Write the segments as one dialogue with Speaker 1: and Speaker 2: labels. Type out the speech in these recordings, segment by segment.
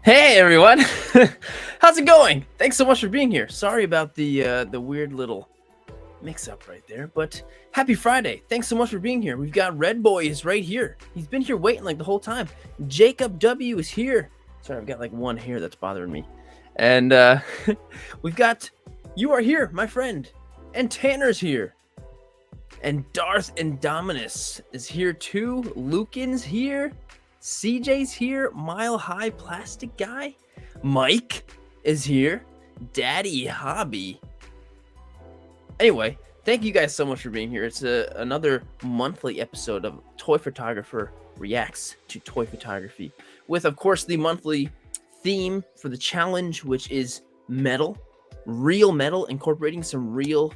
Speaker 1: Hey everyone, how's it going? Thanks so much for being here. Sorry about the weird little mix-up right there, but happy Friday. Thanks so much for being here. We've got Red Boy is right here. He's been here waiting like the whole time. Jacob W is here. Sorry, I've got like one hair that's bothering me. And we've got you are here, my friend, and Tanner's here. And Darth Indominus is here too. Lucan's here. CJ's here. Mile High Plastic Guy. Mike is here. Daddy Hobby. Anyway, thank you guys so much for being here. It's another monthly episode of Toy Photographer Reacts to Toy Photography, with, of course, the monthly theme for the challenge, which is metal, real metal, incorporating some real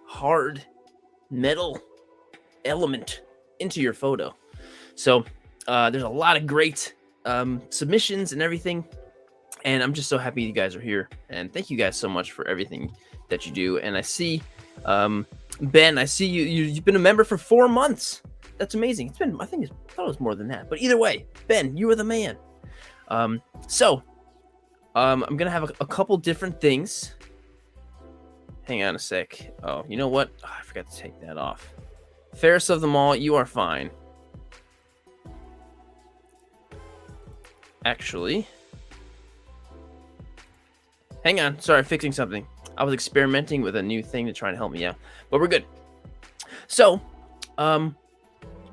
Speaker 1: hard metal element into your photo. So there's a lot of great submissions and everything, and I'm just so happy you guys are here, and thank you guys so much for everything that you do. And I see Ben, I see you've been a member for 4 months. That's amazing. It's been, I thought it was more than that, but either way, Ben, you are the man. So I'm gonna have a couple different things. Hang on a sec. Oh, you know what? Oh, I forgot to take that off. Fairest of them all, you are fine. Actually, hang on. Sorry, fixing something. I was experimenting with a new thing to try and help me out, but we're good. So,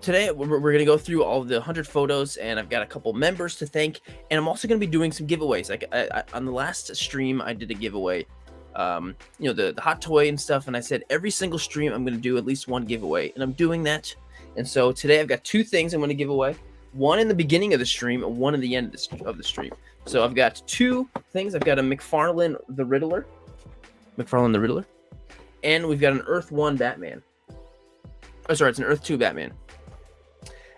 Speaker 1: today we're going to go through all of the 100 photos, and I've got a couple members to thank, and I'm also going to be doing some giveaways. Like on the last stream, I did a giveaway, you know, the hot toy and stuff, and I said every single stream I'm going to do at least one giveaway, and I'm doing that. And so today I've got 2 things I'm going to give away. One in the beginning of the stream and one in the end of the stream. So I've got 2 things. I've got a McFarlane the Riddler. And we've got an Earth 1 Batman. Oh, sorry, it's an Earth 2 Batman.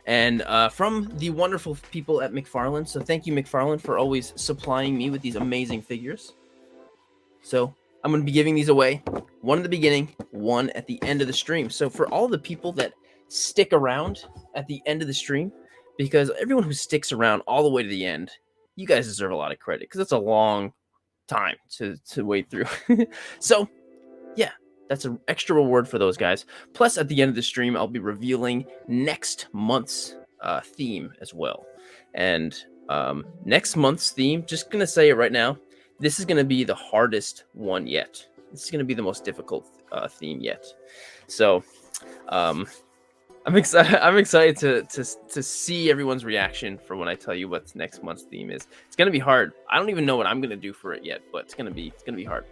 Speaker 1: And from the wonderful people at McFarlane. So thank you, McFarlane, for always supplying me with these amazing figures. So I'm going to be giving these away. One in the beginning, one at the end of the stream. So for all the people that stick around at the end of the stream, because everyone who sticks around all the way to the end, you guys deserve a lot of credit, because it's a long time to wait through. So yeah, that's an extra reward for those guys. Plus, at the end of the stream, I'll be revealing next month's theme as well. And next month's theme, just gonna say it right now, this is gonna be the hardest one yet. This is gonna be the most difficult theme yet. So I'm excited to see everyone's reaction for when I tell you what next month's theme is. It's gonna be hard. I don't even know what I'm gonna do for it yet, but it's gonna be hard.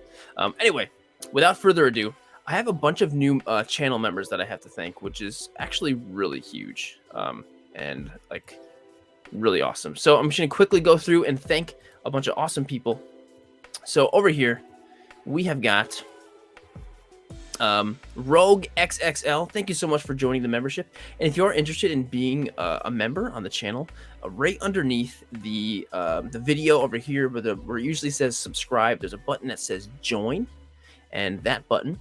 Speaker 1: Anyway, without further ado, I have a bunch of new channel members that I have to thank, which is actually really huge and like really awesome. So I'm just gonna quickly go through and thank a bunch of awesome people. So over here, we have got Rogue XXL. Thank you so much for joining the membership. And if you're interested in being a member on the channel, right underneath the video over here where it usually says subscribe, there's a button that says join, and that button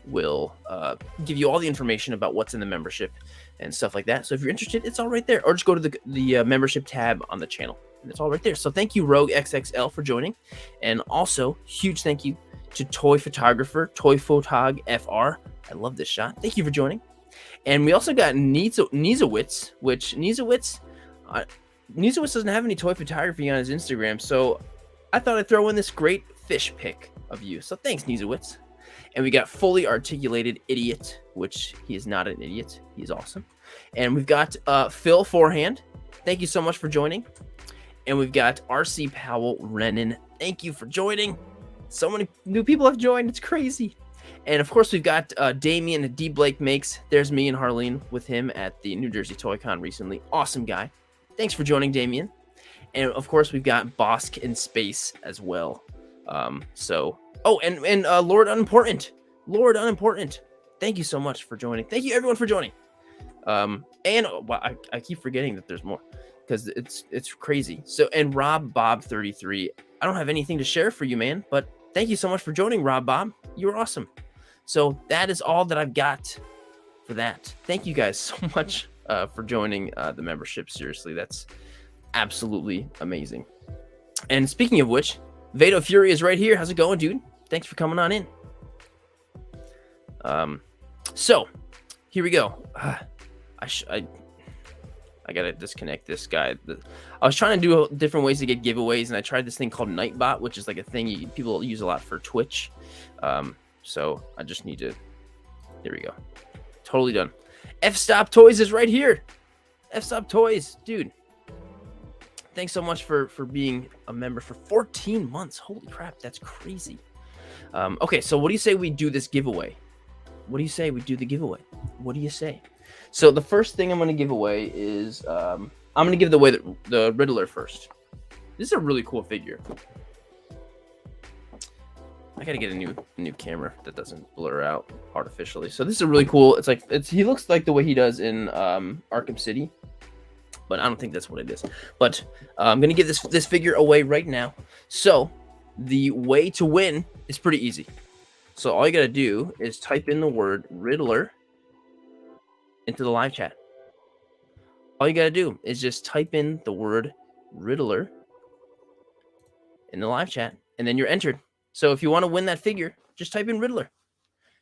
Speaker 1: will give you all the information about what's in the membership and stuff like that. So if you're interested, it's all right there, or just go to the membership tab on the channel, and it's all right there. So thank you, Rogue XXL, for joining. And also huge thank you to Toy Photographer, Toy Photog FR. I love this shot. Thank you for joining. And we also got Niezowitz, which Niezowitz doesn't have any toy photography on his Instagram, so I thought I'd throw in this great fish pic of you. So thanks, Niezowitz. And we got Fully Articulated Idiot, which he is not an idiot. He's awesome. And we've got Phil Forehand. Thank you so much for joining. And we've got RC Powell Renan. Thank you for joining. So many new people have joined. It's crazy. And of course, we've got Damien D. Blake Makes. There's me and Harleen with him at the New Jersey Toy Con recently. Awesome guy. Thanks for joining, Damien. And of course, we've got Bosk in Space as well. And Lord Unimportant. Lord Unimportant. Thank you so much for joining. Thank you, everyone, for joining. I keep forgetting that there's more, because it's crazy. So, and Rob Bob 33. I don't have anything to share for you, man, but thank you so much for joining, Rob Bob. You were awesome. So that is all that I've got for that. Thank you guys so much for joining the membership. Seriously, that's absolutely amazing. And speaking of which, Vado Fury is right here. How's it going, dude? Thanks for coming on in. So here we go. I gotta disconnect this guy. I was trying to do different ways to get giveaways, and I tried this thing called Nightbot, which is like a thing people use a lot for Twitch. So I just need to. There we go. Totally done. FStop Toys is right here. FStop Toys, dude. Thanks so much for being a member for 14 months. Holy crap, that's crazy. Okay, so what do you say we do this giveaway? What do you say we do the giveaway? What do you say? So the first thing I'm going to give away is I'm going to give away the Riddler first. This is a really cool figure. I got to get a new camera that doesn't blur out artificially. So this is really cool. He looks like the way he does in Arkham City, but I don't think that's what it is. But I'm going to give this figure away right now. So the way to win is pretty easy. So all you got to do is type in the word Riddler into the live chat. All you got to do is just type in the word Riddler in the live chat, and then you're entered. So if you want to win that figure, just type in Riddler.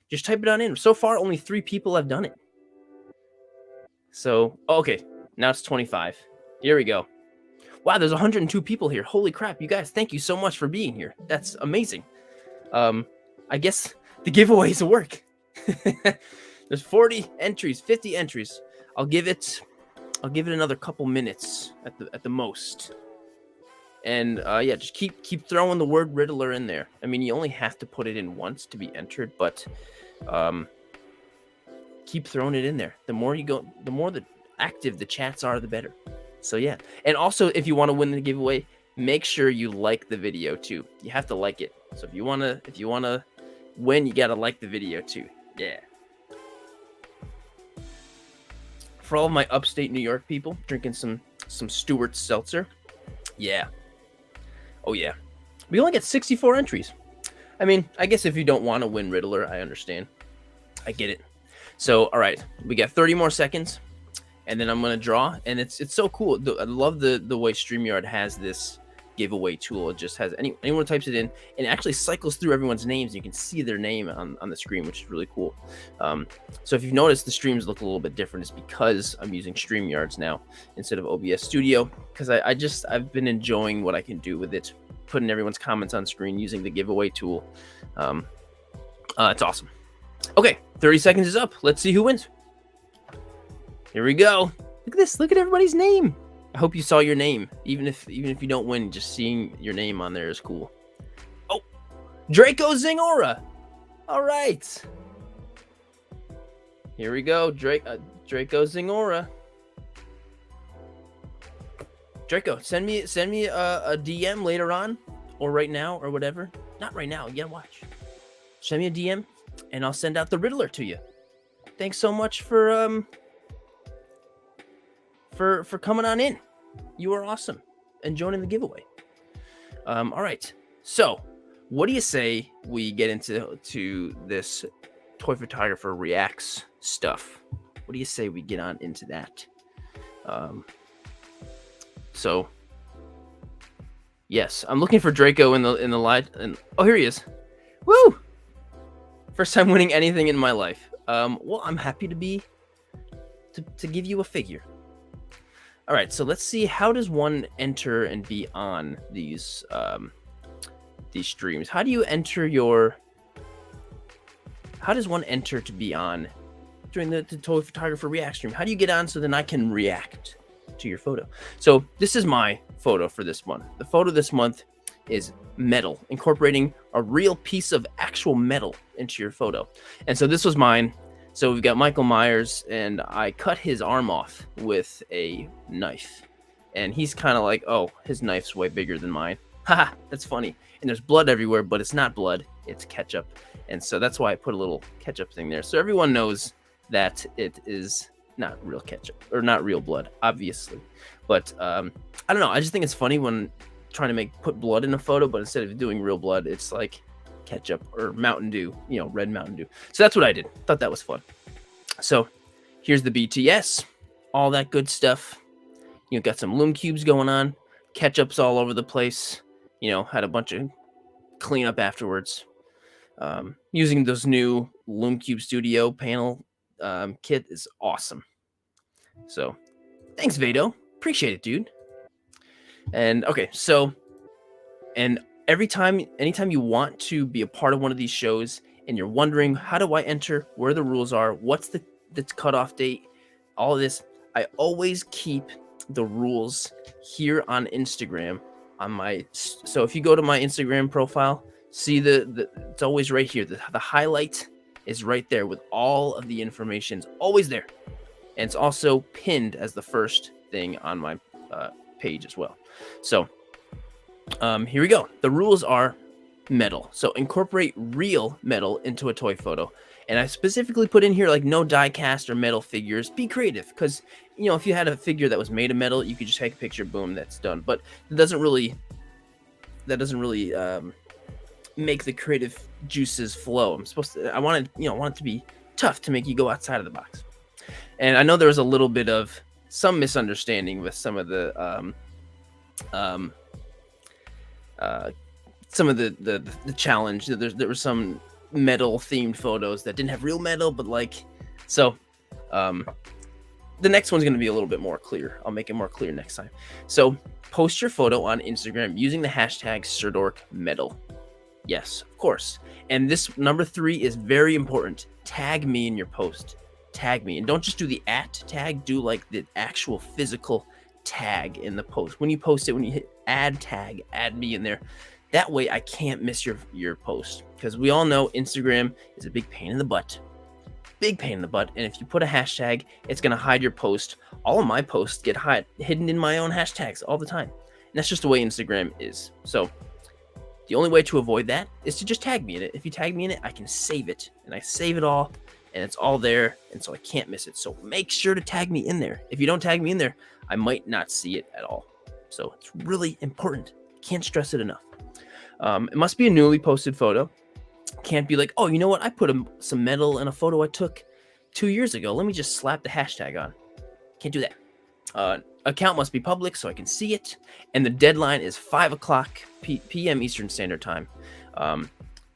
Speaker 1: Just type it on in. So far, only 3 people have done it. So, okay, now it's 25. Here we go. Wow, there's 102 people here. Holy crap, you guys, thank you so much for being here. That's amazing. I guess the giveaways work. There's 40 entries, 50 entries. I'll give it another couple minutes at the most. And yeah, just keep throwing the word Riddler in there. I mean, you only have to put it in once to be entered, but keep throwing it in there. The more you go, the more active the chats are, the better. So yeah. And also, if you want to win the giveaway, make sure you like the video too. You have to like it. So if you wanna win, you gotta like the video too. Yeah. For all of my upstate New York people drinking some Stewart Seltzer. Yeah. Oh yeah. We only get 64 entries. I mean, I guess if you don't want to win Riddler, I understand. I get it. So, all right, we got 30 more seconds, and then I'm gonna draw. And it's so cool. I love the way StreamYard has this giveaway tool. It just has anyone types it in, and it actually cycles through everyone's names. You can see their name on the screen, which is really cool. So if you've noticed, the streams look a little bit different. It's because I'm using StreamYards now instead of OBS Studio, because I've been enjoying what I can do with it, putting everyone's comments on screen using the giveaway tool. It's awesome. Okay, 30 seconds is up. Let's see who wins. Here we go. Look at this. Look at everybody's name. I hope you saw your name. Even if you don't win, just seeing your name on there is cool. Oh, Draco Zingora. All right. Here we go. Draco Zingora. Draco, send me a DM later on, or right now, or whatever. Not right now. You gotta watch. Send me a DM, and I'll send out the Riddler to you. Thanks so much for coming on in. You are awesome and joining the giveaway. All right. So, what do you say we get into this Toy Photographer Reacts stuff? What do you say we get on into that? So, yes, I'm looking for Draco in the live. And oh, here he is. Woo! First time winning anything in my life. Well, I'm happy to give you a figure. All right, so let's see, how does one enter and be on these streams? How do you enter how does one enter to be on during the Toy Photographer React stream? How do you get on so then I can react to your photo? So this is my photo for this month. The photo this month is metal, incorporating a real piece of actual metal into your photo. And so this was mine. So we've got Michael Myers, and I cut his arm off with a knife. And he's kind of like, oh, his knife's way bigger than mine. Haha, that's funny. And there's blood everywhere, but it's not blood, it's ketchup. And so that's why I put a little ketchup thing there. So everyone knows that it is not real ketchup, or not real blood, obviously. But I don't know, I just think it's funny when trying to put blood in a photo, but instead of doing real blood, it's like ketchup or Mountain Dew, red Mountain Dew. So that's what I did. Thought that was fun. So here's the BTS, all that good stuff. You know, got some loom cubes going on, ketchups all over the place. You know, had a bunch of cleanup afterwards. Using those new Loom Cube Studio panel kit is awesome. So thanks, Vado. Appreciate it, dude. And okay, so, and anytime you want to be a part of one of these shows and you're wondering, how do I enter, where the rules are, what's the cutoff date, all of this, I always keep the rules here on Instagram on my, so if you go to my Instagram profile, see it's always right here. The highlight is right there with all of the information. It's always there. And it's also pinned as the first thing on my page as well. So here we go. The rules are metal. So incorporate real metal into a toy photo. And I specifically put in here like no die cast or metal figures. Be creative, because you know, if you had a figure that was made of metal, you could just take a picture, boom, that's done. But it doesn't really make the creative juices flow. I want it to be tough to make you go outside of the box. And I know there was a little bit of some misunderstanding with some of the challenge. There were some metal themed photos that didn't have real metal, but like, so the next one's going to be a little bit more clear. I'll make it more clear next time. So post your photo on Instagram using the hashtag Sirdork metal. Yes, of course. And this number 3 is very important. Tag me in your post. Tag me. And don't just do the @ tag, do like the actual physical tag in the post. When you post it, when you hit add tag, add me in there. That way I can't miss your post, because we all know Instagram is a big pain in the butt. Big pain in the butt. And if you put a hashtag, it's going to hide your post. All of my posts get hidden in my own hashtags all the time. And that's just the way Instagram is. So the only way to avoid that is to just tag me in it. If you tag me in it, I can save it. And I save it all, and it's all there, and so I can't miss it. So make sure to tag me in there. If you don't tag me in there, I might not see it at all. So it's really important. Can't stress it enough. It must be a newly posted photo. Can't be like, oh, you know what? I put some metal in a photo I took 2 years ago. Let me just slap the hashtag on. Can't do that. Account must be public so I can see it. And the deadline is 5 o'clock p.m. Eastern Standard Time.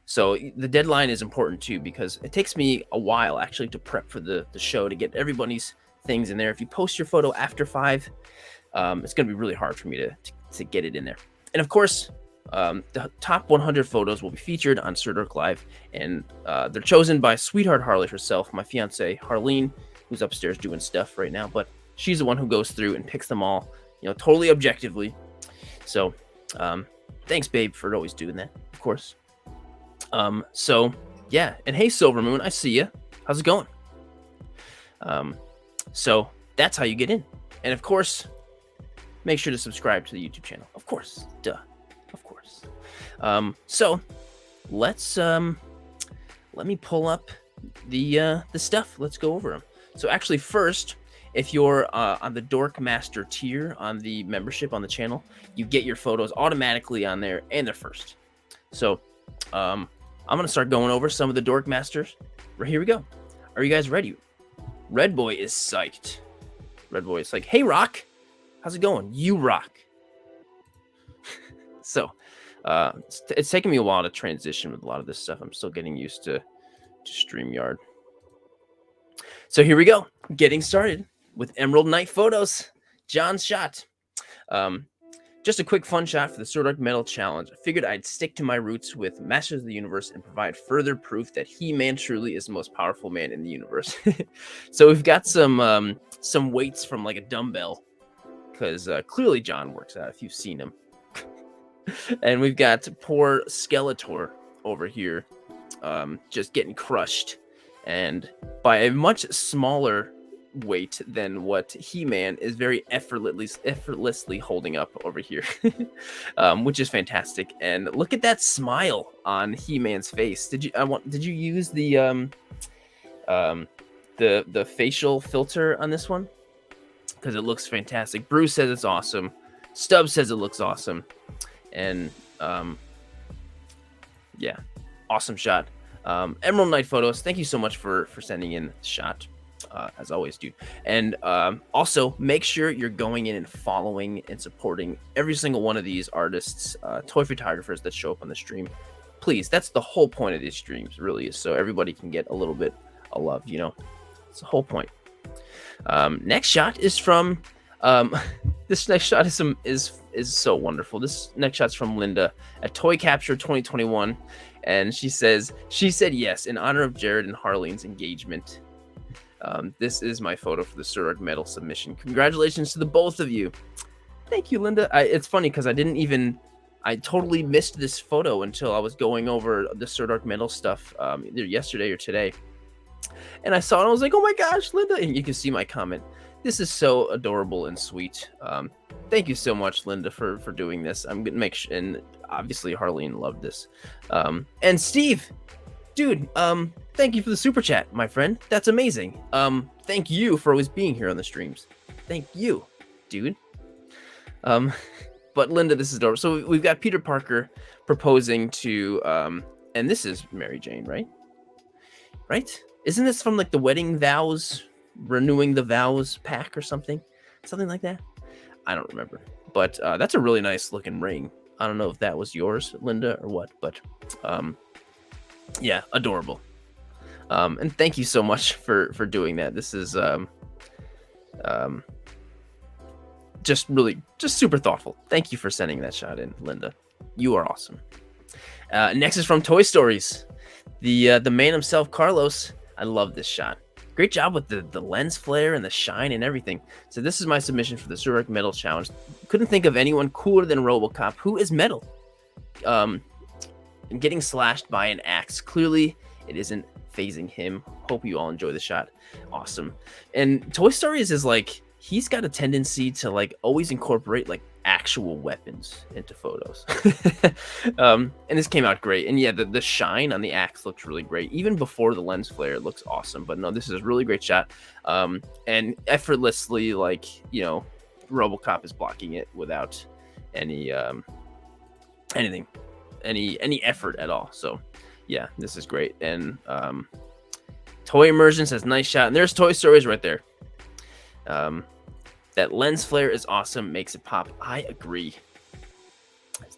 Speaker 1: So the deadline is important too, because it takes me a while actually to prep for the show, to get everybody's things in there. If you post your photo after 5, it's going to be really hard for me to get it in there. And of course, the top 100 photos will be featured on Sirdork Live, and they're chosen by Sweetheart Harley herself, my fiance Harleen, who's upstairs doing stuff right now, but she's the one who goes through and picks them all, you know, totally objectively. So thanks, babe, for always doing that, of course. So yeah, and hey, Silver Moon, I see you. How's it going? So that's how you get in. And of course, make sure to subscribe to the YouTube channel. Of course, duh. Of course. So let's let me pull up the stuff. Let's go over them. So actually, first, if you're on the Dork Master tier on the membership on the channel, you get your photos automatically on there, and they're first. So I'm gonna start going over some of the Dork Masters. Right, here we go. Are you guys ready? Red Boy is psyched. Red Boy is like, hey, Rock, how's it going? You rock. So it's taken me a while to transition with a lot of this stuff. I'm still getting used to StreamYard. So here we go. Getting started with Emerald Knight photos. John's shot. Just a quick fun shot for the Sirdork Metal Challenge. I figured I'd stick to my roots with Masters of the Universe and provide further proof that He-Man truly is the most powerful man in the universe. So we've got some weights from like a dumbbell, because clearly John works out if you've seen him. And we've got poor Skeletor over here, just getting crushed, and by a much smaller weight than what He-Man is very effortlessly holding up over here, which is fantastic. And look at that smile on He-Man's face. Did you use the facial filter on this one? Because it looks fantastic. Bruce says it's awesome. Stubbs says it looks awesome. And yeah, awesome shot. Emerald Knight photos, thank you so much for sending in the shot. as always, dude. And also make sure you're going in and following and supporting every single one of these artists, toy photographers that show up on the stream. Please, that's the whole point of these streams, really, is so everybody can get a little bit of love, you know. It's the whole point. Next shot is from this next shot is so wonderful. This next shot's from Linda at Toy Capture 2021, and she said yes in honor of Jared and Harleen's engagement. This is my photo for the Sirdork medal submission. Congratulations to the both of you. Thank you, Linda. It's funny because I totally missed this photo until I was going over the Sirdork medal stuff either yesterday or today. And I saw it and I was like, oh my gosh, Linda. And you can see my comment. This is so adorable and sweet. Thank you so much, Linda, for doing this. I'm going to make sure, and obviously Harleen loved this. And Steve, dude, thank you for the super chat, my friend. That's amazing. Thank you for always being here on the streams. Thank you, dude. But Linda, this is adorable. So we've got Peter Parker proposing to, and this is Mary Jane, right? Right? Isn't this from like the wedding vows, renewing the vows pack or something? Something like that? I don't remember. But that's a really nice looking ring. I don't know if that was yours, Linda, or what, but yeah, adorable. And thank you so much for doing that. This is just super thoughtful. Thank you for sending that shot in, Linda. You are awesome. Next is from Toy Stories. The man himself, Carlos. I love this shot. Great job with the lens flare and the shine and everything. So this is my submission for the Sirdork Metal Challenge. Couldn't think of anyone cooler than RoboCop, who is metal. And getting slashed by an axe. Clearly, it isn't phasing him. Hope you all enjoy the shot. Awesome. And Toy Stories is like, he's got a tendency to like always incorporate like actual weapons into photos. And this came out great. And yeah, the shine on the axe looks really great. Even before the lens flare, it looks awesome. But no, this is a really great shot. And effortlessly, like, you know, RoboCop is blocking it without any anything, any effort at all. So yeah, this is great. And Toy Immersion says nice shot. And there's Toy Stories right there. That lens flare is awesome, makes it pop. I agree.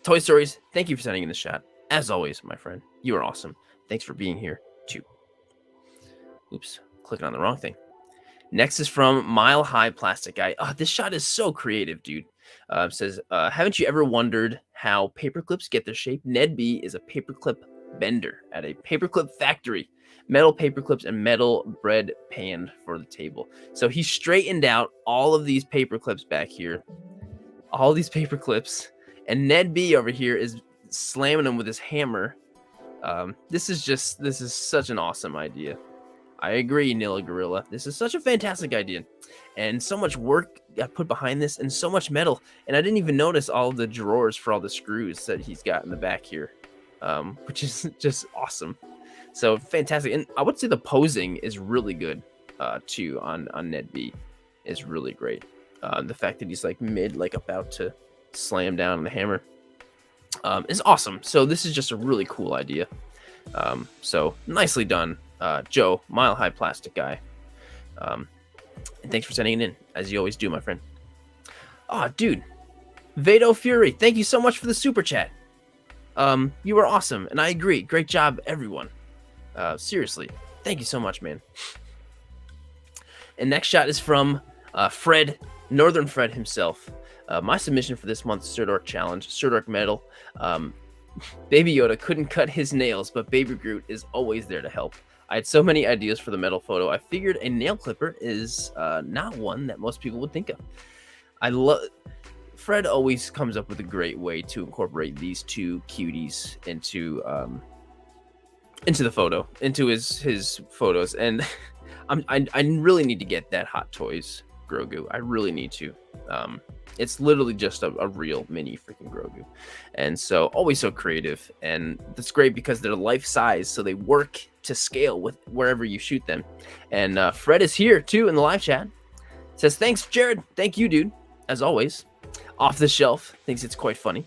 Speaker 1: Toy Stories, thank you for sending in the shot. As always, my friend, you are awesome. Thanks for being here, too. Oops, clicking on the wrong thing. Next is from Mile High Plastic Guy. Oh, this shot is so creative, dude. Says, haven't you ever wondered how paperclips get their shape? Ned B is a paperclip bender at a paperclip factory. Metal paper clips and metal bread pan for the table. So he straightened out all of these paper clips back here. All these paper clips. And Ned B over here is slamming them with his hammer. This is such an awesome idea. I agree, Nilla Gorilla. This is such a fantastic idea. And so much work got put behind this and so much metal. And I didn't even notice all the drawers for all the screws that he's got in the back here. Which is just awesome. So fantastic. And I would say the posing is really good too on Ned B is really great. The fact that he's like like about to slam down on the hammer is awesome. So this is just a really cool idea. So nicely done, Joe, Mile High Plastic Guy. And thanks for sending it in, as you always do, my friend. Oh, dude. Vado Fury, thank you so much for the super chat. You were awesome, and I agree. Great job, everyone. Seriously, thank you so much, man. And next shot is from Fred, Northern Fred himself. My submission for this month's Sirdork challenge, Sirdork medal. Baby Yoda couldn't cut his nails, but Baby Groot is always there to help. I had so many ideas for the medal photo. I figured a nail clipper is not one that most people would think of. Fred always comes up with a great way to incorporate these two cuties into the photo, into his photos. And I really need to get that Hot Toys Grogu. I really need to. It's literally just a real mini freaking Grogu. And so always so creative. And that's great because they're life size, so they work to scale with wherever you shoot them. And Fred is here too in the live chat. Says, thanks, Jared. Thank you, dude. As always. Off the shelf. Thinks it's quite funny.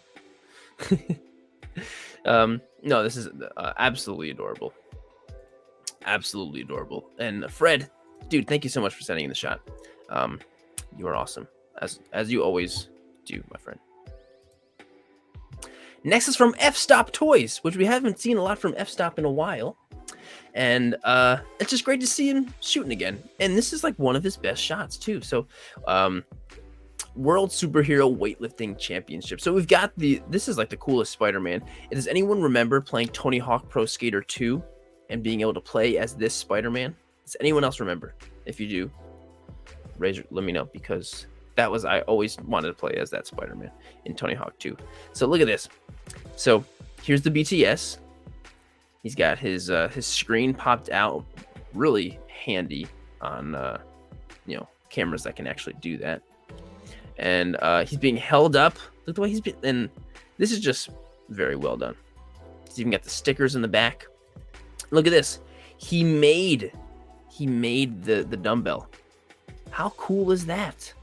Speaker 1: No, this is absolutely adorable. Absolutely adorable. And Fred, dude, thank you so much for sending in the shot. You are awesome, as you always do, my friend. Next is from FStop Toys, which we haven't seen a lot from FStop in a while. And it's just great to see him shooting again. And this is like one of his best shots too. So World Superhero Weightlifting Championship. So we've got this is like the coolest Spider-Man. Does anyone remember playing Tony Hawk Pro Skater 2 and being able to play as this Spider-Man? Does anyone else remember? If you do, let me know, because that was, I always wanted to play as that Spider-Man in Tony Hawk 2. So look at this. So here's the BTS. He's got his screen popped out, really handy on cameras that can actually do that. And he's being held up. Look the way he's been, and this is just very well done. He's even got the stickers in the back. Look at this. He made the dumbbell. How cool is that?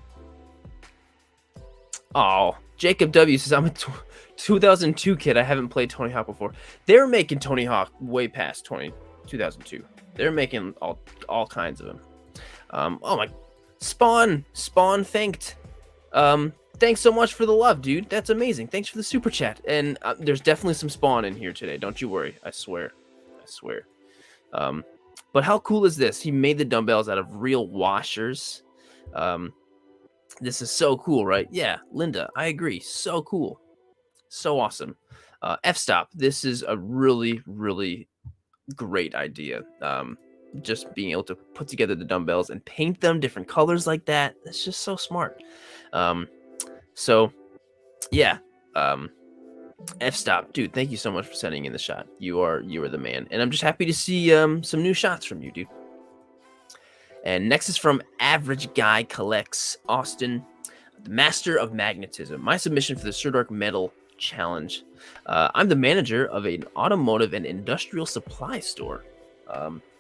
Speaker 1: Oh, Jacob W says, I'm a 2002 kid. I haven't played Tony Hawk before. They're making Tony Hawk way past 2002. They're making all kinds of them. Oh my, Spawn thanked. Thanks so much for the love, dude. That's amazing. Thanks for the super chat. And there's definitely some Spawn in here today. Don't you worry. I swear. But how cool is this? He made the dumbbells out of real washers. This is so cool, right? Yeah, Linda, I agree. So cool. So awesome. FStop, this is a really, really great idea. Just being able to put together the dumbbells and paint them different colors like that. It's just so smart. So yeah, FStop, dude, thank you so much for sending in the shot. You are the man. And I'm just happy to see some new shots from you, dude. And next is from Average Guy Collects Austin, the Master of Magnetism. My submission for the Sirdork Metal Challenge. I'm the manager of an automotive and industrial supply store.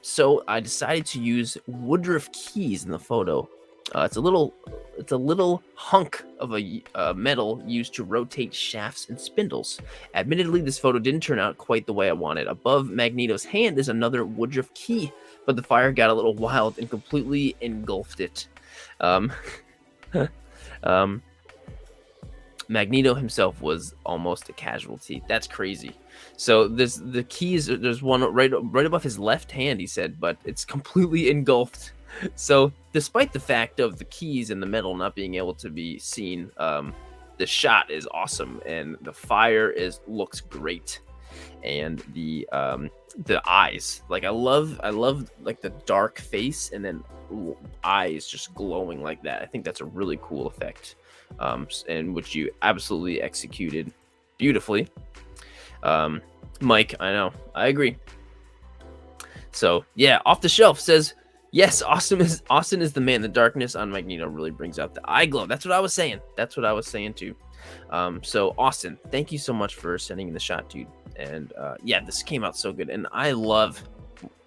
Speaker 1: So I decided to use Woodruff keys in the photo. It's a little hunk of a metal used to rotate shafts and spindles. Admittedly, this photo didn't turn out quite the way I wanted. Above Magneto's hand is another Woodruff key, but the fire got a little wild and completely engulfed it. Magneto himself was almost a casualty. That's crazy. So the keys, there's one right above his left hand, he said, but it's completely engulfed. So despite the fact of the keys and the metal not being able to be seen, the shot is awesome and the fire looks great. And the eyes, like I love like the dark face and then eyes just glowing like that. I think that's a really cool effect, and which you absolutely executed beautifully. Mike, I know, I agree. So yeah, Off the Shelf says, yes, Austin is the man. The darkness on Magneto really brings out the eye glow. That's what I was saying. Too. So Austin, thank you so much for sending in the shot, dude. And yeah, this came out so good. And I love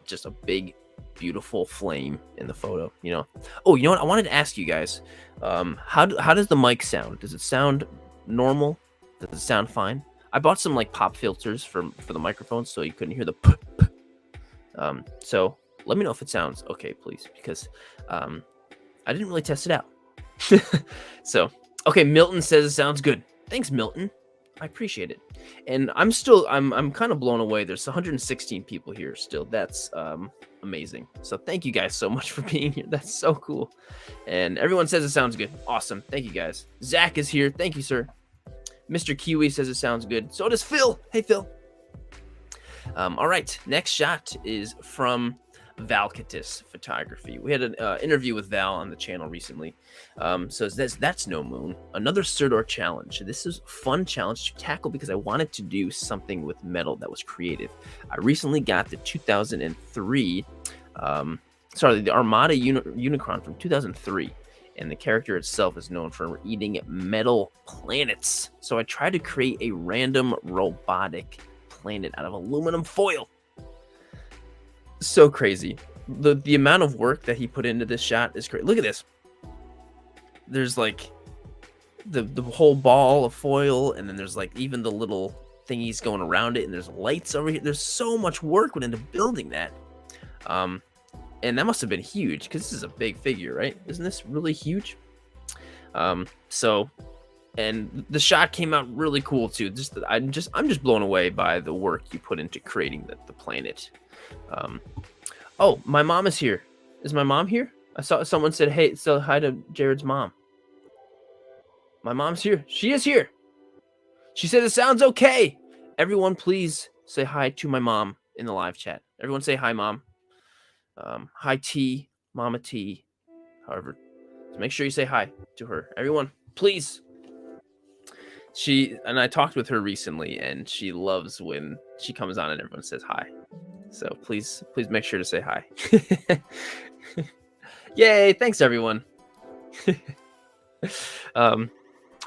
Speaker 1: just a big, beautiful flame in the photo, you know. Oh, you know what? I wanted to ask you guys, how does the mic sound? Does it sound normal? Does it sound fine? I bought some like pop filters for the microphone so you couldn't hear the p. So let me know if it sounds okay, please, because I didn't really test it out. So, okay, Milton says it sounds good. Thanks, Milton. I appreciate it. And I'm kind of blown away. There's 116 people here still. That's amazing. So thank you guys so much for being here. That's so cool. And everyone says it sounds good. Awesome. Thank you guys. Zach is here. Thank you, sir. Mr. Kiwi says it sounds good. So does Phil. Hey, Phil. All right. Next shot is from Valkatis Photography. We had an interview with Val on the channel recently. So it says, that's no moon. Another Sirdork challenge. This is a fun challenge to tackle because I wanted to do something with metal that was creative. I recently got the 2003, the Armada Unicron from 2003. And the character itself is known for eating metal planets. So I tried to create a random robotic planet out of aluminum foil. So crazy. The amount of work that he put into this shot is great. Look at this. There's like the whole ball of foil, and then there's like even the little thingies going around it, and there's lights over here. There's so much work went into building that. and that must have been huge because this is a big figure, right? Isn't this really huge? So, and the shot came out really cool too. I'm just blown away by the work you put into creating the planet. Oh, my mom is here. Is my mom here? I saw someone said, "Hey, so hi to Jared's mom." My mom's here. She is here. She said it sounds okay. Everyone, please say hi to my mom in the live chat. Everyone say hi, mom. Hi, T, Mama T. However, so make sure you say hi to her. Everyone, please. I talked with her recently, and she loves when she comes on and everyone says hi. So please make sure to say hi. Yay! Thanks, everyone.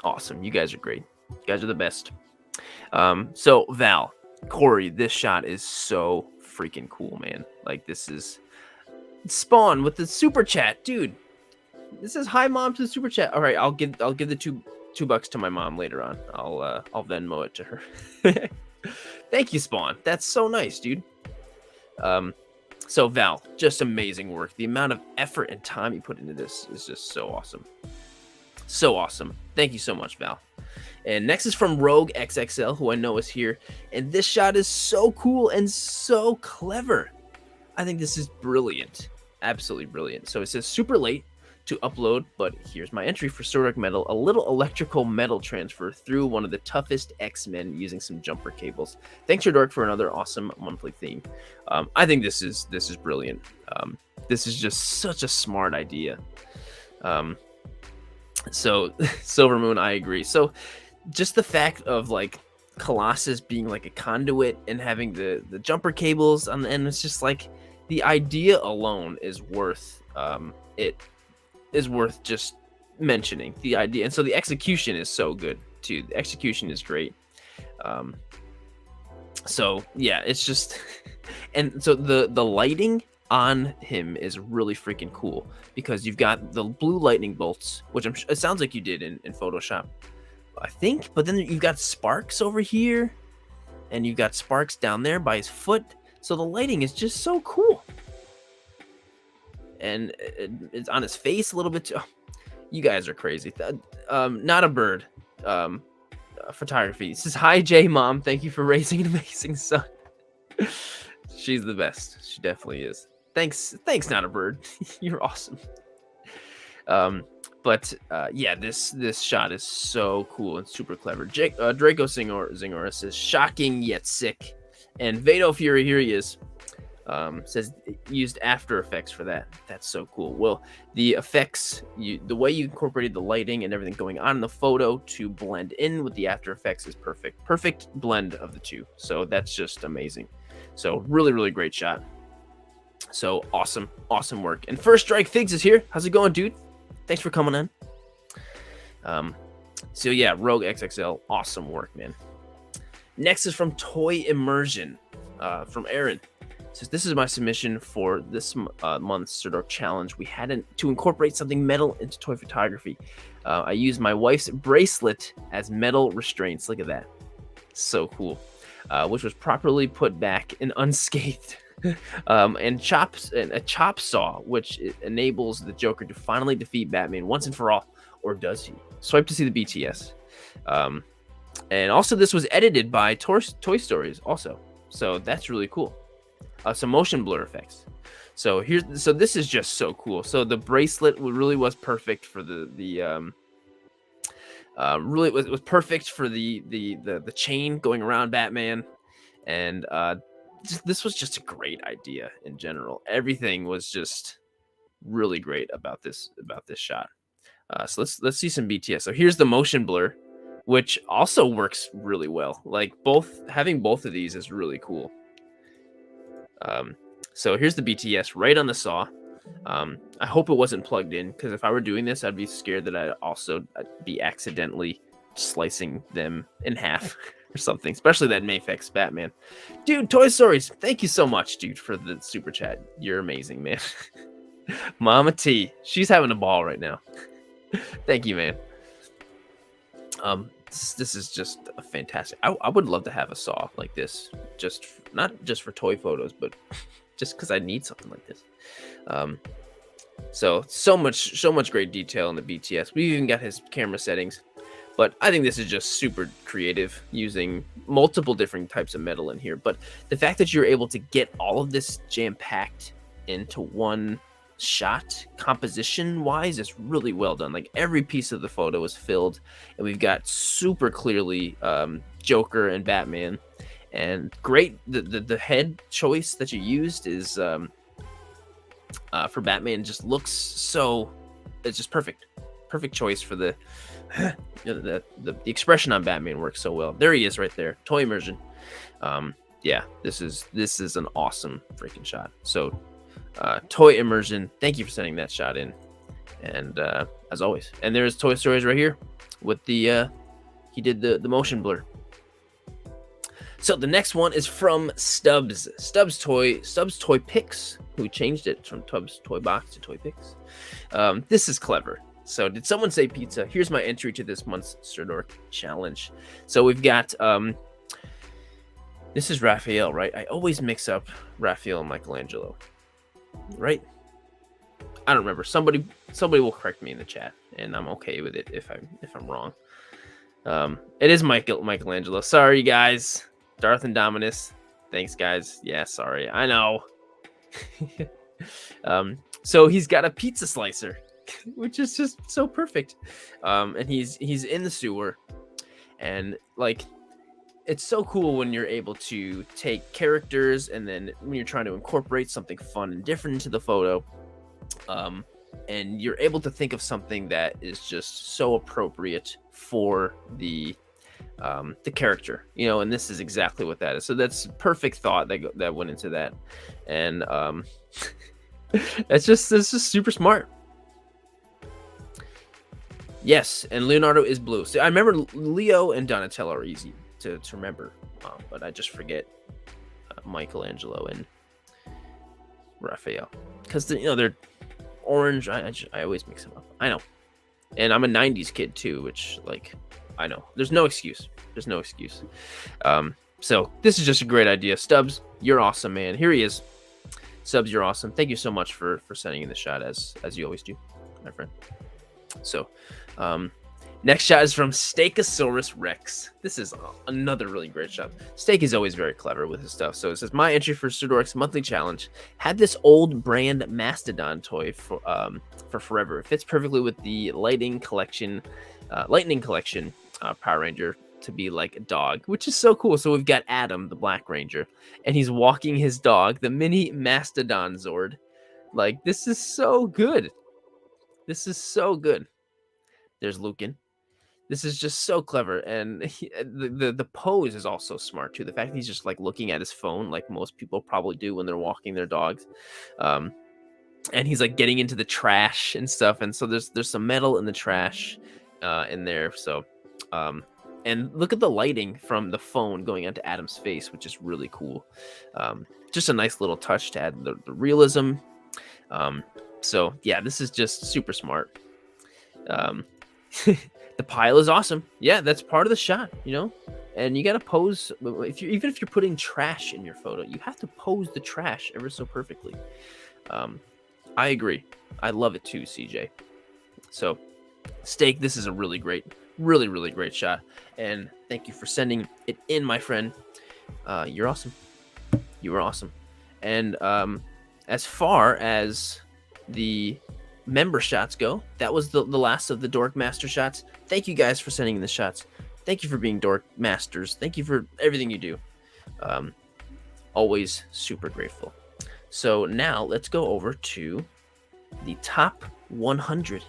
Speaker 1: Awesome. You guys are great. You guys are the best. So Val, Corey, this shot is so freaking cool, man. Like, this is Spawn with the super chat, dude. This is hi mom to the super chat. All right, I'll give the $2 to my mom later on. I'll Venmo it to her. Thank you, Spawn. That's so nice, dude. So Val, just amazing work. The amount of effort and time you put into this is just so awesome. So awesome. Thank you so much, Val. And next is from Rogue XXL, who I know is here. And this shot is so cool and so clever. I think this is brilliant. Absolutely brilliant. So it says super late to upload, but here's my entry for Sirdork Metal, a little electrical metal transfer through one of the toughest X-Men using some jumper cables. Thanks, Sirdork, for another awesome monthly theme. I think this is brilliant. This is just such a smart idea. So Silver Moon, I agree. So just the fact of like Colossus being like a conduit and having the jumper cables on the end, it's just like the idea alone is worth just mentioning the idea. And so the execution is so good too. The execution is great. So yeah, it's just and so the lighting on him is really freaking cool because you've got the blue lightning bolts, which it sounds like you did in Photoshop, I think, but then you've got sparks over here and you've got sparks down there by his foot. So the lighting is just so cool. And it's on his face a little bit too. Oh, you guys are crazy. Not a bird. Photography says, hi, J Mom. Thank you for raising an amazing son. She's the best. She definitely is. Thanks, Not a Bird. You're awesome. But yeah, this shot is so cool and super clever. Draco Zingora says, shocking yet sick. And Vado Fury, here he is, says used After Effects for that. That's so cool. Well, the effects, the way you incorporated the lighting and everything going on in the photo to blend in with the After Effects is perfect. Perfect blend of the two. So that's just amazing. So really, really great shot. So awesome work. And First Strike Figs is here. How's it going, dude? Thanks for coming in. So yeah, Rogue XXL, awesome work, man. Next is from Toy Immersion, from Aaron. It says, this is my submission for this month's Sirdork challenge. We had to incorporate something metal into toy photography. I used my wife's bracelet as metal restraints. Look at that. So cool. Which was properly put back and unscathed. And a chop saw, which enables the Joker to finally defeat Batman once and for all. Or does he? Swipe to see the BTS. And also this was edited by Toy Stories also. So that's really cool. Some motion blur effects. So this is just so cool. So the bracelet really was perfect for the was perfect for the chain going around Batman. And this was just a great idea in general. Everything was just really great about this shot. So let's see some BTS. So here's the motion blur, which also works really well. Like having both of these is really cool. So here's the BTS right on the saw. I hope it wasn't plugged in, because if I were doing this, I'd be scared that I'd be accidentally slicing them in half or something, especially that Mafex Batman. Dude, Toy Stories, thank you so much, dude, for the super chat. You're amazing, man. Mama T, she's having a ball right now. Thank you, man. This is just a fantastic. I would love to have a saw like this, not just for toy photos, but just because I need something like this. So much great detail in the BTS. We even got his camera settings. But I think this is just super creative, using multiple different types of metal in here. But the fact that you're able to get all of this jam-packed into one shot, composition-wise, is really well done. Like, every piece of the photo is filled, and we've got super clearly Joker and Batman. And great, the head choice that you used is for Batman just looks so, it's just perfect. Perfect choice for the the expression on Batman works so well. There he is right there. Toy immersion. Yeah, this is an awesome freaking shot. So Toy immersion, thank you for sending that shot in. And as always, and there's Toy Stories right here with the he did the motion blur. So the next one is from Stubbs Toy Picks, who changed it from Stubbs Toy Box to Toy Picks. This is clever. So did someone say pizza? Here's my entry to this month's Sirdork challenge. So we've got this is Raphael, right? I always mix up Raphael and Michelangelo, right? I don't remember. Somebody will correct me in the chat, and I'm okay with it if I'm wrong. It is Michelangelo. Sorry guys. Darth Indominus. Thanks guys. Yeah, sorry. I know. So he's got a pizza slicer, which is just so perfect. And he's in the sewer, and like, it's so cool when you're able to take characters, and then when you're trying to incorporate something fun and different into the photo, and you're able to think of something that is just so appropriate for the character, you know, and this is exactly what that is. So that's perfect thought that went into that, and it's just super smart. Yes, and Leonardo is blue. So I remember Leo and Donatello are easy to remember, but I just forget Michelangelo and Raphael, because they're orange. I always mix them up. I know, and I'm a '90s kid too, which, like, I know there's no excuse. There's no excuse. So this is just a great idea. Stubbs, you're awesome, man. Here he is. Stubbs, you're awesome. Thank you so much for sending in the shot, as you always do, my friend. So next shot is from Steakosaurus Rex. This is another really great shot. Steak is always very clever with his stuff. So it says, my entry for Sirdork's monthly challenge: had this old brand Mastodon toy for forever. It fits perfectly with the Lightning Collection Power Ranger to be like a dog, which is so cool. So we've got Adam, the Black Ranger, and he's walking his dog, the mini Mastodon Zord. Like, this is so good. This is so good. There's Lucan. This is just so clever, and the pose is also smart too. The fact that he's just like looking at his phone, like most people probably do when they're walking their dogs, and he's like getting into the trash and stuff. And so there's some metal in the trash in there. So, and look at the lighting from the phone going onto Adam's face, which is really cool. Just a nice little touch to add the realism. So yeah, this is just super smart. The pile is awesome. Yeah, that's part of the shot, you know. And you got to pose. Even if you're putting trash in your photo, you have to pose the trash ever so perfectly. I agree. I love it too, CJ. So, Steak, this is a really great shot. And thank you for sending it in, my friend. You're awesome. You are awesome. And as far as the member shots go, that was the last of the Dork Master shots. Thank you guys for sending in the shots. Thank you for being Dork Masters. Thank you for everything you do. Always super grateful. So now let's go over to the top 100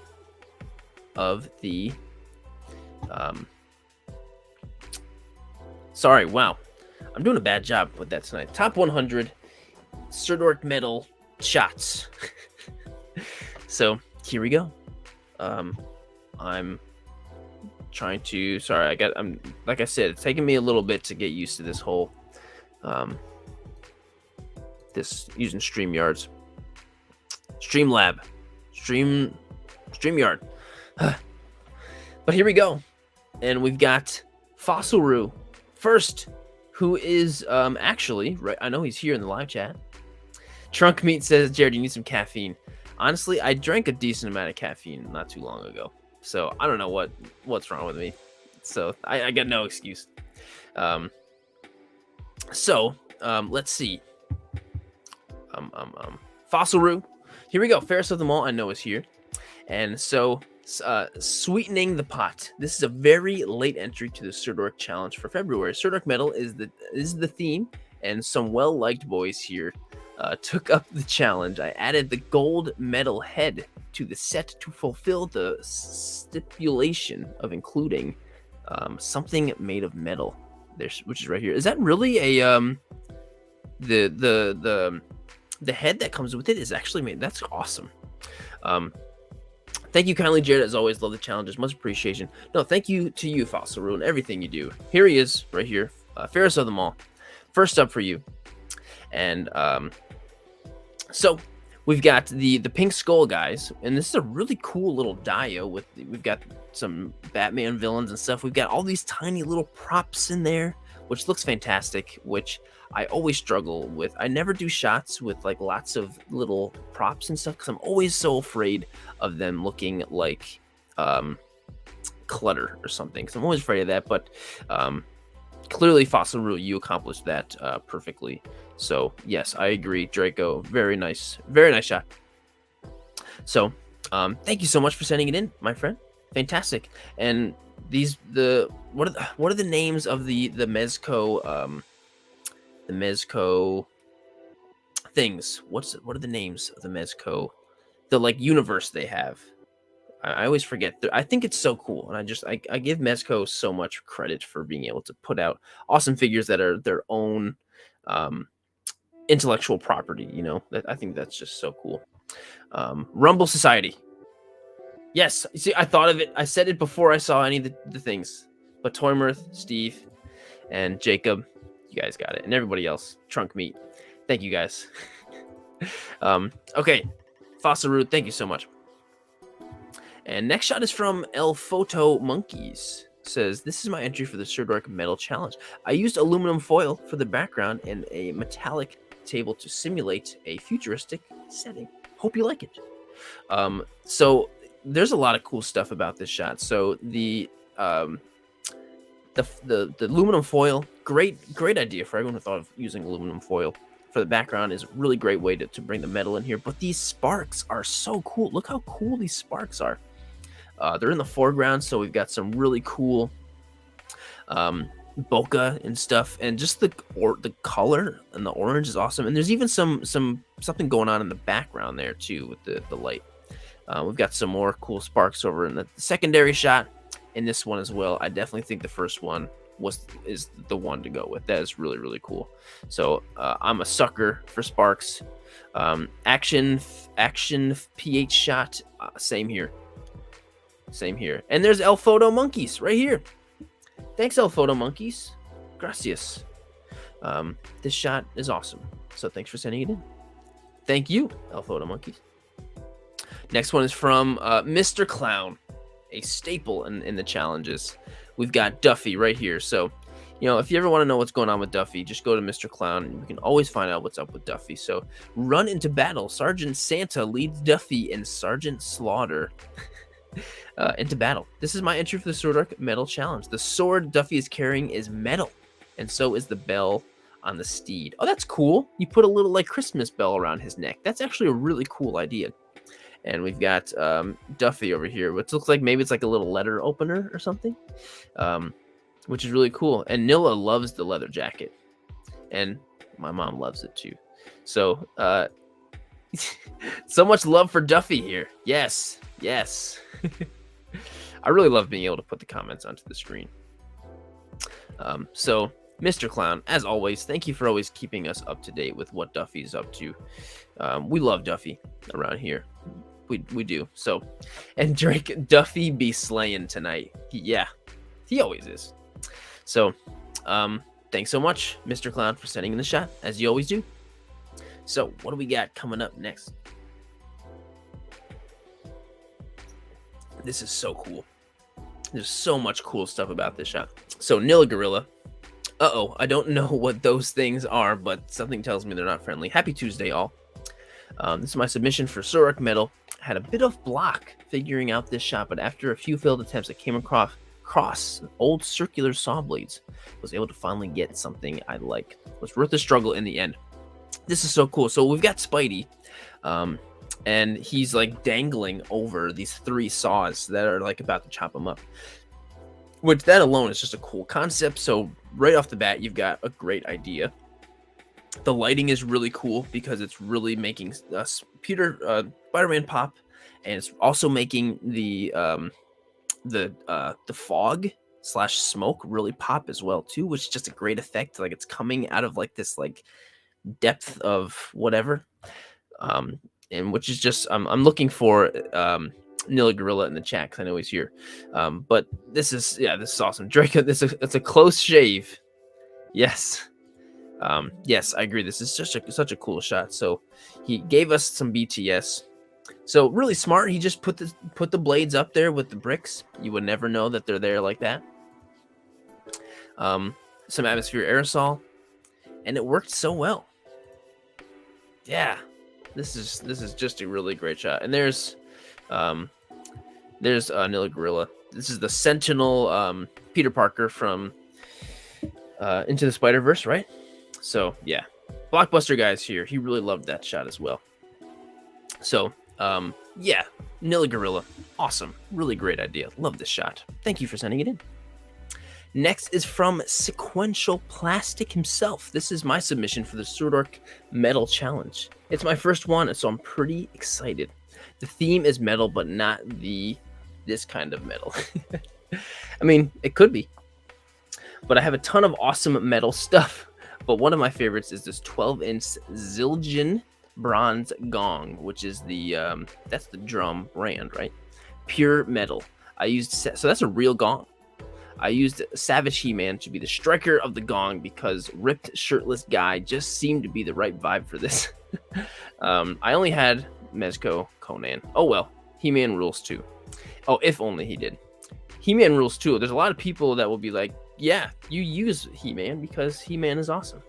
Speaker 1: of the sorry, wow, I'm doing a bad job with that tonight. Top 100 Sirdork metal shots. So here we go. I'm trying to, sorry, I'm like I said, it's taking me a little bit to get used to this whole this using StreamYard. But here we go. And we've got Fossilroo first, who is actually, right, I know he's here in the live chat, Trunk Meat says, Jared, you need some caffeine. Honestly, I drank a decent amount of caffeine not too long ago, so I don't know what's wrong with me. So I got no excuse. Let's see. Fossil Roo. Here we go. Fairest of them all, I know, is here. And so, sweetening the pot. This is a very late entry to the Sirdork challenge for February. Sirdork Metal is the theme, and some well-liked boys here took up the challenge. I added the gold metal head to the set to fulfill the stipulation of including something made of metal. Which is right here. Is that really a the head that comes with it is actually made? That's awesome. Thank you kindly, Jared. As always, love the challenges. Much appreciation. No, thank you to you, Fossil Rule, and everything you do. Here he is, right here. Fairest of them all. First up for you. And so we've got the pink skull guys, and this is a really cool little dio we've got some Batman villains and stuff. We've got all these tiny little props in there, which looks fantastic, which I always struggle with. I never do shots with like lots of little props and stuff because I'm always so afraid of them looking like clutter or something, because I'm always afraid of that. But clearly, Fossil Rule, you accomplished that perfectly. So yes, I agree, Draco. Very nice shot. So thank you so much for sending it in, my friend. Fantastic. And what are the names of the Mezco things? What are the names of the Mezco, the like universe they have? I always forget. I think it's so cool, and I give Mezco so much credit for being able to put out awesome figures that are their own intellectual property. You know, I think that's just so cool. Rumble Society. Yes, you see, I thought of it. I said it before I saw any of the things. But Toymirth, Steve, and Jacob, you guys got it. And everybody else, Trunk Meat. Thank you, guys. Okay, Fossil Root, thank you so much. And next shot is from El Photo Monkeys. Says, this is my entry for the Sirdork Metal Challenge. I used aluminum foil for the background and a metallic table to simulate a futuristic setting. Hope you like it. So there's a lot of cool stuff about this shot. So the aluminum foil, great idea for everyone who thought of using aluminum foil for the background. Is a really great way to bring the metal in here. But these sparks are so cool. Look how cool these sparks are. They're in the foreground, so we've got some really cool bokeh and stuff, and just the color and the orange is awesome. And there's even something going on in the background there too with the light. We've got some more cool sparks over in the secondary shot in this one as well. I definitely think the first one is the one to go with. That is really, really cool. So I'm a sucker for sparks. Action PH shot, same here. And there's El Photo Monkeys right here. Thanks, El Photo Monkeys. Gracias. This shot is awesome. So thanks for sending it in. Thank you, El Photo Monkeys. Next one is from Mr. Clown, a staple in the challenges. We've got Duffy right here. So, you know, if you ever want to know what's going on with Duffy, just go to Mr. Clown and you can always find out what's up with Duffy. So, run into battle. Sergeant Santa leads Duffy and Sergeant Slaughter into battle. This is my entry for the Sirdork Metal Challenge. The sword Duffy is carrying is metal, and so is the bell on the steed. Oh, that's cool. You put a little like Christmas bell around his neck. That's actually a really cool idea. And we've got Duffy over here, which looks like maybe it's like a little letter opener or something, which is really cool. And Nilla loves the leather jacket, and my mom loves it too. So, so much love for Duffy here. Yes. I really love being able to put the comments onto the screen. So, Mr. Clown, as always, thank you for always keeping us up to date with what Duffy's up to. We love Duffy around here. We do. So, and Drake, Duffy be slaying tonight. He always is. So, thanks so much, Mr. Clown, for sending in the shot, as you always do. So, what do we got coming up next? This is so cool. There's so much cool stuff about this shot. So, Nilla Gorilla. I don't know what those things are, but something tells me they're not friendly. Happy Tuesday, all. This is my submission for Sirdork Metal. Had a bit of block figuring out this shot, but after a few failed attempts, I came across old circular saw blades. Was able to finally get something I like. Was worth the struggle in the end. This is so cool. So we've got Spidey, and he's like dangling over these 3 saws that are like about to chop him up. Which that alone is just a cool concept. So right off the bat, you've got a great idea. The lighting is really cool because it's really making Spider-Man pop, and it's also making the fog / smoke really pop as well too, which is just a great effect. Like it's coming out of like this like depth of whatever, and which is just I'm looking for Nilla Gorilla in the chat because I know he's here. But this is awesome. Draco, it's a close shave. Yes. Yes, I agree. This is just such a cool shot. So he gave us some BTS. So really smart. He just put the blades up there with the bricks. You would never know that they're there like that. Some Atmosphere Aerosol, and it worked so well. Yeah, this is just a really great shot. And there's Nilla Gorilla. This is the Sentinel Peter Parker from Into the Spider-Verse, right? So yeah, Blockbuster guy's here. He really loved that shot as well. So yeah, Nilla Gorilla, awesome, really great idea. Love this shot. Thank you for sending it in. Next is from Sequential Plastic himself. This is my submission for the Sirdork Metal Challenge. It's my first one, so I'm pretty excited. The theme is metal, but not this kind of metal. I mean, it could be, but I have a ton of awesome metal stuff. But one of my favorites is this 12-inch Zildjian bronze gong, which is that's the drum brand, right? Pure metal. So that's a real gong. I used Savage He-Man to be the striker of the gong because ripped shirtless guy just seemed to be the right vibe for this. I only had Mezco Conan. Oh well, He-Man rules too. Oh, if only he did. He-Man rules too. There's a lot of people that will be like, yeah, you use He-Man because He-Man is awesome.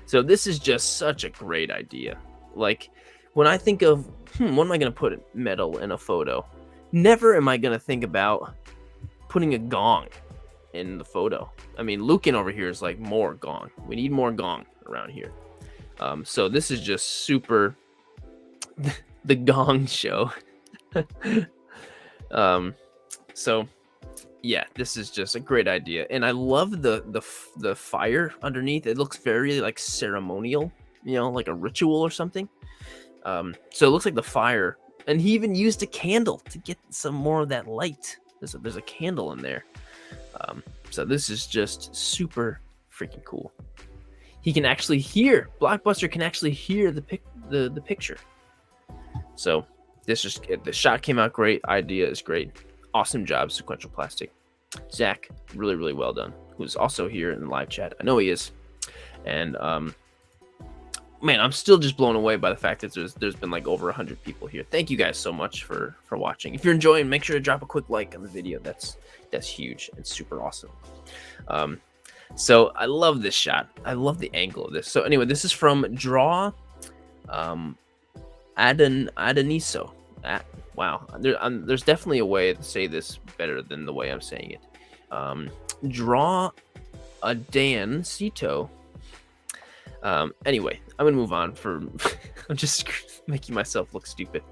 Speaker 1: So this is just such a great idea. Like when I think of, what am I going to put metal in a photo? Never am I going to think about putting a gong in the photo. I mean, Lucan over here is like more gong. We need more gong around here. So this is just super the gong show. So yeah, this is just a great idea, and I love the fire underneath. It looks very like ceremonial, like a ritual or something. So it looks like the fire, and he even used a candle to get some more of that light. There's a candle in there. So this is just super freaking cool. He can actually hear. Blockbuster can actually hear the picture. So the shot came out great. Idea is great. Awesome job, Sequential Plastic. Zach, really, really well done. Who's also here in the live chat. I know he is. And man, I'm still just blown away by the fact that there's been like over 100 people here. Thank you guys so much for watching. If you're enjoying, make sure to drop a quick like on the video. That's huge and super awesome. So I love this shot. I love the angle of this. So anyway, this is from Draw Adaniso. Wow, there's definitely a way to say this better than the way I'm saying it. Draw a Dan Cito. Anyway, I'm gonna move on I'm just making myself look stupid.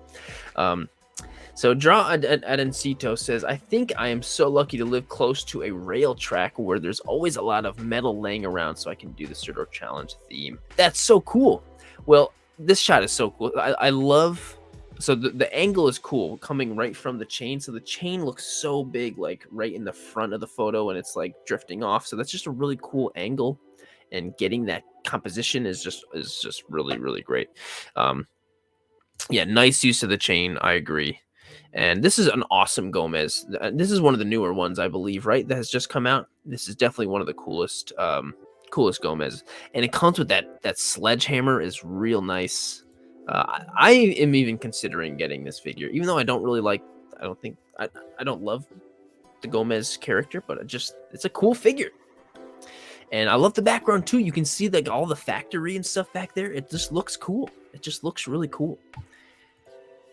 Speaker 1: So Draw Adencito says, I think I am so lucky to live close to a rail track where there's always a lot of metal laying around so I can do the Sirdork challenge theme. That's so cool. Well, this shot is so cool. I love, so the angle is cool coming right from the chain. So the chain looks so big, like right in the front of the photo, and it's like drifting off. So that's just a really cool angle, and getting that composition is just really, really great. Yeah, nice use of the chain. I agree. And this is an awesome Gomez. This is one of the newer ones, I believe, right? That has just come out. This is definitely one of the coolest Gomez. And it comes with that sledgehammer is real nice. I am even considering getting this figure, even though I don't really like, I don't love the Gomez character, but it's a cool figure. And I love the background too. You can see like all the factory and stuff back there. It just looks cool. It just looks really cool.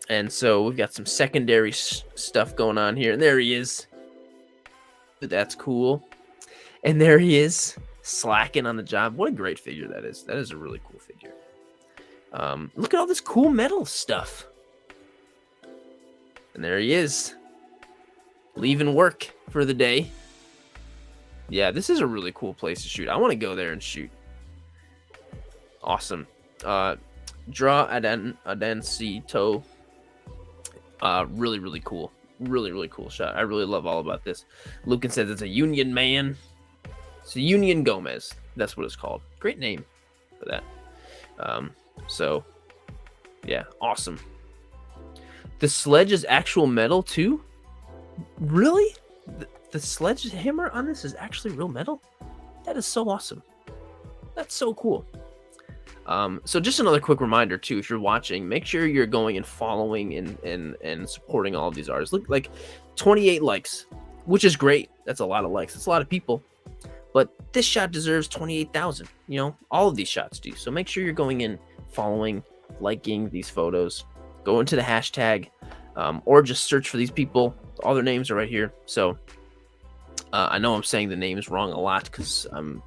Speaker 1: And so we've got some secondary stuff going on here. And there he is. That's cool. And there he is, slacking on the job. What a great figure that is. That is a really cool figure. Look at all this cool metal stuff. And there he is, leaving work for the day. Yeah, this is a really cool place to shoot. I want to go there and shoot. Awesome. Draw Adancito. Really, really cool. Really, really cool shot. I really love all about this. Lucan says it's a Union Man. It's a Union Gomez. That's what it's called. Great name for that. So, yeah, awesome. The sledge is actual metal too? Really? The sledgehammer on this is actually real metal? That is so awesome. That's so cool. So just another quick reminder too, if you're watching, make sure you're going and following and supporting all of these artists. Look, like 28 likes, which is great. That's a lot of likes. That's a lot of people. But this shot deserves 28,000. You know, all of these shots do. So make sure you're going in, following, liking these photos. Go into the hashtag, or just search for these people. All their names are right here. So I know I'm saying the names wrong a lot because I'm,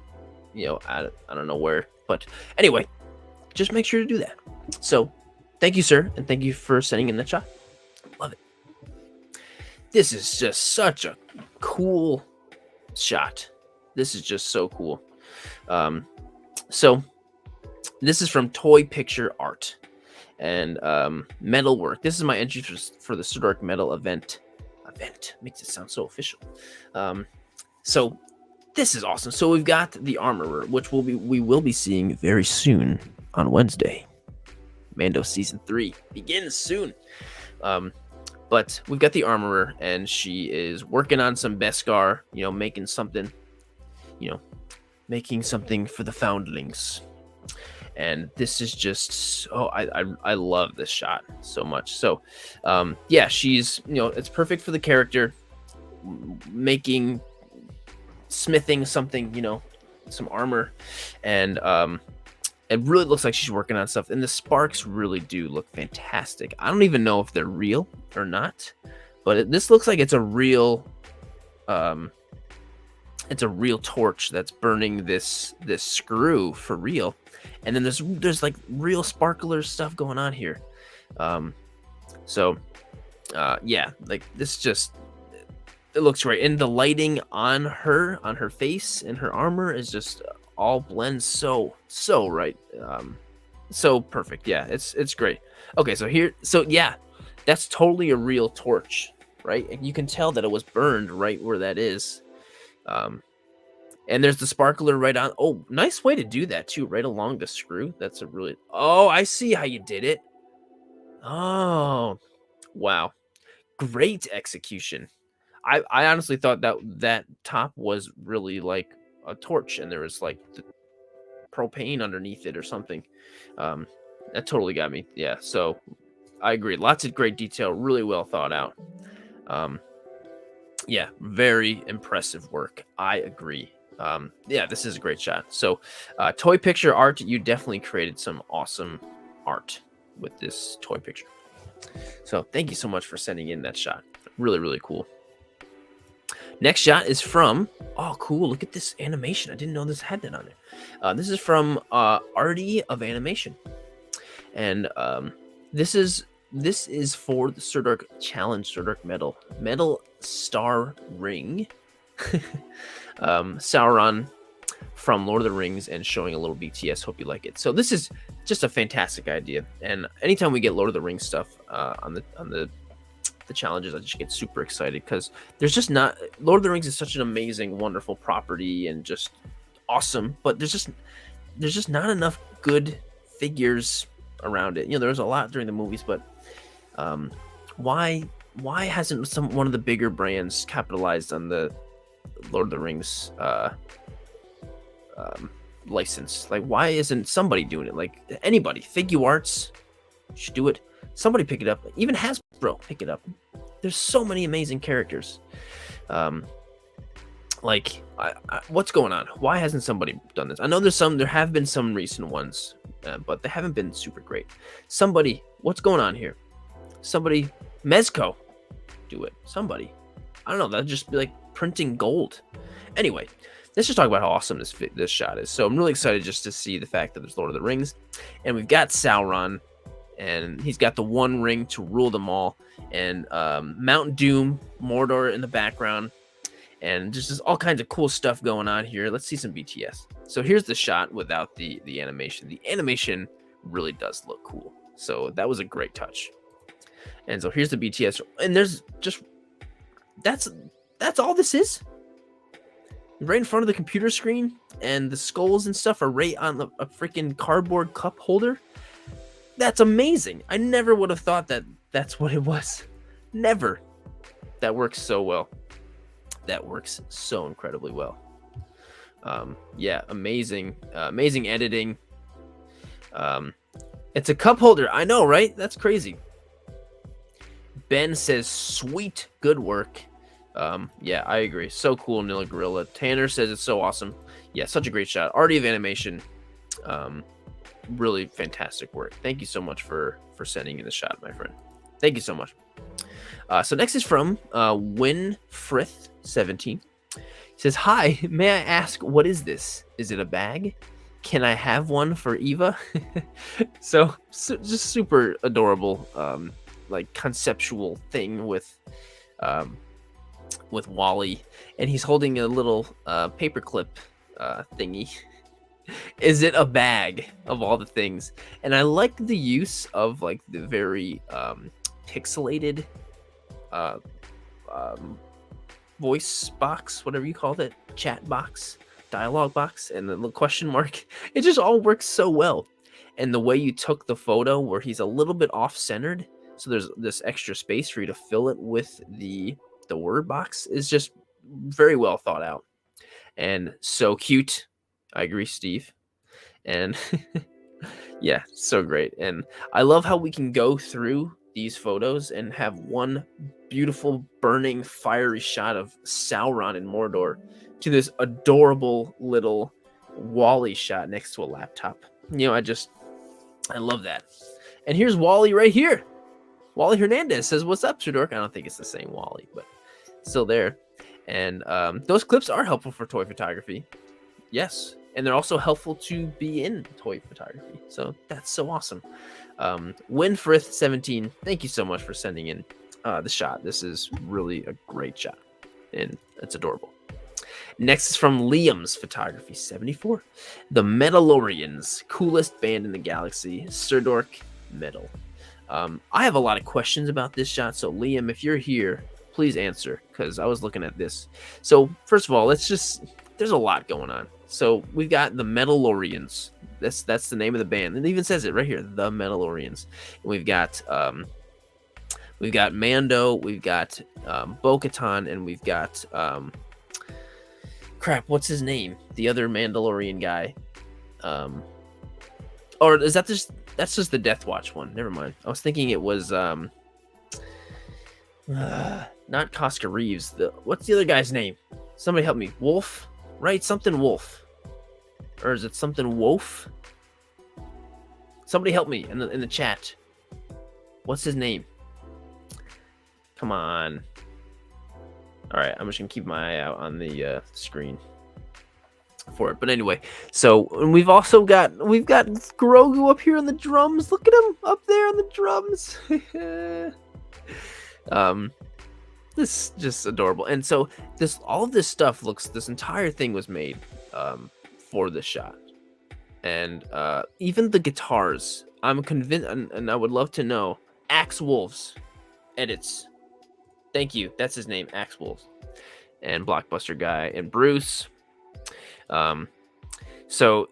Speaker 1: you know, I don't know where. But anyway, just make sure to do that. So thank you, sir. And thank you for sending in that shot. Love it. This is just such a cool shot. This is just so cool. So this is from Toy Picture Art and metal work. This is my entry for the Sirdork metal event. Makes it sound so official. So this is awesome. So we've got the Armorer, which we will be seeing very soon on Wednesday. Mando season 3 begins soon. But we've got the Armorer, and she is working on some Beskar, you know, making something for the foundlings. And this is just, I love this shot so much. So yeah, she's, you know, it's perfect for the character, smithing something, you know, some armor. And it really looks like she's working on stuff, and the sparks really do look fantastic. I don't even know if they're real or not, but this looks like it's a real torch that's burning this screw for real. And then there's like real sparkler stuff going on here. Yeah, like this just, it looks great. And the lighting on her face and her armor is just all blends so right. So perfect. Yeah, it's great. Okay, so yeah, that's totally a real torch, right? And you can tell that it was burned right where that is. And there's the sparkler right on. Oh, nice way to do that too, right along the screw. That's a really, oh, I see how you did it. Oh, wow. Great execution. I honestly thought that top was really like a torch, and there was like the propane underneath it or something. That totally got me. Yeah, so I agree. Lots of great detail, really well thought out. Yeah, very impressive work. I agree. Yeah, this is a great shot. So Toy Picture Art, you definitely created some awesome art with this toy picture. So thank you so much for sending in that shot. Really, really cool. Next shot is from, oh, cool. Look at this animation. I didn't know this had that on there. This is from Artie of Animation. And this is for the Sirdork Challenge Sirdork Metal Star Ring. Sauron from Lord of the Rings and showing a little BTS. Hope you like it. So this is just a fantastic idea. And anytime we get Lord of the Rings stuff on the challenges, I just get super excited because there's just not, Lord of the Rings is such an amazing, wonderful property and just awesome, but there's just not enough good figures around it. You know, there's a lot during the movies, but why hasn't one of the bigger brands capitalized on the Lord of the Rings license? Like, why isn't somebody doing it? Like, anybody, Figuarts should do it. Somebody pick it up. Even Hasbro, pick it up. There's so many amazing characters. Like, what's going on? Why hasn't somebody done this? I know there have been some recent ones, but they haven't been super great. Somebody, what's going on here? Somebody, Mezco, do it. Somebody, I don't know. That'd just be like printing gold. Anyway, let's just talk about how awesome this shot is. So I'm really excited just to see the fact that there's Lord of the Rings, and we've got Sauron, and he's got the one ring to rule them all, and Mount Doom, Mordor in the background, and just all kinds of cool stuff going on here. Let's see some BTS. So here's the shot without the animation. The animation really does look cool. So that was a great touch. And so here's the BTS, and there's just that's all this is. Right in front of the computer screen, and the skulls and stuff are right on a freaking cardboard cup holder. That's amazing. I never would have thought that that's what it was. Never. That works so well. That works so incredibly well. Yeah, amazing. Amazing editing. It's a cup holder. I know, right? That's crazy. Ben says, sweet, good work. Yeah, I agree. So cool, Nilla Gorilla. Tanner says it's so awesome. Yeah, such a great shot. Artie of Animation. Really fantastic work. Thank you so much for sending in the shot, my friend. Thank you so much. So next is from Winfrith17. He says, hi, may I ask, what is this? Is it a bag? Can I have one for Eva? so just super adorable, like conceptual thing with Wally, and he's holding a little paperclip thingy. Is it a bag of all the things? And I like the use of like the very pixelated voice box, whatever you called it, chat box, dialogue box, and the little question mark. It just all works so well. And the way you took the photo where he's a little bit off-centered, so there's this extra space for you to fill it with the word box, is just very well thought out and so cute. I agree, Steve. And yeah, so great. And I love how we can go through these photos and have one beautiful burning fiery shot of Sauron and Mordor to this adorable little Wally shot next to a laptop. You know, I love that. And here's Wally right here. Wally Hernandez says, what's up, Sirdork? I don't think it's the same Wally, but still there. And those clips are helpful for toy photography. Yes. And they're also helpful to be in toy photography. So that's so awesome. Winfrith17, thank you so much for sending in the shot. This is really a great shot, and it's adorable. Next is from Liam's Photography 74. The Metalorians, coolest band in the galaxy. Sirdork Metal. I have a lot of questions about this shot, so Liam, if you're here, please answer, because I was looking at this. So first of all, there's a lot going on. So we've got the Metalorians. That's the name of the band. It even says it right here, the Metalorians. And we've got Mando, we've got Bo-Katan, and we've got crap, what's his name? The other Mandalorian guy. Or is that that's just the Death Watch one? Never mind. I was thinking it was not Cosca Reeves. What's the other guy's name? Somebody help me. Wolf, right? Something Wolf, or is it something Wolf? Somebody help me in the chat. What's his name? Come on. All right, I'm just gonna keep my eye out on the screen for it. But anyway, so and we've got Grogu up here on the drums. Look at him up there on the drums. This is just adorable. And so all of this stuff this entire thing was made for this shot. And even the guitars, I'm convinced, and I would love to know, Axe Wolves edits. Thank you. That's his name, Axe Wolves. And Blockbuster Guy and Bruce. So,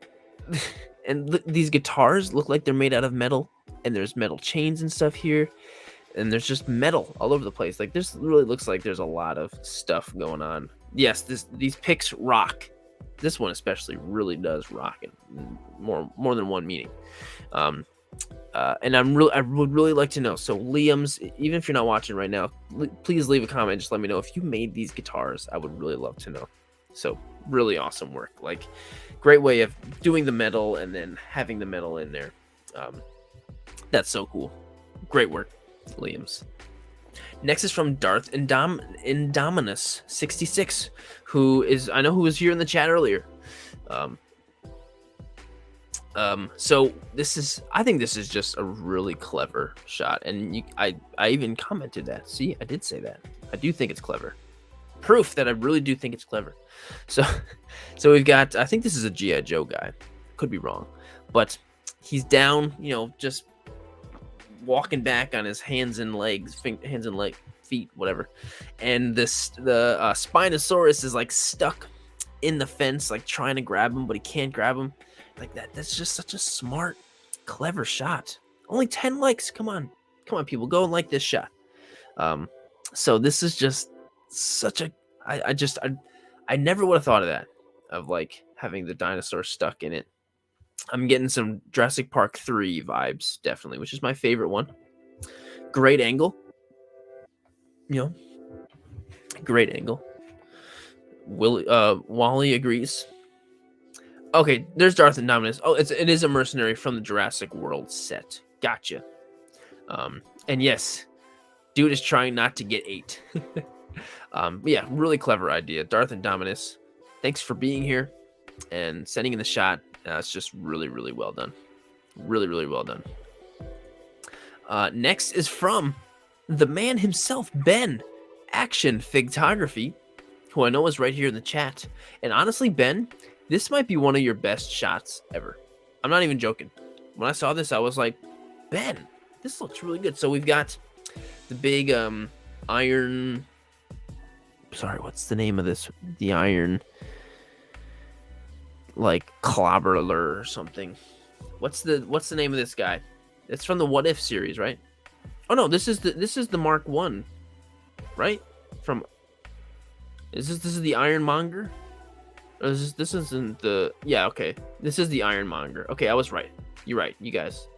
Speaker 1: and these guitars look like they're made out of metal, and there's metal chains and stuff here. And there's just metal all over the place. Like, this really looks like there's a lot of stuff going on. Yes, these pics rock. This one especially really does rock in more than one meaning. And I would really like to know. So Liam's, even if you're not watching right now, please leave a comment. Just let me know if you made these guitars. I would really love to know. So really awesome work. Like, great way of doing the metal and then having the metal in there. That's so cool. Great work, Liam's. Next is from Darth Indominus 66, who was here in the chat earlier. So I think this is just a really clever shot, and I even commented that. See, I did say that. I do think it's clever. Proof that I really do think it's clever. So we've got, I think this is a G.I. Joe guy. Could be wrong, but he's down, just walking back on his hands and feet, whatever. And the Spinosaurus is like stuck in the fence, like trying to grab him, but he can't grab him. Like that. That's just such a smart, clever shot. Only 10 likes. Come on, people, go and like this shot. So this is just such a. I never would have thought of that, of like having the dinosaur stuck in it. I'm getting some Jurassic Park 3 vibes, definitely, which is my favorite one. Great angle. Great angle. Wally agrees. Okay, there's Darth Indominus. Oh, it is a mercenary from the Jurassic World set. Gotcha. And yes, dude is trying not to get ate. Yeah, really clever idea. Darth Indominus, thanks for being here and sending in the shot. It's just really, really well done. Really, really well done. Next is from the man himself, Ben, Action Photography, who I know is right here in the chat. And honestly, Ben, this might be one of your best shots ever. I'm not even joking. When I saw this, I was like, Ben, this looks really good. So we've got the big iron. Sorry, what's the name of this? The iron, like, clobberer or something. What's the name of this guy? It's from the What If series, right? Oh no, this is the Mark 1, right? This is the Iron Monger? Or this isn't the, yeah, okay. This is the Iron Monger. Okay, I was right. You're right, you guys.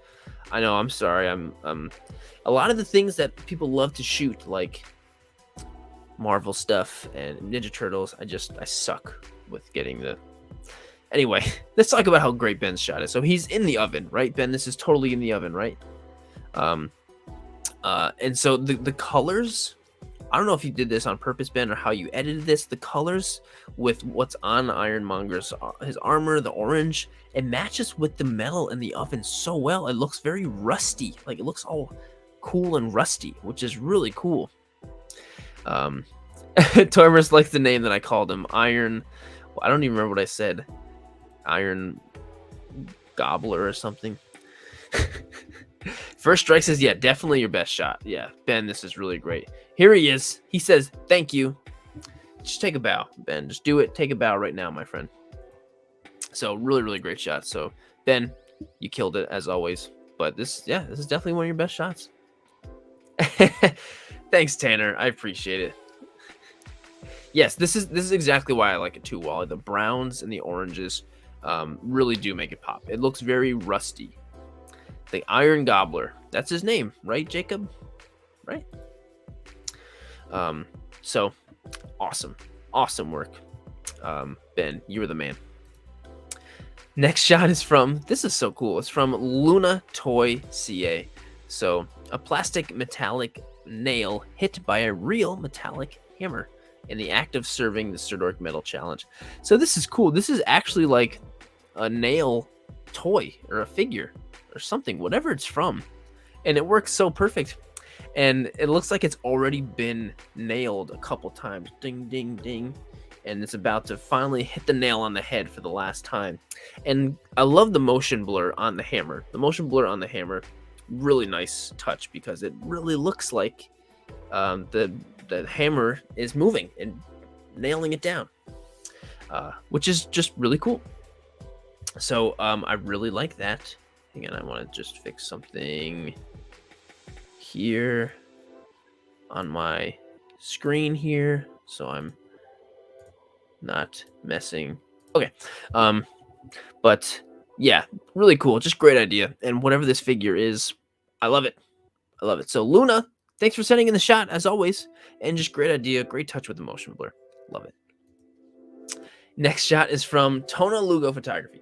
Speaker 1: I know, I'm sorry. I'm a lot of the things that people love to shoot, like Marvel stuff and Ninja Turtles, I suck with getting the. Anyway, let's talk about how great Ben's shot is. So he's in the oven, right, Ben? This is totally in the oven, right? And so the colors, I don't know if you did this on purpose, Ben, or how you edited this. The colors with what's on Ironmonger's his armor, the orange, it matches with the metal in the oven so well. It looks very rusty, like it looks all cool and rusty, which is really cool. Tormers likes the name that I called him, Iron. Well, I don't even remember what I said. Iron Gobbler or something. First Strike says, yeah, definitely your best shot. Yeah, Ben, this is really great. Here he is. He says, thank you. Just take a bow, Ben. Just do it. Take a bow right now, my friend. So really, really great shot. So, Ben, you killed it as always. But this is definitely one of your best shots. Thanks, Tanner. I appreciate it. Yes, this is exactly why I like it too, Wally. The browns and the oranges really do make it pop. It looks very rusty. The Iron Gobbler. That's his name, right, Jacob? Right? So awesome work. Ben, you were the man. Next shot is from, this is so cool. It's from Luna Toy CA. So a plastic metallic nail hit by a real metallic hammer in the act of serving the Sirdork Metal Challenge. So this is cool. This is actually like a nail toy or a figure or something, whatever it's from. And it works so perfect. And it looks like it's already been nailed a couple times. Ding, ding, ding. And it's about to finally hit the nail on the head for the last time. And I love the motion blur on the hammer. The motion blur on the hammer, really nice touch, because it really looks like the hammer is moving and nailing it down, which is just really cool. So I really like that. Hang on, I want to just fix something here on my screen here, so I'm not messing. Okay, but yeah, really cool. Just great idea. And whatever this figure is, I love it. I love it. So Luna, thanks for sending in the shot as always, and just great idea, great touch with the motion blur. Love it. Next shot is from Tona Lugo Photography.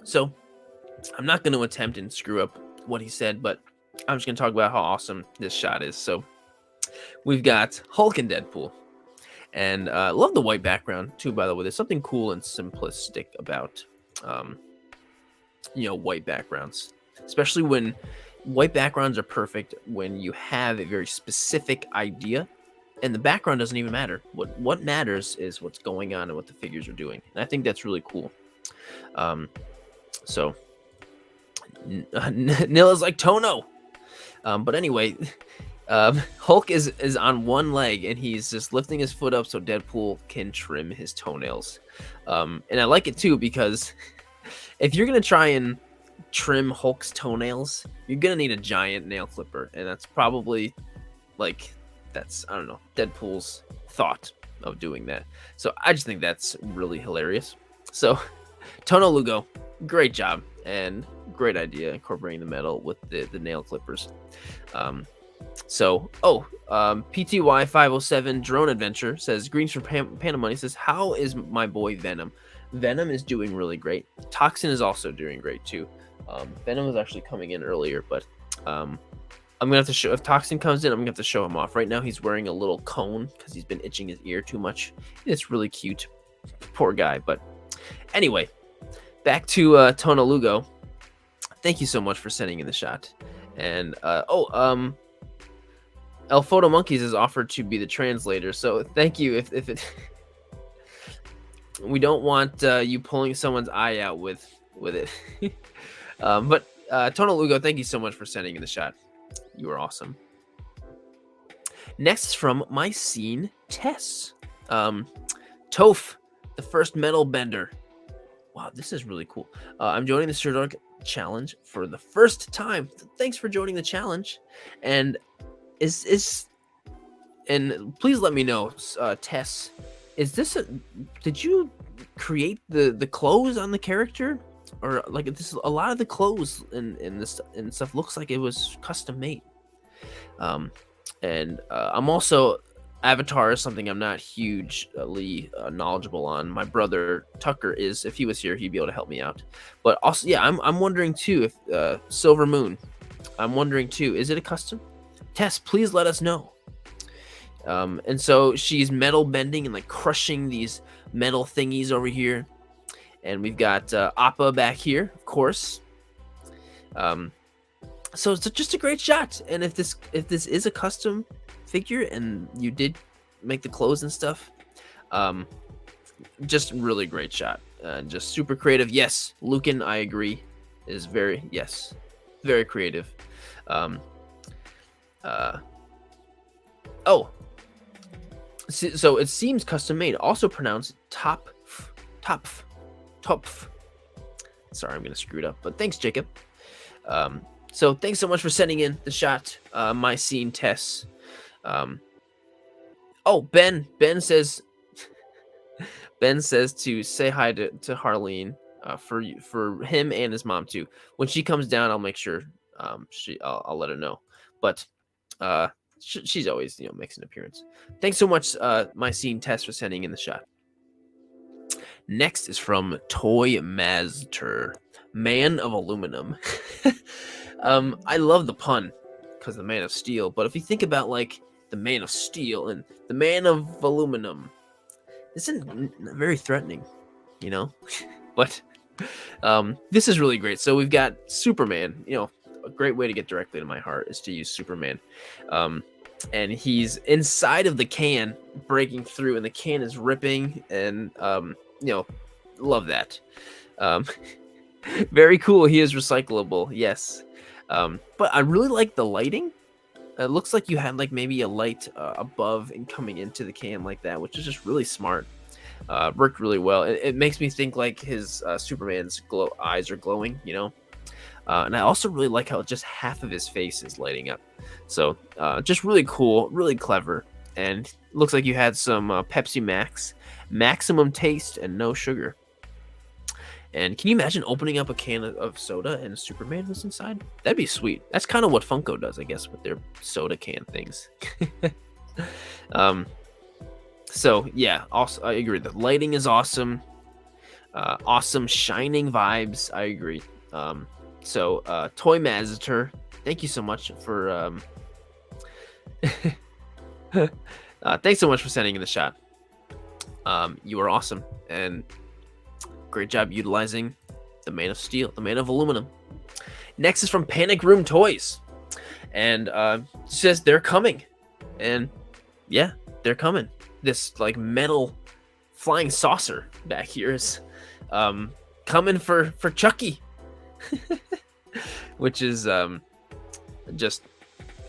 Speaker 1: So I'm not going to attempt and screw up what he said, but I'm just going to talk about how awesome this shot is. So we've got Hulk and Deadpool. And love the white background too, by the way. There's something cool and simplistic about, white backgrounds, especially when white backgrounds are perfect when you have a very specific idea and the background doesn't even matter. What matters is what's going on and what the figures are doing. And I think that's really cool. So Nilla's like Tono. But anyway, Hulk is on one leg and he's just lifting his foot up so Deadpool can trim his toenails. And I like it too because if you're gonna try and trim Hulk's toenails, you're gonna need a giant nail clipper, and that's probably I don't know, Deadpool's thought of doing that. So I just think that's really hilarious. So Tono Lugo, great job and great idea incorporating the metal with the nail clippers. PTY 507 Drone Adventure says, greetings from Panda Money, says, how is my boy Venom? Venom is doing really great. Toxin is also doing great too. Venom was actually coming in earlier, but I'm gonna have to show, if Toxin comes in, I'm gonna have to show him off. Right now he's wearing a little cone because he's been itching his ear too much. It's really cute. Poor guy. But anyway, back to Tono Lugo. Thank you so much for sending in the shot. And El Photo Monkeys is offered to be the translator, so thank you. If it, we don't want you pulling someone's eye out with it. But Tono Lugo, thank you so much for sending in the shot. You are awesome. Next is from my scene Tess. Toph, the first metal bender. Wow, this is really cool. I'm joining the Sirdork challenge for the first time. Thanks for joining the challenge. And and please let me know, Tess, is this did you create the clothes on the character, or like this? A lot of the clothes in this and stuff looks like it was custom made. I'm also, Avatar is something I'm not hugely knowledgeable on. My brother Tucker is. If he was here, he'd be able to help me out. But also, yeah, I'm wondering too if Silver Moon. I'm wondering too, is it a custom? Tess, please let us know. And so she's metal bending and like crushing these metal thingies over here. And we've got Appa back here, of course. So it's just a great shot. And if this is a custom figure and you did make the clothes and stuff, just really great shot. Just super creative. Yes, Lucan, I agree, is very creative. So it seems custom made, also pronounced top. Sorry, I'm gonna screw it up, but thanks, Jacob. So thanks so much for sending in the shot, my scene Tess. Ben says to say hi to Harleen, for him and his mom too. When she comes down, I'll make sure I'll let her know. But she's always makes an appearance. Thanks so much, my scene Tess, for sending in the shot. Next is from Toy Master, Man of Aluminum. I love the pun because the Man of Steel, but if you think about like the Man of Steel and the Man of Aluminum, this isn't very threatening, But this is really great. So we've got Superman. A great way to get directly to my heart is to use Superman. And he's inside of the can, breaking through, and the can is ripping, and love that. Very cool. He is recyclable, yes. But I really like the lighting. It looks like you had like maybe a light above and coming into the can like that, which is just really smart. Worked really well. It makes me think like his Superman's eyes are glowing, and I also really like how just half of his face is lighting up. So just really cool, really clever. And looks like you had some Pepsi Max, maximum taste and no sugar. And can you imagine opening up a can of soda and Superman was inside? That'd be sweet. That's kind of what Funko does, I guess, with their soda can things. So yeah, also I agree. The lighting is awesome. Awesome shining vibes. I agree. So Toy Mazitor, thank you so much for thanks so much for sending in the shot. You are awesome and great job utilizing the Man of Steel, the Man of Aluminum. Next is from Panic Room Toys, and says they're coming, and yeah, they're coming. This like metal flying saucer back here is coming for Chucky, which is just,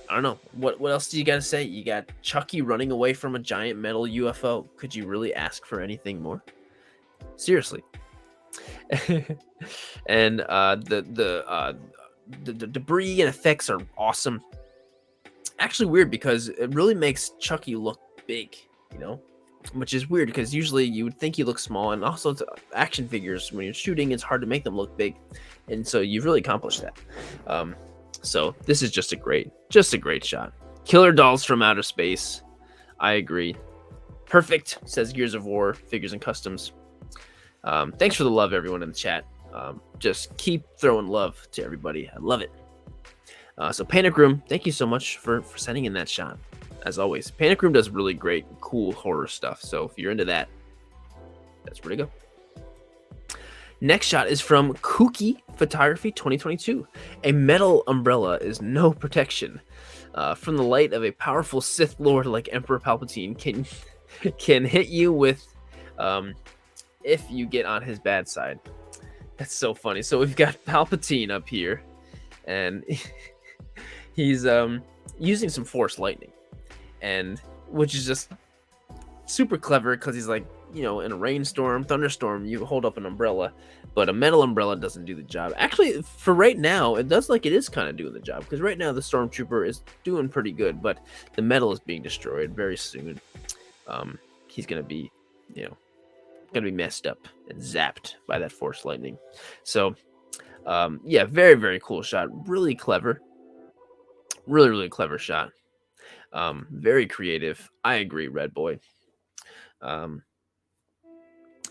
Speaker 1: I don't know, what else do you got to say? You got Chucky running away from a giant metal UFO. Could you really ask for anything more? Seriously. And the debris and effects are awesome. Actually weird because it really makes Chucky look big, you know, which is weird because usually you would think he looks small, and also it's action figures, when you're shooting it's hard to make them look big, and so you've really accomplished that. So this is just a great shot. Killer dolls from outer space. I agree. Perfect, says Gears of War Figures and Customs. Thanks for the love, everyone in the chat. Just keep throwing love to everybody. I love it. So Panic Room, thank you so much for sending in that shot. As always, Panic Room does really great, cool horror stuff. So if you're into that, that's where to go. Next shot is from Kooky Photography 2022. A metal umbrella is no protection from the light of a powerful Sith Lord like Emperor Palpatine can hit you with if you get on his bad side. That's so funny. So we've got Palpatine up here, and he's using some Force lightning, and which is just super clever because he's like, you know, in a rainstorm, thunderstorm, you hold up an umbrella, but a metal umbrella doesn't do the job. Actually, for right now, it does like it is kind of doing the job, because right now the Stormtrooper is doing pretty good, but the metal is being destroyed very soon. He's gonna be, you know, gonna be messed up and zapped by that Force lightning. So yeah, very, very cool shot. Really clever. Really, really clever shot. Very creative. I agree, Red Boy.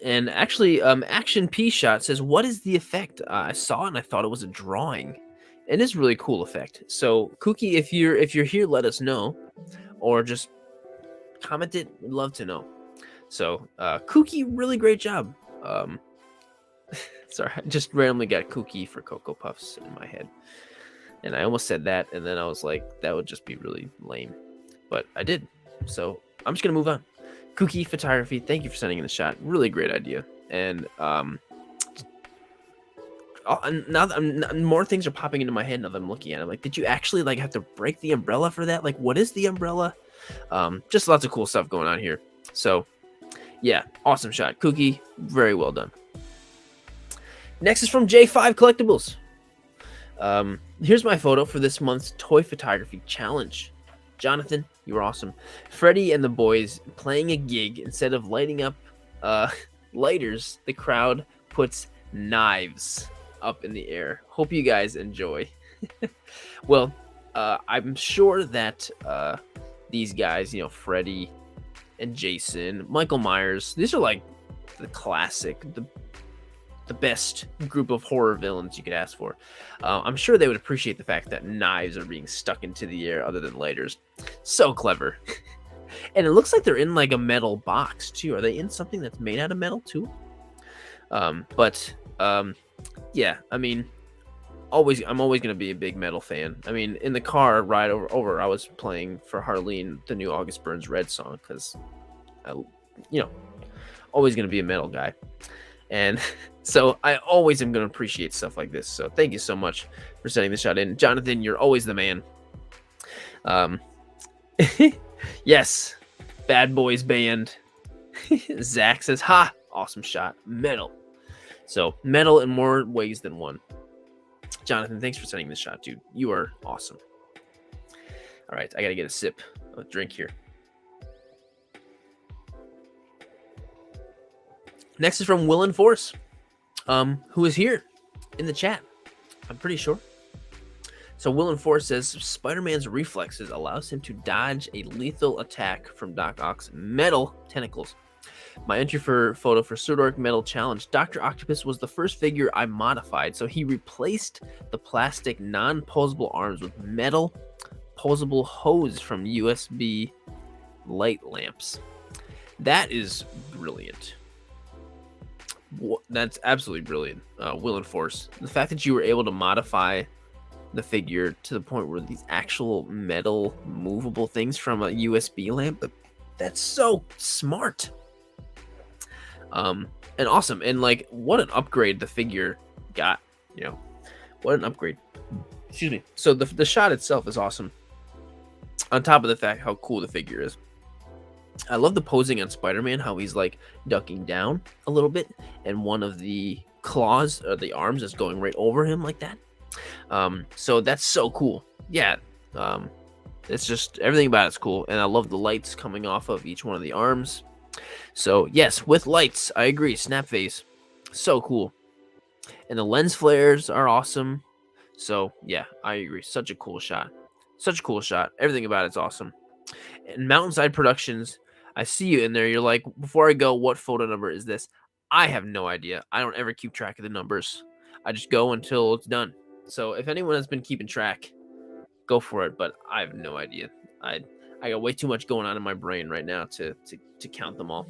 Speaker 1: And actually, Action P Shot says, what is the effect? I saw it and I thought it was a drawing. It is a really cool effect. So Kooky, if you're here, let us know, or just comment it. We'd love to know. So Kooky, really great job. Sorry, I just randomly got Kooky for Cocoa Puffs in my head, and I almost said that, and then I was like, that would just be really lame, but I did. So I'm just gonna move on. Kooky Photography, thank you for sending in the shot. Really great idea. And now more things are popping into my head now that I'm looking at it. I'm like, did you actually like have to break the umbrella for that? Like, what is the umbrella? Just lots of cool stuff going on here. So yeah, awesome shot. Kooky, very well done. Next is from J5 Collectibles. Here's my photo for this month's Toy Photography Challenge. Jonathan, you were awesome. Freddie and the boys playing a gig. Instead of lighting up lighters, the crowd puts knives up in the air. Hope you guys enjoy. Well, I'm sure that these guys, you know, Freddie and Jason, Michael Myers, these are like the classic, the best group of horror villains you could ask for. I'm sure they would appreciate the fact that knives are being stuck into the air other than lighters. So clever. And it looks like they're in like a metal box too. Are they in something that's made out of metal too? Yeah, I mean, I'm always going to be a big metal fan. I mean, in the car ride over I was playing for Harleen the new August Burns Red song, because always going to be a metal guy. And so I always am going to appreciate stuff like this. So thank you so much for sending the shot in. Jonathan, you're always the man. Yes, Bad Boys Band. Zach says, ha, awesome shot. Metal. So metal in more ways than one. Jonathan, thanks for sending this shot, dude. You are awesome. All right, I got to get a sip of a drink here. Next is from Will and Force, who is here in the chat, I'm pretty sure. So Will and Force says Spider-Man's reflexes allows him to dodge a lethal attack from Doc Ock's metal tentacles. My entry for photo for Sirdork Metal Challenge. Dr. Octopus was the first figure I modified, so he replaced the plastic non-posable arms with metal posable hose from USB light lamps. That is brilliant. That's absolutely brilliant. Will and Force. The fact that you were able to modify the figure to the point where these actual metal movable things from a USB lamp, that's so smart. And awesome. And like, what an upgrade the figure got, you know, what an upgrade. Excuse me. So the shot itself is awesome. On top of the fact how cool the figure is. I love the posing on Spider-Man, how he's like ducking down a little bit, and one of the claws or the arms is going right over him like that. So that's so cool. Yeah. It's just everything about it's cool. And I love the lights coming off of each one of the arms. So yes, with lights, I agree. Snap face, so cool. And the lens flares are awesome. So yeah, I agree. Such a cool shot. Such a cool shot. Everything about it's awesome. And Mountainside Productions, I see you in there. You're like, before I go, what photo number is this? I have no idea. I don't ever keep track of the numbers. I just go until it's done. So if anyone has been keeping track, go for it. But I have no idea. I got way too much going on in my brain right now to count them all.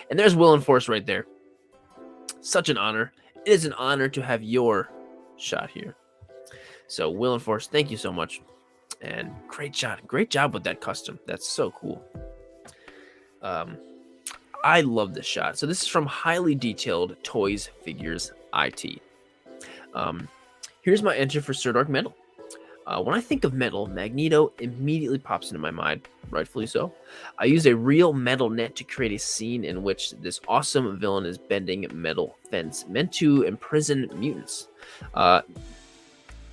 Speaker 1: And there's Will and Force right there. Such an honor. It is an honor to have your shot here. So Will and Force, thank you so much. And great shot. Great job with that custom. That's so cool. I love this shot. So this is from Highly Detailed Toys Figures IT. Here's my entry for Sirdork Metal. When I think of metal, Magneto immediately pops into my mind, rightfully so. I use a real metal net to create a scene in which this awesome villain is bending metal fence meant to imprison mutants.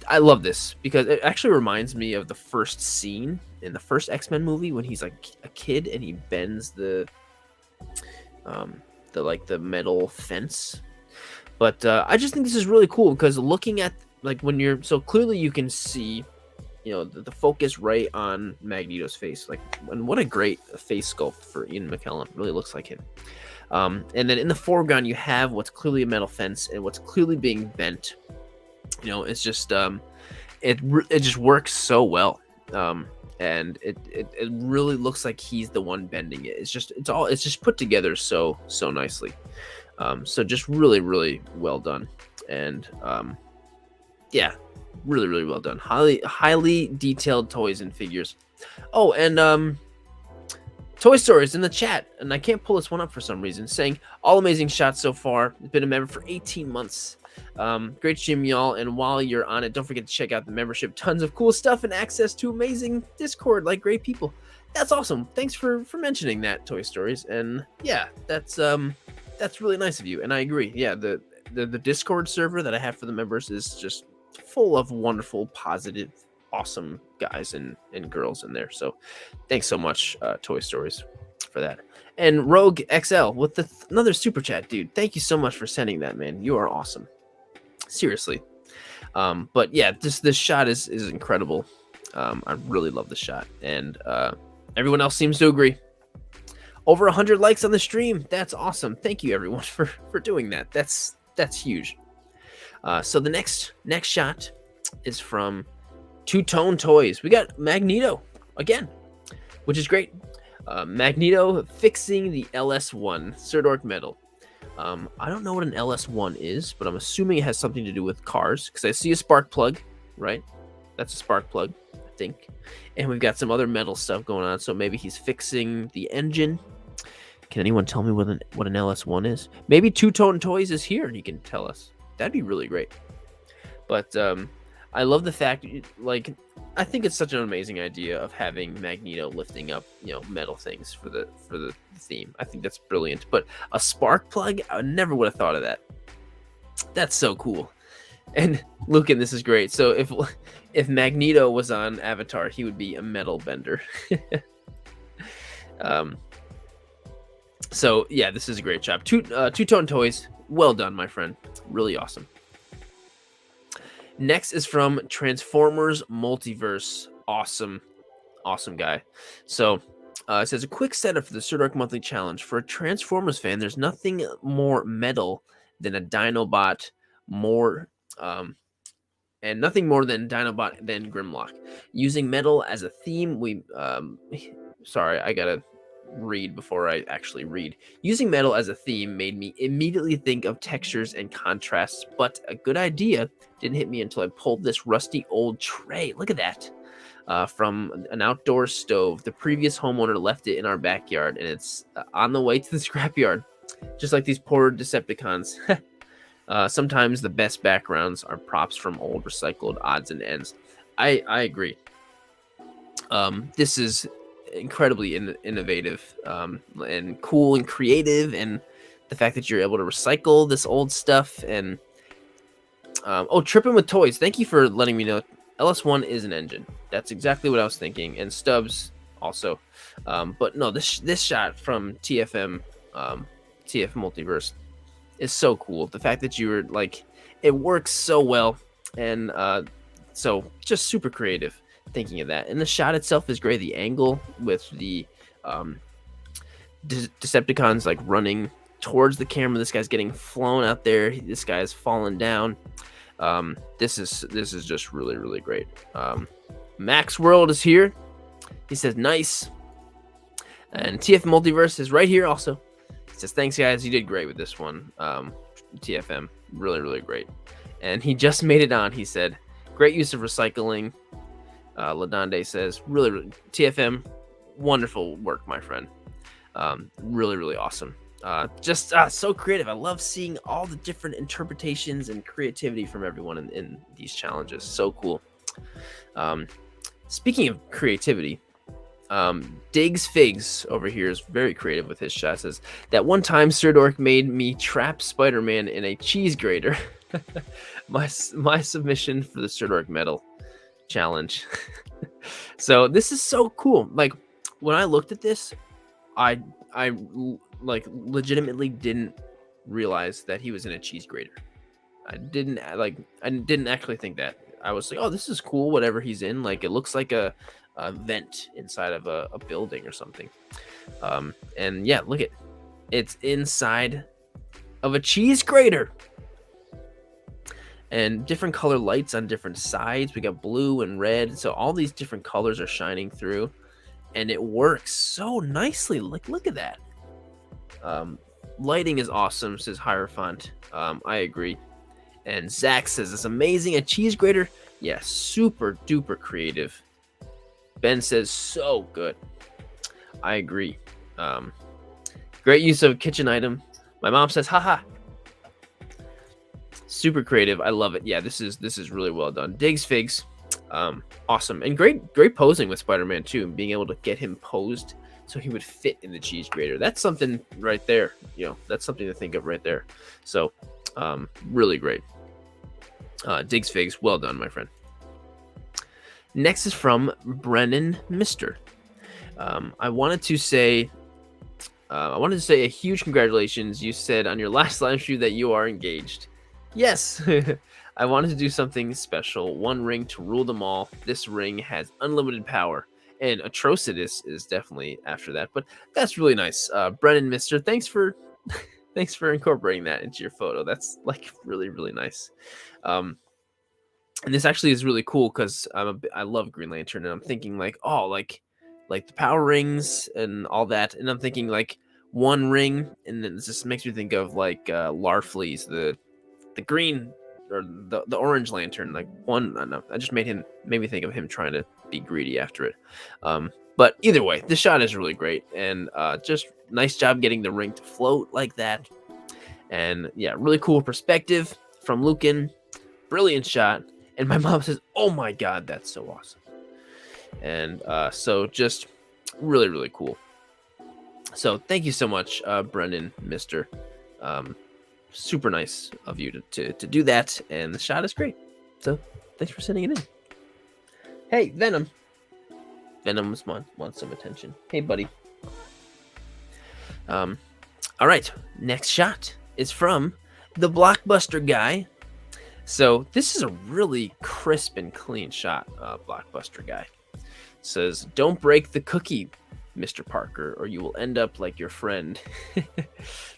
Speaker 1: I love this because it actually reminds me of the first scene in the first X-Men movie when he's like a kid and he bends the metal fence. But I just think this is really cool because looking at like when you're so clearly you can see, you know, the focus right on Magneto's face. Like, and what a great face sculpt for Ian McKellen. Really looks like him. And then in the foreground you have what's clearly a metal fence and what's clearly being bent. You know, it's just it just works so well. And it really looks like he's the one bending it. It's just put together so nicely. So just really well done. And yeah, really well done. Highly detailed toys and figures. Oh, and Toy Stories in the chat, and I can't pull this one up for some reason, saying all amazing shots so far. Been a member for 18 months. Great stream, y'all. And while you're on it, don't forget to check out the membership. Tons of cool stuff and access to amazing Discord, like great people. That's awesome. Thanks for mentioning that, Toy Stories. And yeah, that's really nice of you. And I agree. Yeah, the Discord server that I have for the members is just full of wonderful, positive, awesome guys and girls in there. So thanks so much, Toy Stories, for that. And Rogue XL with another super chat, dude. Thank you so much for sending that, man. You are awesome. Seriously. But yeah, this shot is incredible. I really love the shot, and everyone else seems to agree. Over 100 likes on the stream. That's awesome. Thank you, everyone, for doing that. That's huge. So the next shot is from Two Tone Toys. We got Magneto again, which is great. Magneto fixing the LS1 Sirdork Metal. I don't know what an LS1 is, but I'm assuming it has something to do with cars because I see a spark plug, right? That's a spark plug, I think. And we've got some other metal stuff going on, so maybe he's fixing the engine. Can anyone tell me what an LS1 is? Maybe Two Tone Toys is here and he can tell us. That'd be really great. But I love the fact, like, I think it's such an amazing idea of having Magneto lifting up, you know, metal things for the theme. I think that's brilliant. But a spark plug, I never would have thought of that. That's so cool. And Lucan, this is great. So if Magneto was on Avatar, he would be a metal bender. So yeah, this is a great job. Two Tone Toys, well done, my friend. Really awesome. Next is from Transformers Multiverse. Awesome guy. So it says a quick setup for the Sirdork monthly challenge. For a Transformers fan, there's nothing more metal than a Dinobot, more and nothing more than Dinobot than Grimlock. Using metal as a theme, we sorry, I gotta read before I actually read. Using metal as a theme made me immediately think of textures and contrasts, but a good idea didn't hit me until I pulled this rusty old tray. Look at that. From an outdoor stove. The previous homeowner left it in our backyard, and it's on the way to the scrapyard. Just like these poor Decepticons. Sometimes the best backgrounds are props from old recycled odds and ends. I agree. This is incredibly innovative and cool and creative, and the fact that you're able to recycle this old stuff. And oh, Tripping with Toys, thank you for letting me know. LS1 is an engine. That's exactly what I was thinking. And Stubbs also. But no, this shot from TF Multiverse is so cool. The fact that you were like, it works so well. And so just super creative thinking of that. And the shot itself is great. The angle with the Decepticons like running towards the camera. This guy's getting flown out there. This guy's fallen down. This is just really great. Max World is here. He says nice. And TF Multiverse is right here also. He says thanks guys, you did great with this one. TFM, really great. And he just made it on. He said great use of recycling. Ladonde says really TFM, wonderful work, my friend. Really awesome. Just so creative. I love seeing all the different interpretations and creativity from everyone in these challenges. So cool. Speaking of creativity, Diggs Figs over here is very creative with his shot. Says that one time Sirdork made me trap Spider-Man in a cheese grater. my submission for the Sirdork medal challenge. So this is so cool. Like when I looked at this, I like legitimately didn't realize that he was in a cheese grater. I didn't actually think that. I was like, oh, this is cool, whatever he's in. Like it looks like a vent inside of a building or something. And yeah, look at it's inside of a cheese grater. And different color lights on different sides. We got blue and red. So all these different colors are shining through. And it works so nicely. Like, look at that. Lighting is awesome, says Hierophant. I agree. And Zach says it's amazing. A cheese grater. Yeah, super duper creative. Ben says so good. I agree. Great use of kitchen item. My mom says, haha. Super creative. I love it. Yeah, this is really well done. Diggs Figs. Awesome. And great posing with Spider-Man too. Being able to get him posed so he would fit in the cheese grater. That's something right there. You know, that's something to think of right there. So really great. Diggs Figs, well done, my friend. Next is from Brennan Mister. I wanted to say a huge congratulations. You said on your last live stream that you are engaged. Yes. I wanted to do something special. One ring to rule them all. This ring has unlimited power. And Atrocitus is definitely after that. But that's really nice. Brennan Mister, thanks for incorporating that into your photo. That's like really nice. And this actually is really cool because I love Green Lantern, and I'm thinking like, oh, like the power rings and all that, and I'm thinking like one ring, and then this just makes me think of like Larfleeze, the green or the orange lantern, like one. I don't know. I just made me think of him trying to be greedy after it. But either way, this shot is really great, and just nice job getting the ring to float like that. And yeah, really cool perspective from Lucan. Brilliant shot. And my mom says, oh my God, that's so awesome. And so just really cool. So thank you so much, Brendan, Mister. Super nice of you to do that. And the shot is great. So thanks for sending it in. Hey, Venom. Venom wants some attention. Hey, buddy. All right. Next shot is from the Blockbuster guy. So this is a really crisp and clean shot. Blockbuster guy says, "Don't break the cookie, Mr. Parker, or you will end up like your friend."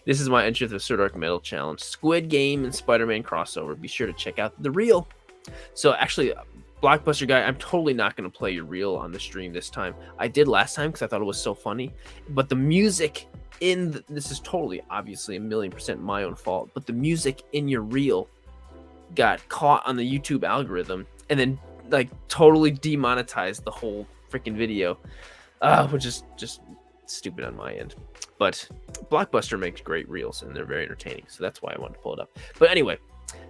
Speaker 1: This is my entry to the Sirdork Metal Challenge. Squid Game and Spider-Man crossover. Be sure to check out the reel. So actually, Blockbuster guy, I'm totally not going to play your reel on the stream this time. I did last time because I thought it was so funny. But the music this is totally, obviously, 1,000,000% my own fault. But the music in your reel got caught on the YouTube algorithm and then like totally demonetized the whole freaking video, which is just stupid on my end. But Blockbuster makes great reels and they're very entertaining, so that's why I wanted to pull it up. But anyway,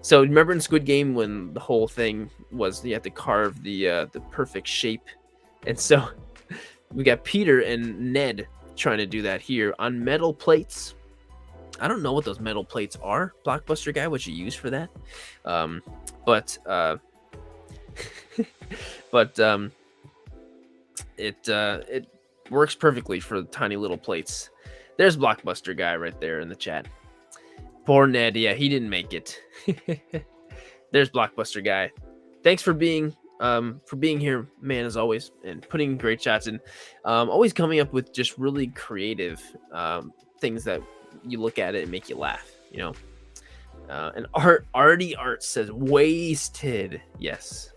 Speaker 1: so remember in Squid Game when the whole thing was you had to carve the perfect shape, and so we got Peter and Ned trying to do that here on metal plates. I don't know what those metal plates are, Blockbuster guy, what you use for that. But it works perfectly for tiny little plates. There's Blockbuster guy right there in the chat. Poor Ned, yeah, he didn't make it. There's Blockbuster guy. Thanks for being here, man, as always, and putting great shots and always coming up with just really creative things that you look at it and make you laugh, you know. And Artie says wasted. Yes.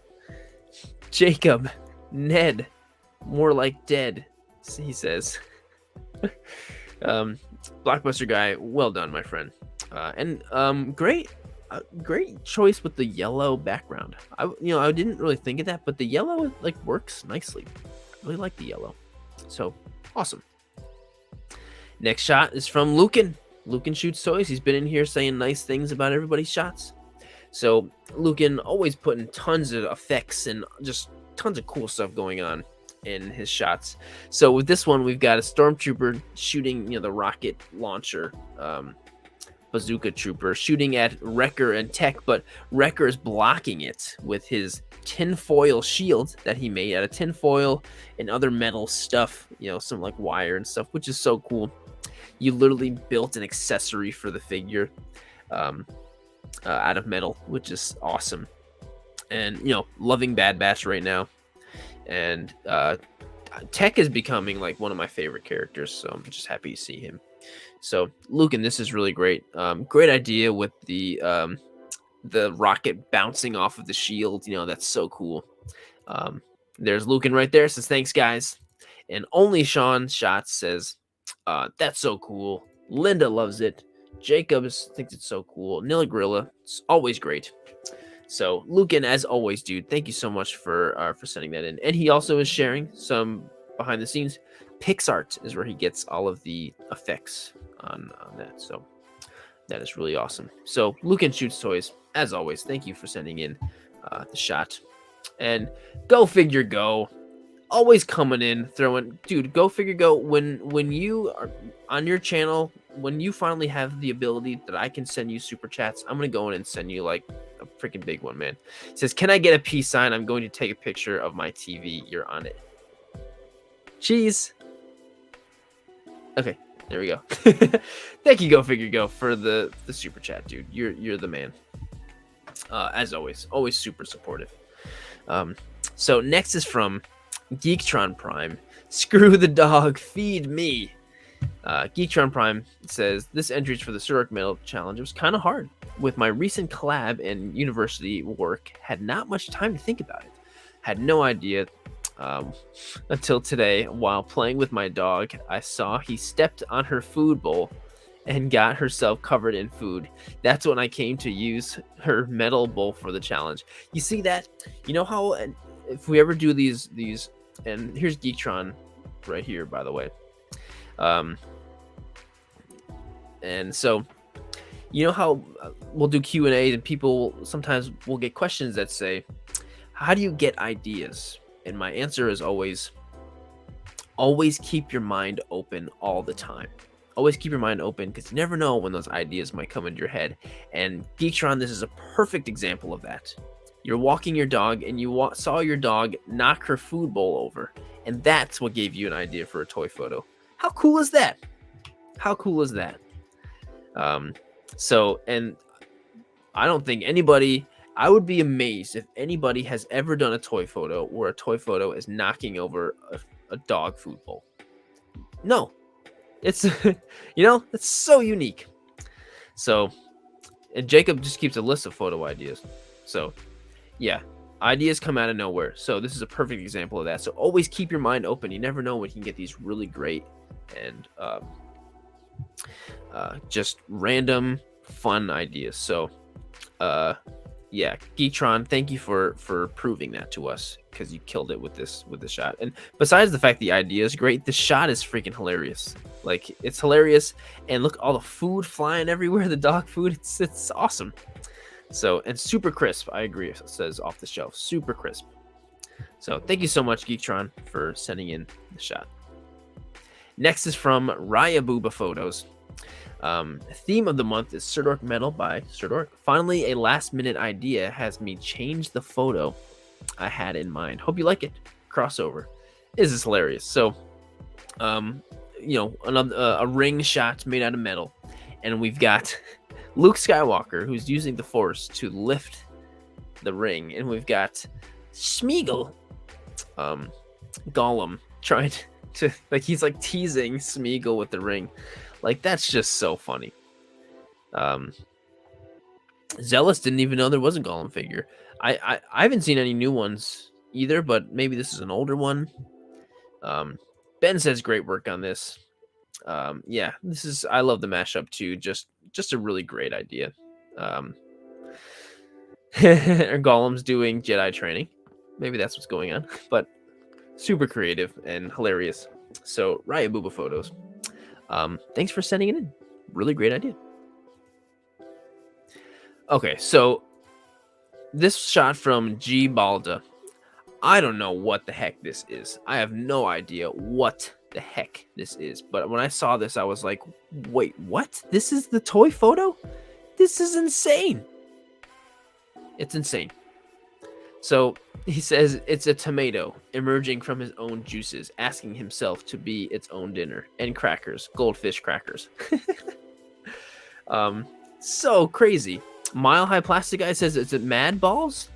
Speaker 1: Jacob, Ned, more like dead, he says. Blockbuster guy, well done, my friend. Great choice with the yellow background. I didn't really think of that, but the yellow like works nicely. I really like the yellow. So awesome. Next shot is from Lucan. Lucan Shoots Toys. He's been in here saying nice things about everybody's shots. So Lucan always putting tons of effects and just tons of cool stuff going on in his shots. So with this one, we've got a stormtrooper shooting, the rocket launcher, bazooka trooper shooting at Wrecker and Tech, but Wrecker is blocking it with his tinfoil shield that he made out of tinfoil and other metal stuff, some like wire and stuff, which is so cool. You literally built an accessory for the figure out of metal, which is awesome. And loving Bad Batch right now, and Tech is becoming like one of my favorite characters, so I'm just happy to see him. So Lucan, this is really great. Great idea with the rocket bouncing off of the shield. That's so cool. There's Lucan right there. Says thanks, guys. And only Sean Shots says that's so cool. Linda loves it. Jacob thinks it's so cool. Nilla Gorilla, it's always great. So Lucan, as always, dude, thank you so much for sending that in. And he also is sharing some behind the scenes. PixArt is where he gets all of the effects on that. So that is really awesome. So Lucan Shoots Toys, as always, thank you for sending in the shot. And Go Figure Go, always coming in, throwing, dude, Go Figure Go, when you are on your channel, when you finally have the ability that I can send you super chats, I'm going to go in and send you like a freaking big one, man. It says, can I get a peace sign? I'm going to take a picture of my TV. You're on it. Cheese. Okay, there we go. Thank you, Go Figure Go, for the super chat, dude. You're the man. As always super supportive. So next is from Geektron Prime. Screw the dog, feed me. Geektron Prime says, this entry is for the Sirdork Metal Challenge. It was kind of hard. With my recent collab and university work, had not much time to think about it. Had no idea until today, while playing with my dog, I saw he stepped on her food bowl and got herself covered in food. That's when I came to use her metal bowl for the challenge. You see that? You know how if we ever do these, and here's Geektron right here, by the way. And so, you know how we'll do Q&A and people sometimes will get questions that say, how do you get ideas? And my answer is always keep your mind open all the time. Always keep your mind open, because you never know when those ideas might come into your head. And Geektron, this is a perfect example of that. You're walking your dog and you saw your dog knock her food bowl over, and that's what gave you an idea for a toy photo. How cool is that? How cool is that? So, and I don't think anybody I would be amazed if anybody has ever done a toy photo where a toy photo is knocking over a dog food bowl. No, it's it's so unique. So, and Jacob just keeps a list of photo ideas. So, yeah, ideas come out of nowhere. So this is a perfect example of that. So always keep your mind open. You never know when you can get these really great and just random fun ideas. So, yeah, Geektron, thank you for proving that to us, because you killed it with this shot. And besides the fact the idea is great, the shot is freaking hilarious. Like, it's hilarious, and look, all the food flying everywhere, the dog food, it's awesome. So, and super crisp, I agree, it says off the shelf, super crisp. So thank you so much, Geektron, for sending in the shot. Next is from Raya Booba Photos. Theme of the month is Sirdork Metal by Sirdork. Finally, a last minute idea has me change the photo I had in mind. Hope you like it. Crossover. This is hilarious. So, another a ring shot made out of metal, and we've got Luke Skywalker, who's using the Force to lift the ring, and we've got Smeagol, Gollum, trying to he's like teasing Smeagol with the ring. Like, that's just so funny. Zealous didn't even know there was a Gollum figure. I haven't seen any new ones either, but maybe this is an older one. Ben says great work on this. Yeah, I love the mashup too. Just a really great idea. Gollum's doing Jedi training. Maybe that's what's going on, but super creative and hilarious. So Raya Booba Photos. Thanks for sending it in. Really great idea. Okay, so this shot from G Balda. I don't know what the heck this is. I have no idea what the heck this is. But when I saw this, I was like, wait, what? This is the toy photo? This is insane. It's insane. So he says it's a tomato emerging from his own juices, asking himself to be its own dinner, and crackers, goldfish crackers. So crazy. Mile High Plastic Guy says, is it Mad Balls?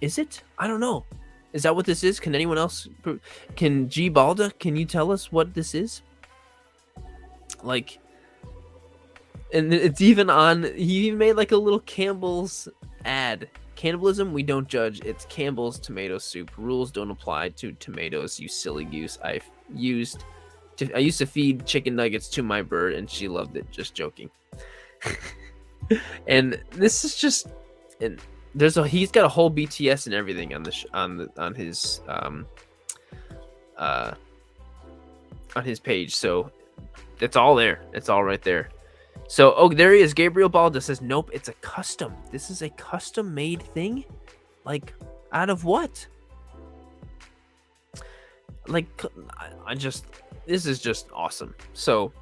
Speaker 1: Is it? I don't know. Is that what this is? Can anyone else? Can G Balda? Can you tell us what this is? Like, and it's even on. He even made like a little Campbell's ad. Cannibalism, we don't judge. It's Campbell's tomato soup. Rules don't apply to tomatoes, you silly goose. I used to feed chicken nuggets to my bird, and she loved it. Just joking. And this is just, and he's got a whole BTS and everything on his page. So it's all there. It's all right there. So, oh, there he is. Gabriel Balda says, nope, it's a custom. This is a custom-made thing? Like, out of what? Like, this is just awesome. So,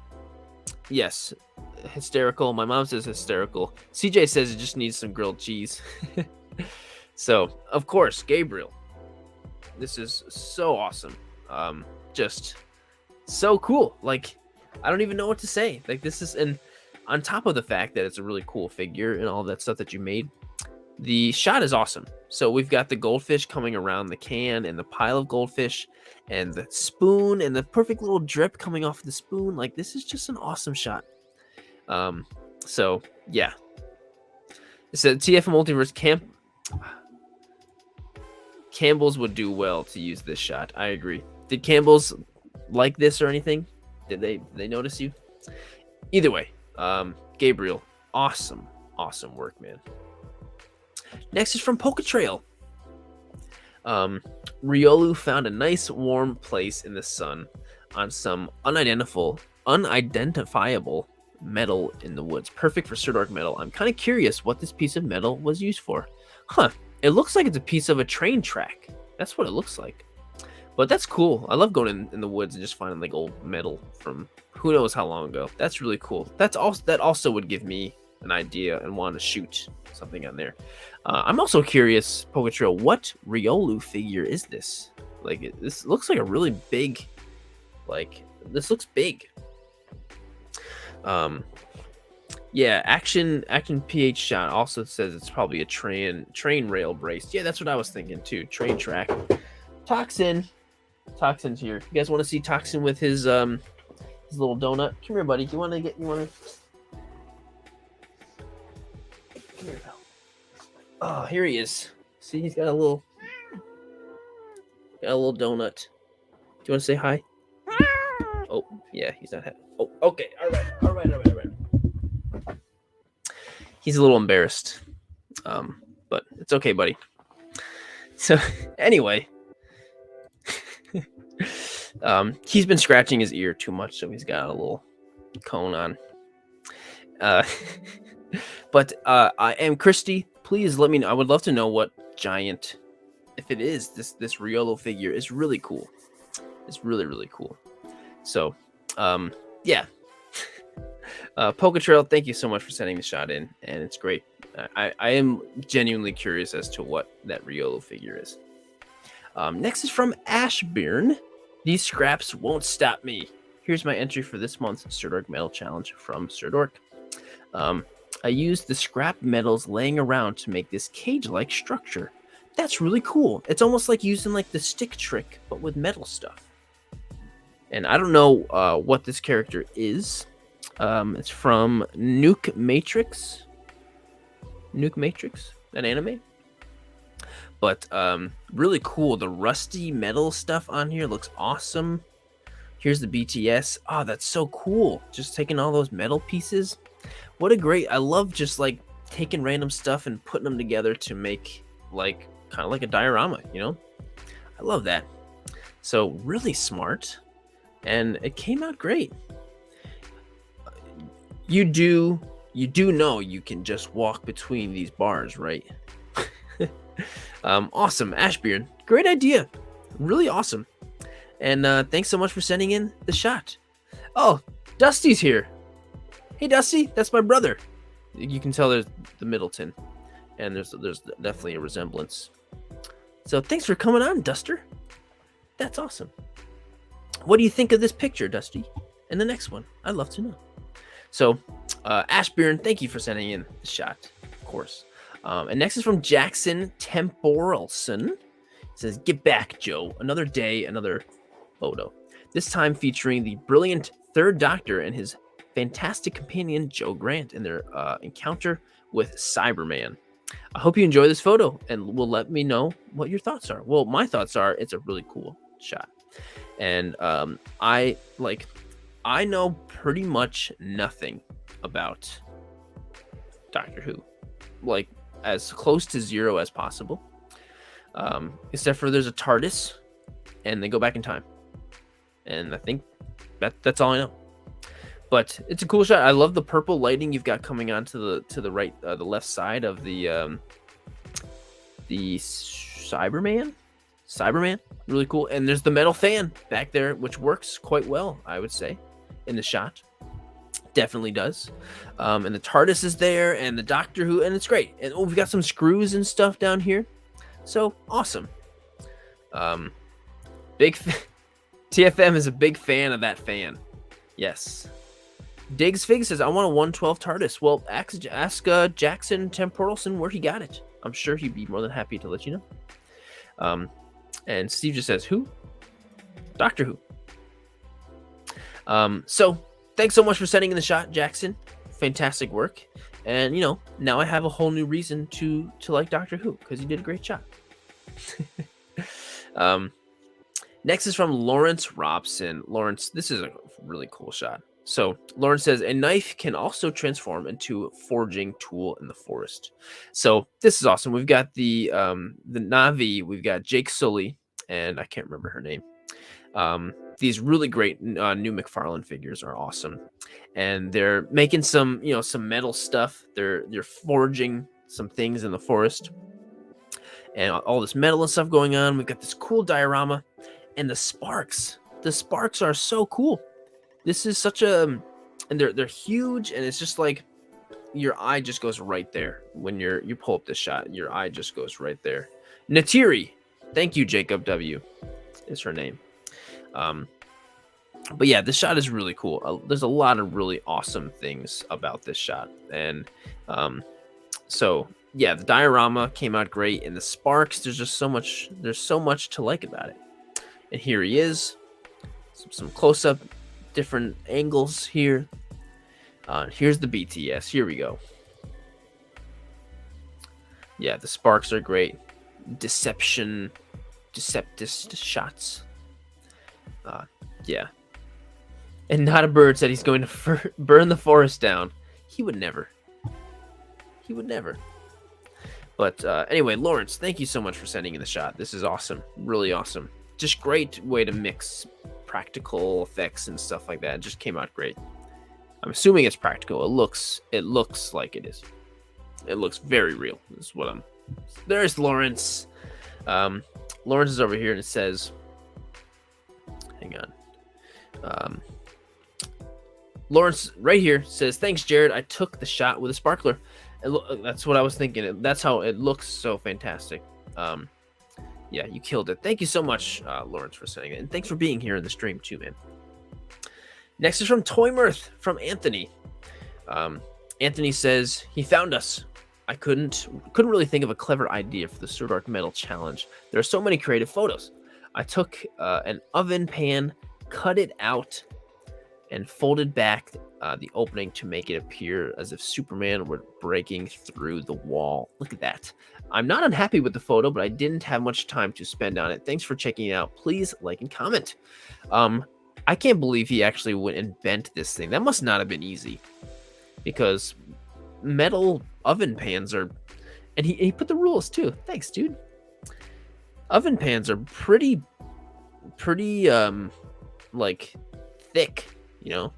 Speaker 1: yes, hysterical. My mom says hysterical. CJ says it just needs some grilled cheese. So, of course, Gabriel. This is so awesome. Just so cool. Like, I don't even know what to say. Like, this is, and on top of the fact that it's a really cool figure and all that stuff that you made, the shot is awesome. So we've got the goldfish coming around the can and the pile of goldfish and the spoon and the perfect little drip coming off the spoon. Like, this is just an awesome shot. So yeah, it's a TF Multiverse Campbell's would do well to use this shot. I agree. Did Campbell's like this or anything? Did they notice you? Either way, Gabriel, awesome work, man. Next is from Polka Trail. Riolu found a nice warm place in the sun on some unidentifiable metal in the woods. Perfect for Sirdork metal. I'm kind of curious what this piece of metal was used for. Huh. It looks like it's a piece of a train track. That's what it looks like. But that's cool. I love going in the woods and just finding like old metal from who knows how long ago. That's really cool. That also would give me an idea and want to shoot something on there. I'm also curious, Polka Trail, what Riolu figure is this? Like, this looks like a really big, like, this looks big. Yeah, Action PH shot also says it's probably a train rail brace. Yeah, that's what I was thinking too. Train track. Toxin's here. You guys want to see Toxin with his little donut? Come here, buddy. You wanna come here, pal. Oh, here he is. See, he's got a little donut. Do you want to say hi? Oh, yeah, he's not happy. Oh, okay. All right. He's a little embarrassed. But it's okay, buddy. So, anyway, he's been scratching his ear too much, so he's got a little cone on. But I am Christy. Please let me know. I would love to know what giant, if it is this Riolo figure, is really cool. It's really, really cool. So, yeah. Polka Trail, thank you so much for sending the shot in, and it's great. I am genuinely curious as to what that Riolo figure is. Next is from Ashburn. These scraps won't stop me. Here's my entry for this month's Sirdork Metal Challenge from Sirdork. I used the scrap metals laying around to make this cage-like structure. That's really cool. It's almost like using like the stick trick, but with metal stuff. And I don't know what this character is. It's from Nuke Matrix, an anime. But really cool. The rusty metal stuff on here looks awesome. Here's the BTS. Oh, that's so cool. Just taking all those metal pieces. What a great, I love just like taking random stuff and putting them together to make like kind of like a diorama, you know? I love that. So really smart. And it came out great. You do know you can just walk between these bars, right? Awesome, Ashbeard. Great idea. Really awesome. And thanks so much for sending in the shot. Oh, Dusty's here. Hey, Dusty, that's my brother. You can tell there's the Middleton, and there's definitely a resemblance. So thanks for coming on, Duster. That's awesome. What do you think of this picture, Dusty? And the next one, I'd love to know. So, Ashburn, thank you for sending in the shot, of course. And next is from Jackson Temporalson. It says, "Get back, Joe. Another day, another photo. This time featuring the brilliant Third Doctor and his fantastic companion, Joe Grant, in their encounter with Cyberman. I hope you enjoy this photo and will let me know what your thoughts are." Well, my thoughts are it's a really cool shot. And I know pretty much nothing about Doctor Who, like as close to zero as possible, except for there's a TARDIS and they go back in time, and I think that's all I know. But it's a cool shot. I love the purple lighting you've got coming on to the right, the left side of the Cyberman. Really cool. And there's the metal fan back there, which works quite well, I would say, in the shot. Definitely does. And the TARDIS is there, and the Doctor Who, and it's great. And we've got some screws and stuff down here. So awesome. TFM is a big fan of that fan. Yes. Diggs Fig says, "I want a 112 TARDIS." Well, ask Jackson Temporalson where he got it. I'm sure he'd be more than happy to let you know. And Steve just says, "Who? Doctor Who." So thanks so much for sending in the shot, Jackson. Fantastic work. And now I have a whole new reason to like Doctor Who, because you did a great job. Next is from Lawrence Robson. Lawrence, this is a really cool shot. So Lawrence says, "A knife can also transform into a forging tool in the forest." So this is awesome. We've got the Navi, we've got Jake Sully, and I can't remember her name. These really great new McFarlane figures are awesome, and they're making some metal stuff. They're forging some things in the forest, and all this metal and stuff going on. We've got this cool diorama, and the sparks are so cool. This is such a, and they're huge, and it's just like your eye just goes right there when you pull up this shot. Your eye just goes right there. Natiri, thank you, Jacob W. is her name. But yeah, this shot is really cool. There's a lot of really awesome things about this shot. And so yeah, the diorama came out great, and the sparks, there's so much to like about it. And here he is, some close-up, different angles here. Here's the BTS. Here we go. Yeah, the sparks are great. Decepticist shots. Yeah. And Not a Bird said he's going to burn the forest down. He would never. He would never. But anyway, Lawrence, thank you so much for sending in the shot. This is awesome. Really awesome. Just great way to mix practical effects and stuff like that. It just came out great. I'm assuming it's practical. It looks like it is. It looks very real. This is what I'm. There's Lawrence. Lawrence is over here and it says, hang on. Lawrence right here says, thanks, Jared. I took the shot with a sparkler. That's what I was thinking. That's how it looks. So fantastic. Yeah, you killed it. Thank you so much, Lawrence, for saying it. And thanks for being here in the stream too, man. Next is from Toy Mirth, from Anthony. Anthony says, he found us. I couldn't really think of a clever idea for the Sirdork Metal Challenge. There are so many creative photos. I took an oven pan, cut it out, and folded back the opening to make it appear as if Superman were breaking through the wall. Look at that. I'm not unhappy with the photo, but I didn't have much time to spend on it. Thanks for checking it out. Please like and comment. I can't believe he actually went and bent this thing. That must not have been easy, because metal oven pans are, and he put the rules too. Thanks, dude. Oven pans are pretty like thick, you know.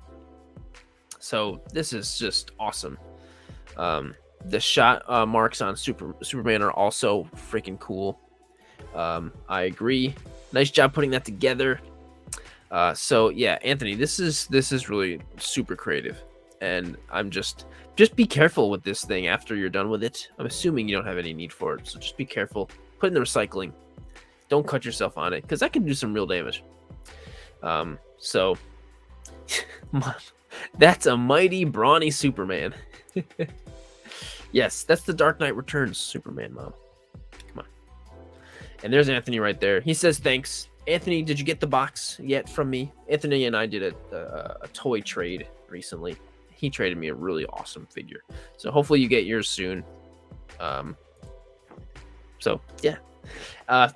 Speaker 1: So this is just awesome. The shot marks on Superman are also freaking cool. I agree. Nice job putting that together. So yeah, Anthony, this is really super creative, and I'm just be careful with this thing after you're done with it. I'm assuming you don't have any need for it, so just be careful. Put it in the recycling. Don't cut yourself on it, because that can do some real damage. So that's a mighty brawny Superman. Yes, that's the Dark Knight Returns Superman, Mom. Come on. And there's Anthony right there. He says thanks. Anthony, did you get the box yet from me? Anthony and I did a toy trade recently. He traded me a really awesome figure. So hopefully you get yours soon. So yeah.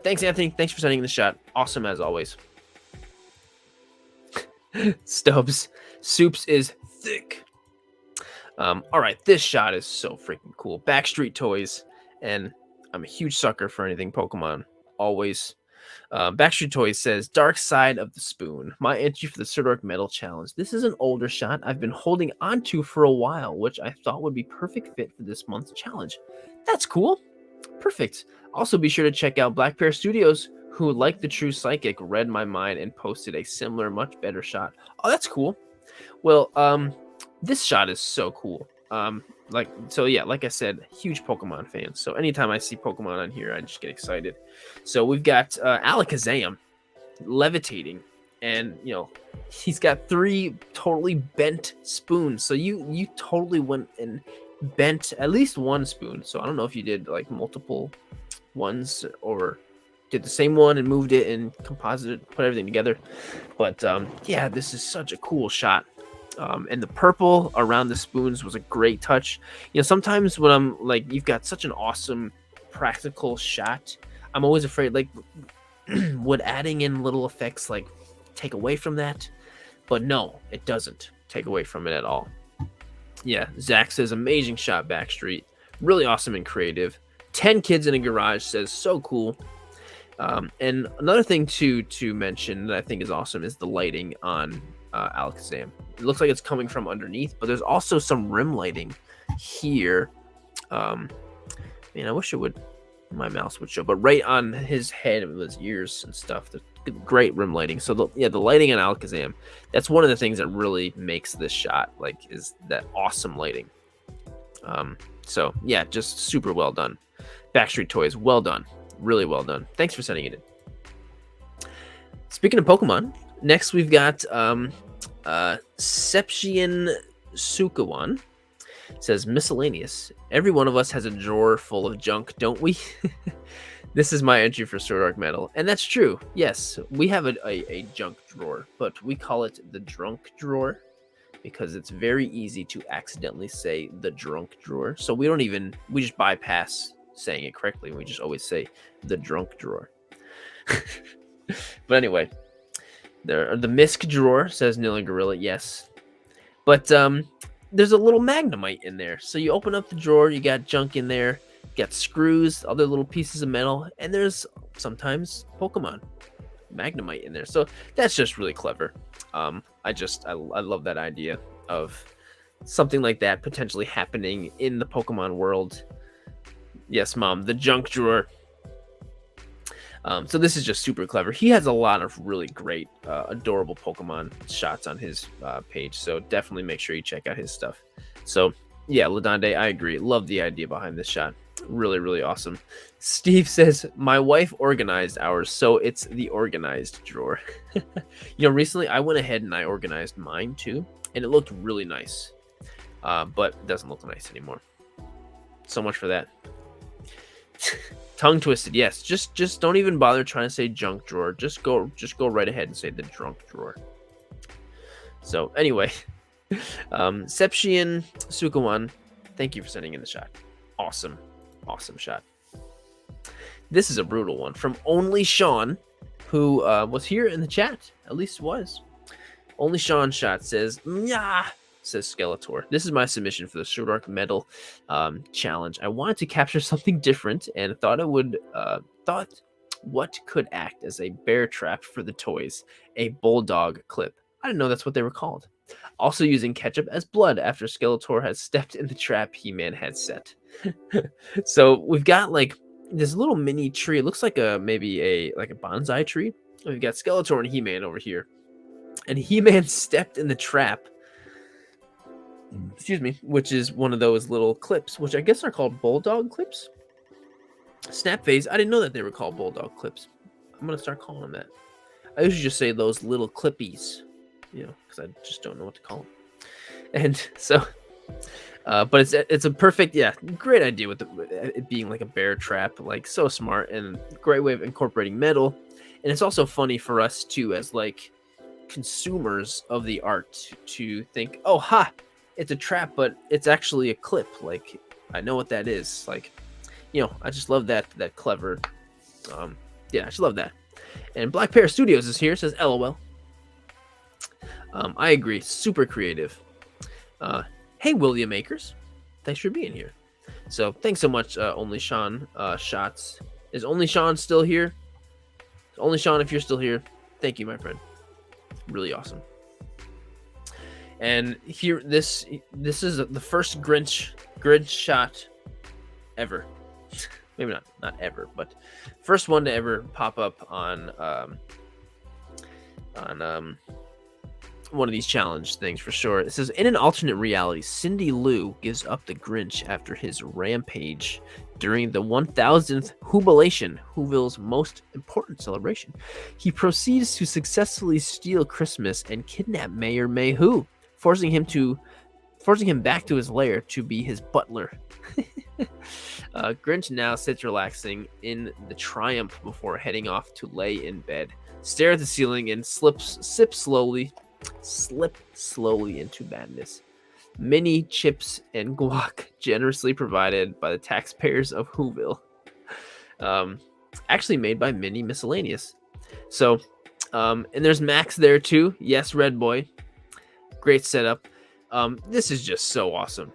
Speaker 1: Thanks, Anthony. Thanks for sending the shot. Awesome as always. Stubbs. Soups is thick. All right, this shot is so freaking cool. Backstreet Toys, and I'm a huge sucker for anything Pokemon. Always. Backstreet Toys says, Dark Side of the Spoon. My entry for the Sirdork Metal Challenge. This is an older shot I've been holding onto for a while, which I thought would be perfect fit for this month's challenge. That's cool. Perfect. Also, be sure to check out Black Pear Studios, who, like the True Psychic, read my mind and posted a similar, much better shot. Oh, that's cool. Well, this shot is so cool. Like I said, huge Pokemon fan. So anytime I see Pokemon on here, I just get excited. So we've got Alakazam levitating, and you know, he's got 3 totally bent spoons. So you totally went and bent at least one spoon. So I don't know if you did like multiple ones or did the same one and moved it and composited, put everything together. But yeah, this is such a cool shot. And the purple around the spoons was a great touch. You know, sometimes when I'm like, you've got such an awesome practical shot, I'm always afraid, like, would adding in little effects like take away from that? But no, it doesn't take away from it at all. Yeah, Zach says amazing shot, Backstreet. Really awesome and creative. 10 kids in a garage says so cool. And another thing to mention that I think is awesome is the lighting on Alakazam. It looks like it's coming from underneath, but there's also some rim lighting here. Man, I wish my mouse would show, but right on his head with his ears and stuff, the great rim lighting. So the lighting on Alakazam, that's one of the things that really makes this shot, like, is that awesome lighting. So yeah, just super well done. Backstreet Toys, well done. Really well done. Thanks for sending it in. Speaking of Pokemon, Next, we've got Sepsian Sukawan. Says miscellaneous. Every one of us has a drawer full of junk, don't we? This is my entry for Sirdork Metal, and that's true. Yes, we have a junk drawer, but we call it the drunk drawer because it's very easy to accidentally say the drunk drawer. So we just bypass saying it correctly. We just always say the drunk drawer. But anyway, the misc drawer, says Nila Gorilla. Yes, but there's a little magnemite in there. So you open up the drawer, you got junk in there, you got screws, other little pieces of metal, and there's sometimes Pokemon magnemite in there. So that's just really clever. I love that idea of something like that potentially happening in the Pokemon world. Yes, Mom, the junk drawer. So this is just super clever. He has a lot of really great, adorable Pokemon shots on his page. So definitely make sure you check out his stuff. So yeah, Ladonde, I agree. Love the idea behind this shot. Really, really awesome. Steve says, my wife organized ours, so it's the organized drawer. Recently I went ahead and I organized mine too, and it looked really nice. But it doesn't look nice anymore. So much for that. Tongue twisted. Yes, just don't even bother trying to say junk drawer. Just go right ahead and say the drunk drawer. So anyway, Sepsian Sukawan, thank you for sending in the shot. Awesome shot. This is a brutal one from Only Sean, who was here in the chat. At least was. Only Sean shot says, "Nyah," says Skeletor. This is my submission for the Sirdork Metal challenge. I wanted to capture something different and thought what could act as a bear trap for the toys, a bulldog clip. I didn't know that's what they were called. Also using ketchup as blood after Skeletor has stepped in the trap He-Man had set. So we've got like this little mini tree. It looks like maybe a bonsai tree. We've got Skeletor and He-Man over here, and He-Man stepped in the trap. Excuse me, which is one of those little clips, which I guess are called bulldog clips. Snap phase. I didn't know that they were called bulldog clips. I'm gonna start calling them that. I usually just say those little clippies, because I just don't know what to call them. And so, but it's a perfect, great idea with it being like a bear trap, like so smart and great way of incorporating metal. And it's also funny for us too, as like consumers of the art, to think, oh, ha, it's a trap, but it's actually a clip. Like, I know what that is. Like, I just love that clever. I just love that. And Black Pear Studios is here, says LOL. I agree, super creative. Hey, William Akers, thanks for being here. So thanks so much, Only Sean shots. Is Only Sean still here? Only Sean, if you're still here, thank you, my friend. Really awesome. And here, this is the first Grinch shot ever. Maybe not ever, but first one to ever pop up on one of these challenge things for sure. It says, in an alternate reality, Cindy Lou gives up the Grinch after his rampage during the 1000th Whobilation, Whoville's most important celebration. He proceeds to successfully steal Christmas and kidnap Mayor Mayhew, forcing him back to his lair to be his butler. Grinch now sits relaxing in the Triumph before heading off to lay in bed, stare at the ceiling, and slip slowly into madness. Mini chips and guac generously provided by the taxpayers of Whoville. Actually made by Mini Miscellaneous. So, and there's Max there too. Yes, Red Boy. Great setup. This is just so awesome.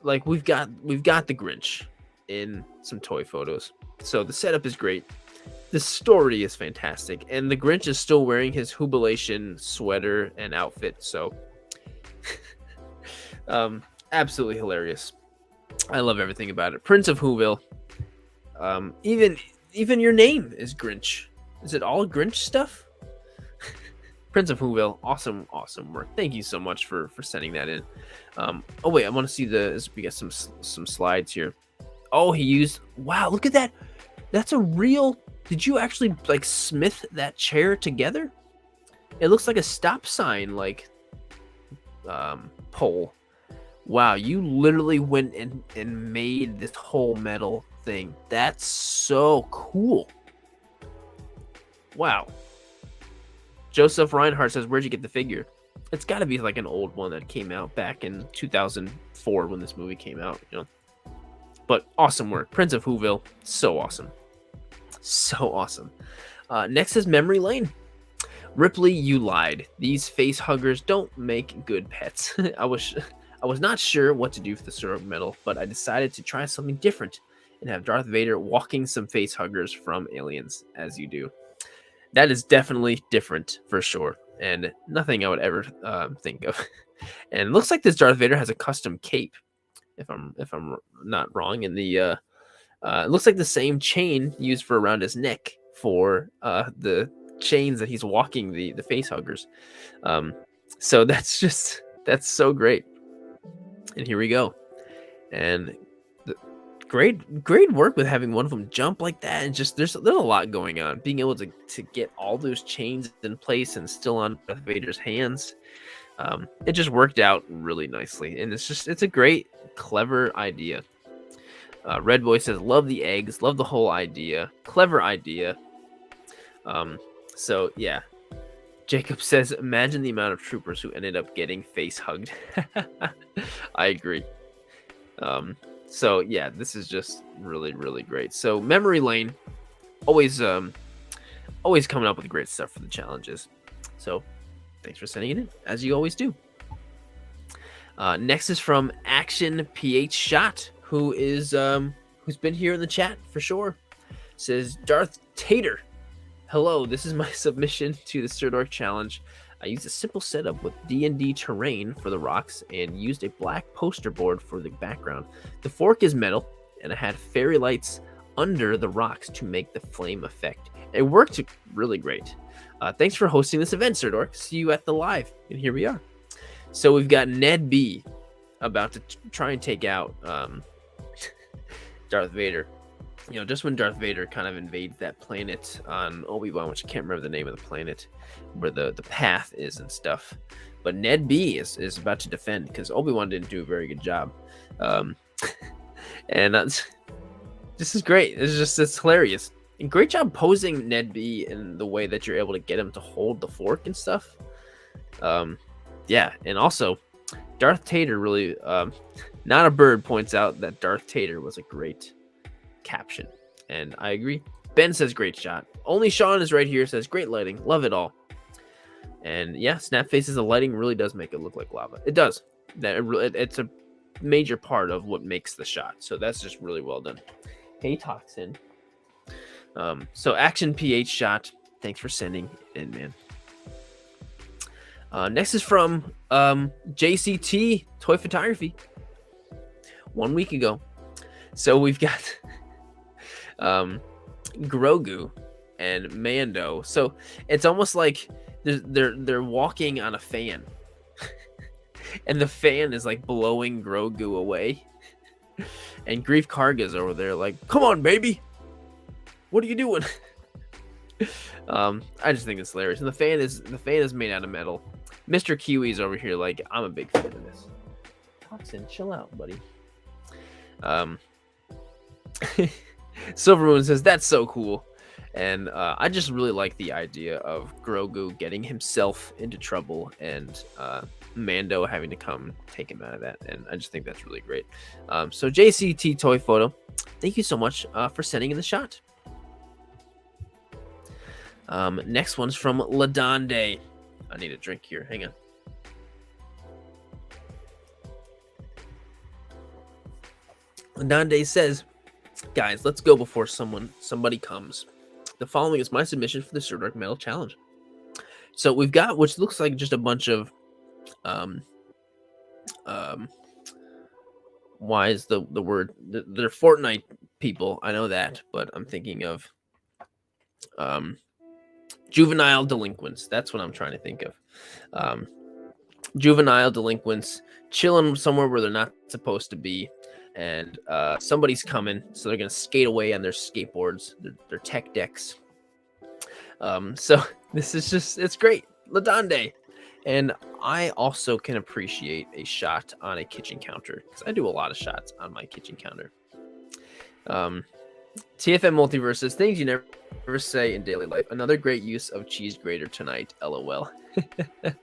Speaker 1: Like, we've got the Grinch in some toy photos. So the setup is great. The story is fantastic, and the Grinch is still wearing his Whobilation sweater and outfit. So, absolutely hilarious. I love everything about it. Prince of Whoville. Even your name is Grinch. Is it all Grinch stuff? Prince of Whoville, awesome work. Thank you so much for sending that in. Oh wait, I want to see we got some slides here. Oh, he used, wow, look at that. That's a real, did you actually like smith that chair together? It looks like a stop sign, like pole. Wow, you literally went and made this whole metal thing. That's so cool. Wow. Joseph Reinhardt says, where'd you get the figure? It's got to be like an old one that came out back in 2004 when this movie came out, you know. But awesome work. Prince of Whoville, so awesome. So awesome. Next is Memory Lane. Ripley, you lied. These face huggers don't make good pets. I was not sure what to do for the Sirdork medal, but I decided to try something different and have Darth Vader walking some face huggers from Aliens, as you do. That is definitely different for sure, and nothing I would ever think of. And it looks like this Darth Vader has a custom cape, if I'm not wrong. And the it looks like the same chain used for around his neck for the chains that he's walking the face huggers. So that's so great. And here we go. And great work with having one of them jump like that, and just there's a lot going on. Being able to get all those chains in place and still on Darth Vader's hands, it just worked out really nicely, and it's a great, clever idea. Red Boy says, love the eggs, love the whole idea, clever idea. So yeah. Jacob says, imagine the amount of troopers who ended up getting face hugged. I agree. So yeah, this is just really, really great. So Memory Lane, always coming up with great stuff for the challenges. So thanks for sending it in, as you always do. Next is from Action PH Shot, who's been here in the chat for sure. Says, Darth Tater, hello, this is my submission to the Sirdork challenge. I used a simple setup with D&D terrain for the rocks and used a black poster board for the background. The fork is metal, and I had fairy lights under the rocks to make the flame effect. It worked really great. Thanks for hosting this event, Sirdork. See you at the live. And here we are. So we've got Ned B about to try and take out Darth Vader. You know, just when Darth Vader kind of invades that planet on Obi-Wan, which I can't remember the name of the planet, where the path is and stuff. But Ned B is about to defend, because Obi-Wan didn't do a very good job. And this is great. It's hilarious. And great job posing Ned B in the way that you're able to get him to hold the fork and stuff. Yeah, and also, Darth Tater really... Not a Bird points out that Darth Tater was a great caption, and I agree. Ben says great shot. Only Sean is right here, says great lighting, love it all. And yeah, Snap Faces, the lighting really does make it look like lava. It does. It's a major part of what makes the shot, so that's just really well done. Hey Toxin. So Action PH Shot, thanks for sending it in, man. Next is from JCT Toy Photography. 1 week ago. So we've got Grogu and Mando. So it's almost like they're walking on a fan, and the fan is like blowing Grogu away. And Grief Karga's over there like, come on, baby, what are you doing? I just think it's hilarious. And the fan is made out of metal. Mr. Kiwi's over here like, I'm a big fan of this. Toxin, chill out, buddy. Silvermoon says that's so cool, and I just really like the idea of Grogu getting himself into trouble and Mando having to come take him out of that, and I just think that's really great. So JCT Toy Photo, thank you so much for sending in the shot. Next one's from Ladonde. I need a drink here. Hang on. Ladonde says, guys, let's go before somebody comes. The following is my submission for the Sirdork Medal Challenge. So we've got, which looks like just a bunch of, why is the word? They're Fortnite people. I know that, but I'm thinking of, juvenile delinquents. That's what I'm trying to think of. Juvenile delinquents chilling somewhere where they're not supposed to be. And somebody's coming, so they're going to skate away on their skateboards, their tech decks. So this is just, it's great. Ladande. And I also can appreciate a shot on a kitchen counter because I do a lot of shots on my kitchen counter. TFM Multiverse says things you never say in daily life. Another great use of cheese grater tonight. LOL. I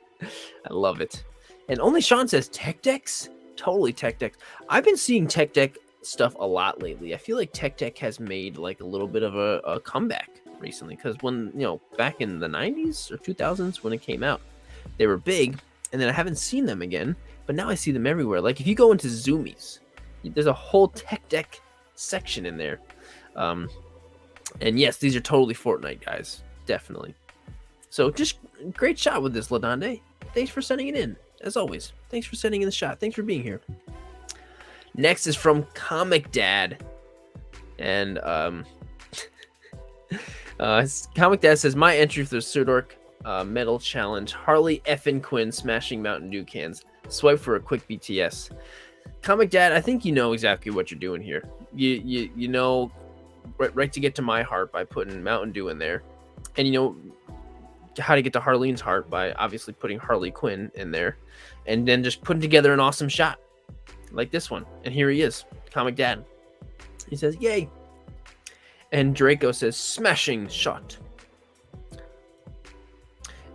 Speaker 1: love it. And Only Sean says tech decks. Totally tech decks. I've been seeing tech deck stuff a lot lately. I feel like tech deck has made like a little bit of a comeback recently because when, you know, back in the 90s or 2000s when it came out, they were big, and then I haven't seen them again, but now I see them everywhere. Like if you go into Zoomies, there's a whole tech deck section in there. And yes, these are totally Fortnite, guys. Definitely. So just great shot with this, Ladande. Thanks for sending it in, as always. Thanks for sending in the shot. Thanks for being here. Next is from Comic Dad. And Comic Dad says, my entry for the Sirdork Metal Challenge. Harley effing Quinn smashing Mountain Dew cans. Swipe for a quick BTS. Comic Dad, I think you know exactly what you're doing here. You know right to get to my heart by putting Mountain Dew in there. And you know how to get to Harleen's heart by obviously putting Harley Quinn in there. And then just putting together an awesome shot. Like this one. And here he is. Comic Dad. He says, yay. And Draco says, smashing shot.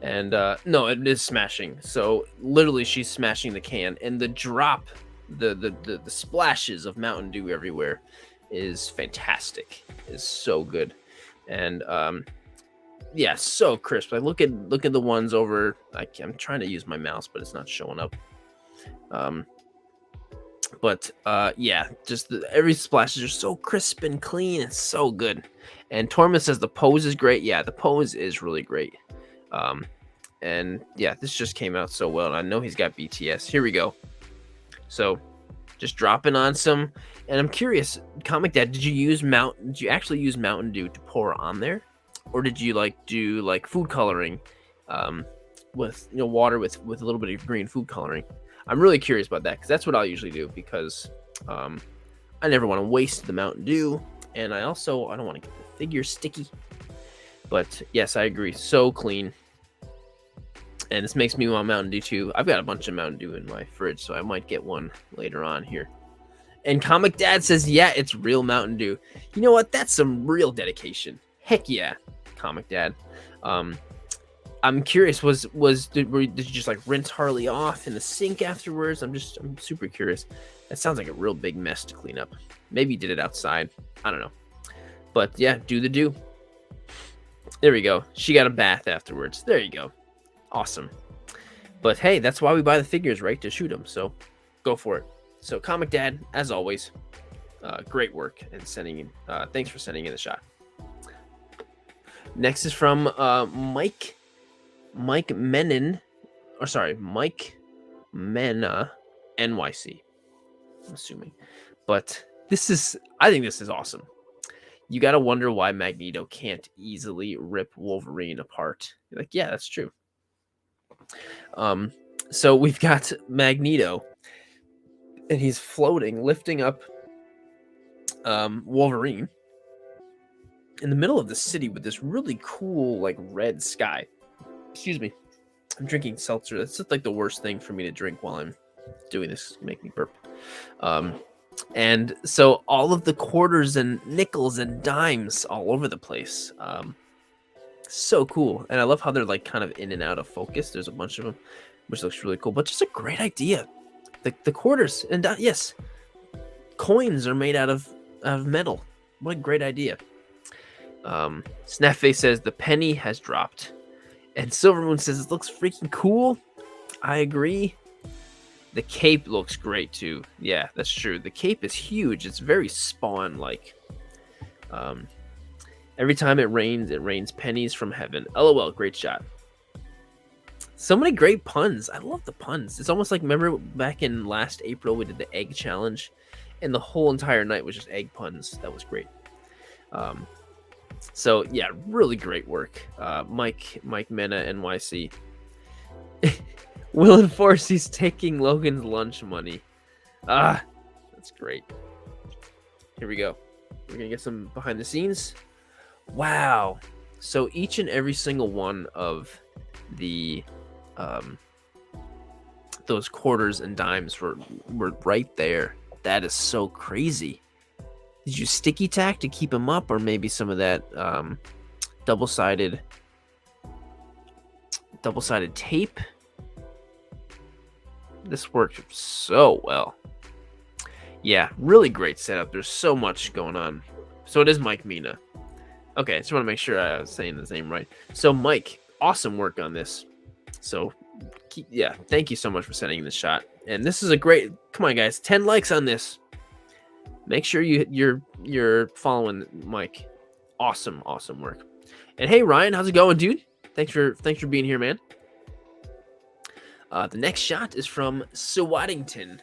Speaker 1: And no, it is smashing. So literally she's smashing the can. And the drop, the splashes of Mountain Dew everywhere is fantastic. It's so good. And yeah, so crisp. I look at the ones over. I'm trying to use my mouse, but it's not showing up. But yeah, just every splashes are so crisp and clean. It's so good. And Torment says the pose is great. Yeah, the pose is really great. And yeah, this just came out so well. And I know he's got BTS. Here we go. So just dropping on some. And I'm curious, Comic Dad, did you actually use Mountain Dew to pour on there? Or did you do food coloring with water with a little bit of green food coloring? I'm really curious about that because that's what I'll usually do because I never want to waste the Mountain Dew, and I don't want to get the figure sticky. But yes, I agree. So clean. And this makes me want Mountain Dew too. I've got a bunch of Mountain Dew in my fridge, so I might get one later on here. And Comic Dad says, yeah, it's real Mountain Dew. You know what? That's some real dedication. Heck yeah, Comic Dad. I'm curious, did you just rinse Harley off in the sink afterwards? I'm super curious. That sounds like a real big mess to clean up. Maybe you did it outside. I don't know. But yeah, do the do. There we go. She got a bath afterwards. There you go. Awesome. But hey, that's why we buy the figures, right? To shoot them. So go for it. So Comic Dad, as always, great work and thanks for sending in the shot. Next is from Mike Mena NYC. I'm assuming. But I think this is awesome. You got to wonder why Magneto can't easily rip Wolverine apart. You're like, yeah, that's true. So we've got Magneto, and he's floating, lifting up Wolverine in the middle of the city with this really cool, red sky. Excuse me. I'm drinking seltzer. That's just the worst thing for me to drink while I'm doing this. Make me burp. And so all of the quarters and nickels and dimes all over the place. So cool. And I love how they're kind of in and out of focus. There's a bunch of them, which looks really cool. But just a great idea. The quarters and yes, coins are made out of metal. What a great idea. Snapface says the penny has dropped. And Silvermoon says it looks freaking cool. I agree. The cape looks great too. Yeah, that's true. The cape is huge. It's very Spawn-like. Every time it rains pennies from heaven. LOL, great shot. So many great puns. I love the puns. It's almost like, remember back in last April we did the egg challenge, and the whole entire night was just egg puns. That was great. So yeah, really great work. Mike Mena NYC. Will enforce he's taking Logan's lunch money. That's great. Here we go. We're gonna get some behind the scenes. Wow. So each and every single one of the those quarters and dimes were right there. That is so crazy. Did you sticky tack to keep them up, or maybe some of that double-sided tape? This worked so well. Yeah, really great setup. There's so much going on. So it is Mike Mina. Okay, I just want to make sure I was saying his name right. So Mike, awesome work on this. So yeah, thank you so much for sending this shot. And this is a great, come on guys, 10 likes on this. Make sure you're following Mike. Awesome work. And hey Ryan, how's it going, dude? Thanks for being here, man. The next shot is from Swaddington.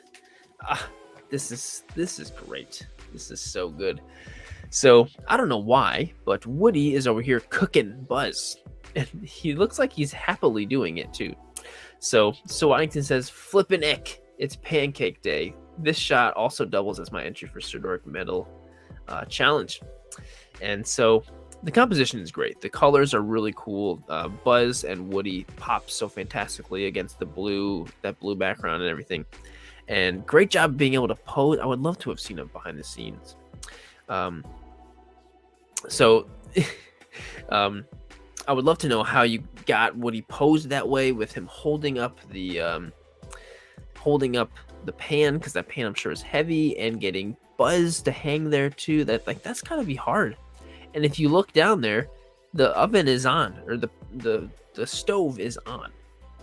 Speaker 1: This is great. This is so good. So I don't know why, but Woody is over here cooking Buzz, and he looks like he's happily doing it too. So Swaddington says, "Flippin' ick, it's Pancake Day." This shot also doubles as my entry for Sirdork Medal challenge, and so the composition is great. The colors are really cool. Buzz and Woody pop so fantastically against that blue background and everything. And great job being able to pose. I would love to have seen it behind the scenes. I would love to know how you got Woody posed that way with him holding up the pan, because that pan I'm sure is heavy, and getting Buzz to hang there too. That's gotta be hard. And if you look down there, the oven is on, or the stove is on,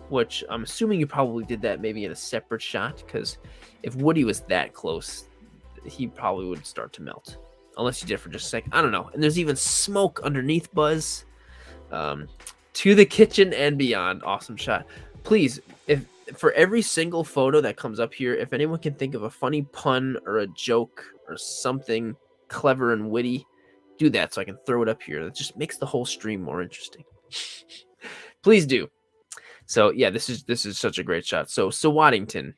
Speaker 1: which I'm assuming you probably did that maybe in a separate shot, because if Woody was that close, he probably would start to melt, unless you did it for just a second. I don't know. And there's even smoke underneath Buzz. To the kitchen and beyond. Awesome shot. Please, if for every single photo that comes up here, if anyone can think of a funny pun or a joke or something clever and witty, do that so I can throw it up here. That just makes the whole stream more interesting. Please do. So yeah, this is such a great shot. So Waddington,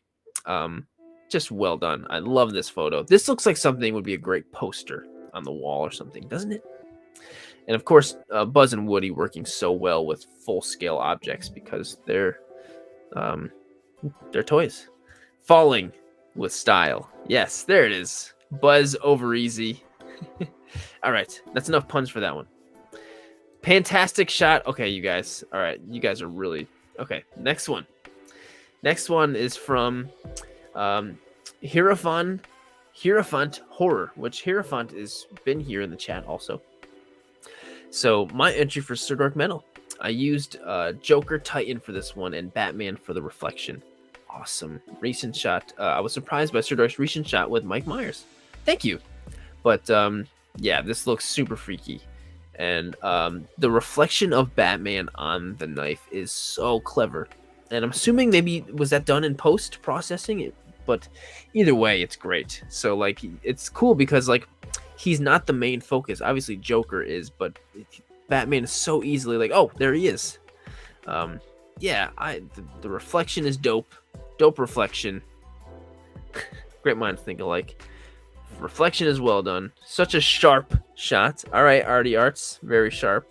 Speaker 1: just well done. I love this photo. This looks like something would be a great poster on the wall or something, doesn't it? And of course, Buzz and Woody working so well with full-scale objects because they're toys. Falling with style. Yes, there it is. Buzz over easy. All right, that's enough puns for that one. Fantastic shot. Okay, you guys. All right, you guys are really... Okay, next one. Next one is from Hierophant Horror, which Hierophant has been here in the chat also. So my entry for Sirdork Medal, I used Joker Titan for this one and Batman for the reflection. Awesome recent shot. I was surprised by Sirdork's recent shot with Mike Myers. Thank you. But yeah, this looks super freaky. And the reflection of Batman on the knife is so clever. And I'm assuming maybe was that done in post processing it, but either way, it's great. So like, it's cool because like, he's not the main focus. Obviously, Joker is, but Batman is so easily like, oh, there he is. Yeah, the reflection is dope. Dope reflection. Great minds think alike. Reflection is well done. Such a sharp shot. All right, Artie Arts, very sharp.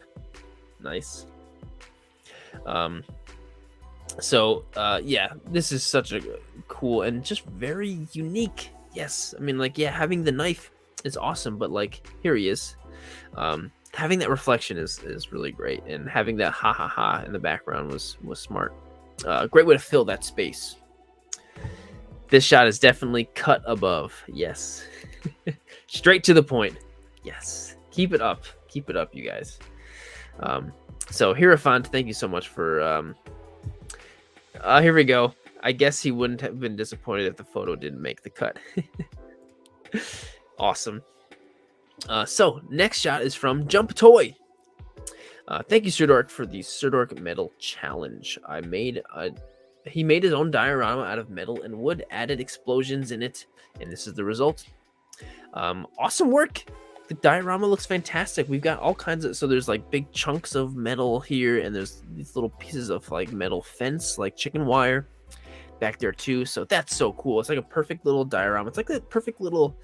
Speaker 1: Nice. Yeah, this is such a cool and just very unique. Yes, I mean, like, yeah, having the knife is awesome, but like, here he is. Having that reflection is really great, and having that ha ha ha in the background was smart. Great way to fill that space. This shot is definitely cut above. Yes. Straight to the point. Yes. Keep it up, you guys. So Hierophant, thank you so much for here we go. I guess he wouldn't have been disappointed if the photo didn't make the cut. Awesome. So next shot is from Jump Toy. Thank you, Sirdork, for the Sirdork Metal Challenge. He made his own diorama out of metal and wood, added explosions in it, and this is the result. Awesome work. The diorama looks fantastic. We've got all kinds of, so there's like big chunks of metal here, and there's these little pieces of like metal fence, like chicken wire back there too. So that's so cool. It's like a perfect little diorama. It's like a perfect little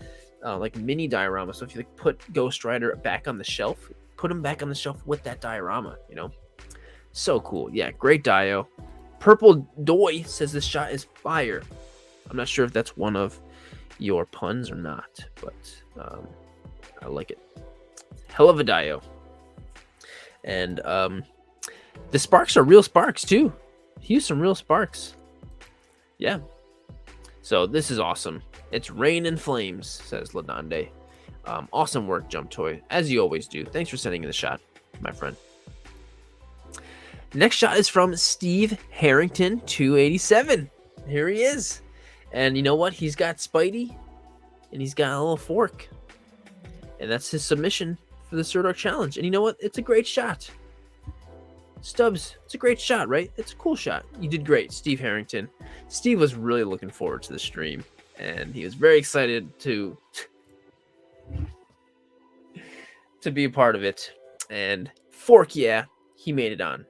Speaker 1: like mini diorama. So if you like put Ghost Rider back on the shelf, put him back on the shelf with that diorama, you know. So cool. Yeah, great Dio. Purple Doy says this shot is fire. I'm not sure if that's one of your puns or not, but I like it. Hell of a Dio. And the sparks are real sparks too. He used some real sparks. Yeah. So this is awesome. It's rain and flames, says Ladande. Awesome work, Jump Toy, as you always do. Thanks for sending in the shot, my friend. Next shot is from Steve Harrington 287. Here he is. And you know what? He's got Spidey and he's got a little fork. And that's his submission for the Sirdork challenge. And you know what? It's a great shot. Stubbs, it's a great shot, right? It's a cool shot. You did great, Steve Harrington. Steve was really looking forward to the stream, and he was very excited to be a part of it. And fork, yeah, he made it on.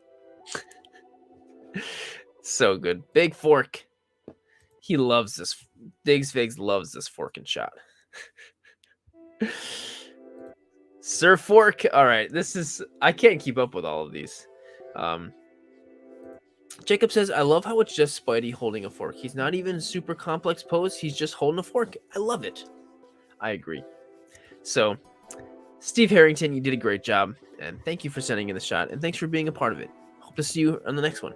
Speaker 1: So good. Big fork. He loves this. Diggs Figs loves this fork and shot. Sir Fork. All right, this is, I can't keep up with all of these. Jacob says, I love how it's just Spidey holding a fork. He's not even super complex pose. He's just holding a fork. I love it. I agree. So, Steve Harrington, you did a great job. And thank you for sending in the shot. And thanks for being a part of it. Hope to see you on the next one.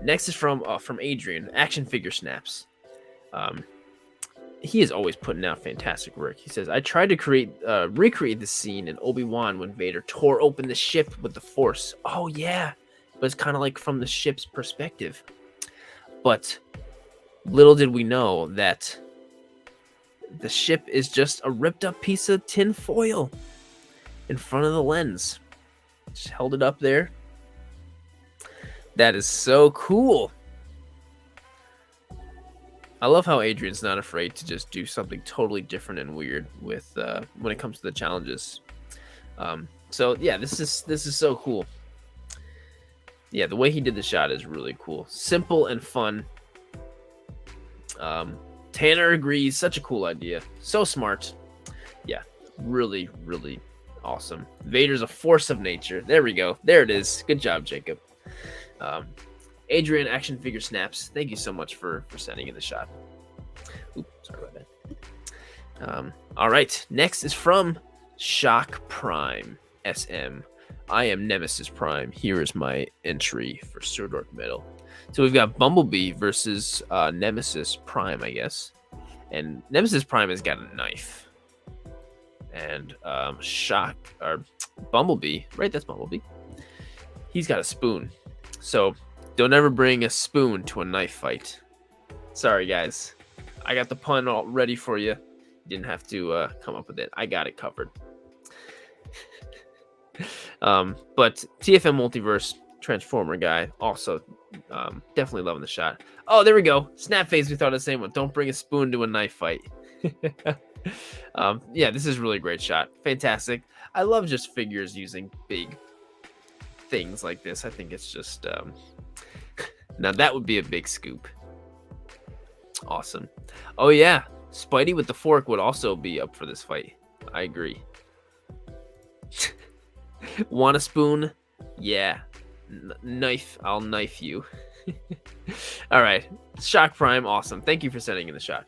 Speaker 1: Next is from Adrian, Action Figure Snaps. He is always putting out fantastic work. He says, I tried to recreate the scene in Obi-Wan when Vader tore open the ship with the Force. Oh, yeah. But it's kind of like from the ship's perspective. But little did we know that the ship is just a ripped up piece of tin foil in front of the lens. Just held it up there. That is so cool. I love how Adrian's not afraid to just do something totally different and weird with when it comes to the challenges. So yeah, this is so cool. Yeah, the way he did the shot is really cool. Simple and fun. Tanner agrees. Such a cool idea. So smart. Yeah, really, really awesome. Vader's a force of nature. There we go. There it is. Good job, Jacob. Adrian Action Figure Snaps, thank you so much for sending in the shot. Oops, sorry about that. All right, next is from Shock Prime SM. I am Nemesis Prime. Here is my entry for Sirdork medal. So we've got Bumblebee versus Nemesis Prime, I guess. And Nemesis Prime has got a knife. And Bumblebee, right? That's Bumblebee. He's got a spoon. So don't ever bring a spoon to a knife fight. Sorry, guys. I got the pun all ready for you. You didn't have to come up with it. I got it covered. But TFM Multiverse Transformer guy also definitely loving the shot. Oh, there we go. Snap Phase, we thought of the same one. Don't bring a spoon to a knife fight. Yeah, this is a really great shot. Fantastic. I love just figures using big things like this. I think it's just now that would be a big scoop. Awesome. Oh yeah, Spidey with the fork would also be up for this fight. I agree. Want a spoon? Yeah. Knife. I'll knife you. All right. Shock Prime. Awesome. Thank you for sending in the shot.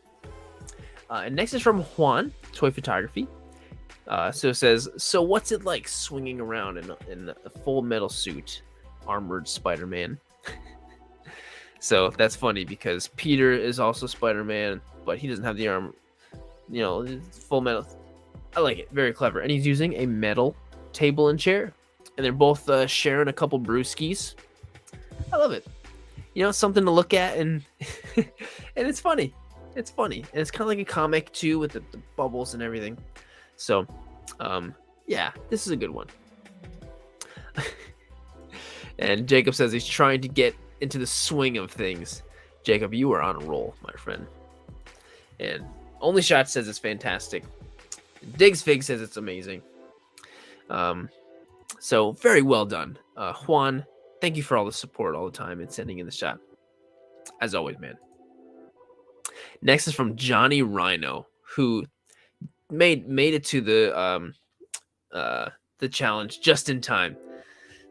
Speaker 1: And next is from Juan, Toy Photography. So it says, so what's it like swinging around in a full metal suit, armored Spider-Man? So that's funny because Peter is also Spider-Man, but he doesn't have the armor, you know, full metal. I like it. Very clever. And he's using a metal table and chair. And they're both sharing a couple brewskis. I love it. You know, something to look at, and and it's funny. It's funny. And it's kind of like a comic, too, with the bubbles and everything. So, yeah, this is a good one. And Jacob says he's trying to get into the swing of things. Jacob, you are on a roll, my friend. And Only Shot says it's fantastic. Diggs Fig says it's amazing. So very well done. Juan, thank you for all the support all the time and sending in the shot. As always, man. Next is from Johnny Rhino, who made it to the challenge just in time.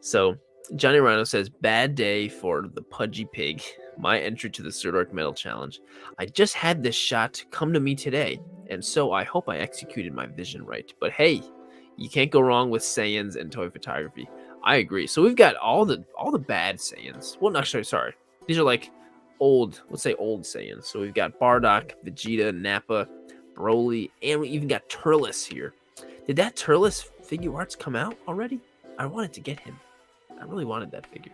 Speaker 1: So Johnny Rhino says, bad day for the Pudgy Pig. My entry to the Sirdork Metal Challenge. I just had this shot come to me today, and so I hope I executed my vision right. But hey, you can't go wrong with Saiyans and toy photography. I agree. So we've got all the bad Saiyans. Well, actually, sorry. These are like old, let's say old Saiyans. So we've got Bardock, Vegeta, Nappa, Broly, and we even got Turles here. Did that Turles figure arts come out already? I wanted to get him. I really wanted that figure.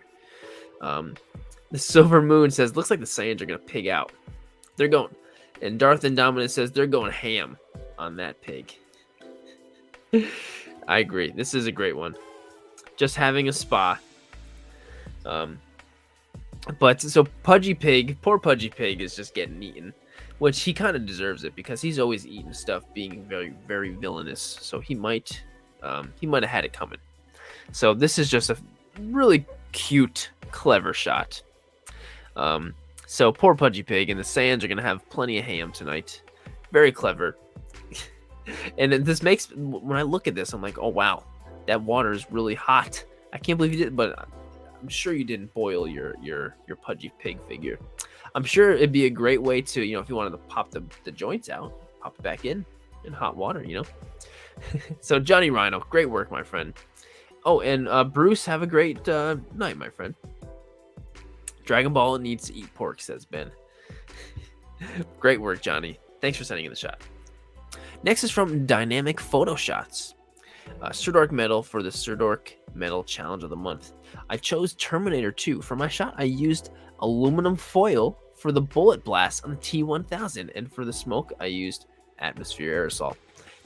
Speaker 1: The Silver Moon says, looks like the Saiyans are going to pig out. They're going. And Darth Indominus says they're going ham on that pig. I agree. This is a great one. Just having a spa. But so Pudgy Pig, poor Pudgy Pig is just getting eaten, which he kind of deserves it because he's always eating stuff, being very, very villainous. So he might have had it coming. So this is just a really cute, clever shot. So poor Pudgy Pig, and the Saiyans are gonna have plenty of ham tonight. Very clever. And this makes, when I look at this, I'm like, oh wow, that water is really hot. I can't believe you did, but I'm sure you didn't boil your Pudgy Pig figure. I'm sure it'd be a great way to, you know, if you wanted to pop the joints out, pop it back in hot water, you know. So Johnny Rhino, great work, my friend. Oh, and Bruce, have a great night, my friend. Dragon Ball needs to eat pork, says Ben. Great work, Johnny. Thanks for sending in the shot. Next is from Dynamic Photo Shots. Sirdork Metal for the Sirdork Metal Challenge of the Month. I chose Terminator 2. For my shot, I used aluminum foil for the bullet blast on the T-1000. And for the smoke, I used Atmosphere Aerosol.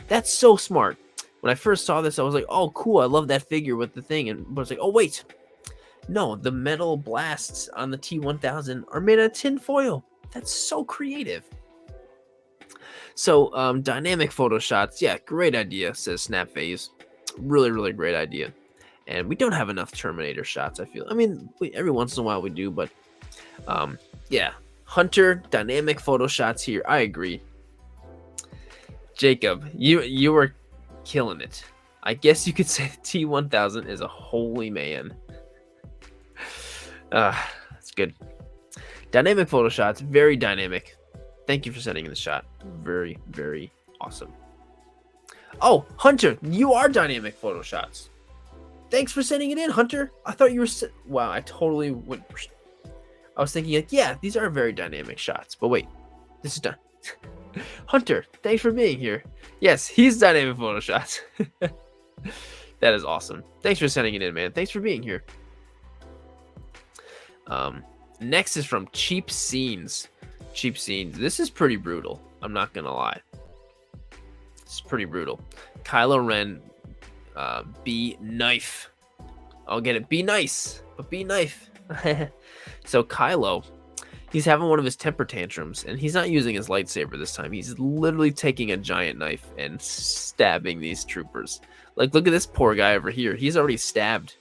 Speaker 1: That's so smart. When I first saw this, I was like, oh, cool. I love that figure with the thing. And I was like, oh, wait. No, the metal blasts on the T-1000 are made out of tin foil. That's so creative. So, dynamic photo shots. Yeah, great idea, says Snapphase. Really, really great idea. And we don't have enough Terminator shots, I feel. I mean, every once in a while we do, but yeah. Hunter, dynamic photo shots here. I agree. Jacob, you were killing it. I guess you could say the T-1000 is a holy man. That's good. Dynamic photo shots, very dynamic. Thank you for sending in the shot. Very, very awesome. Oh, Hunter, you are dynamic photo shots. Thanks for sending it in, Hunter. I thought you were... Wow, I totally went... I was thinking, like, yeah, these are very dynamic shots. But wait, this is done. Hunter, thanks for being here. Yes, he's dynamic photo shots. That is awesome. Thanks for sending it in, man. Thanks for being here. Next is from Cheap Scenes. Cheap Scenes. This is pretty brutal. I'm not gonna lie. It's pretty brutal. Kylo Ren, be knife. I'll get it. Be nice, but be knife. So Kylo, he's having one of his temper tantrums, and he's not using his lightsaber this time. He's literally taking a giant knife and stabbing these troopers. Like, look at this poor guy over here. He's already stabbed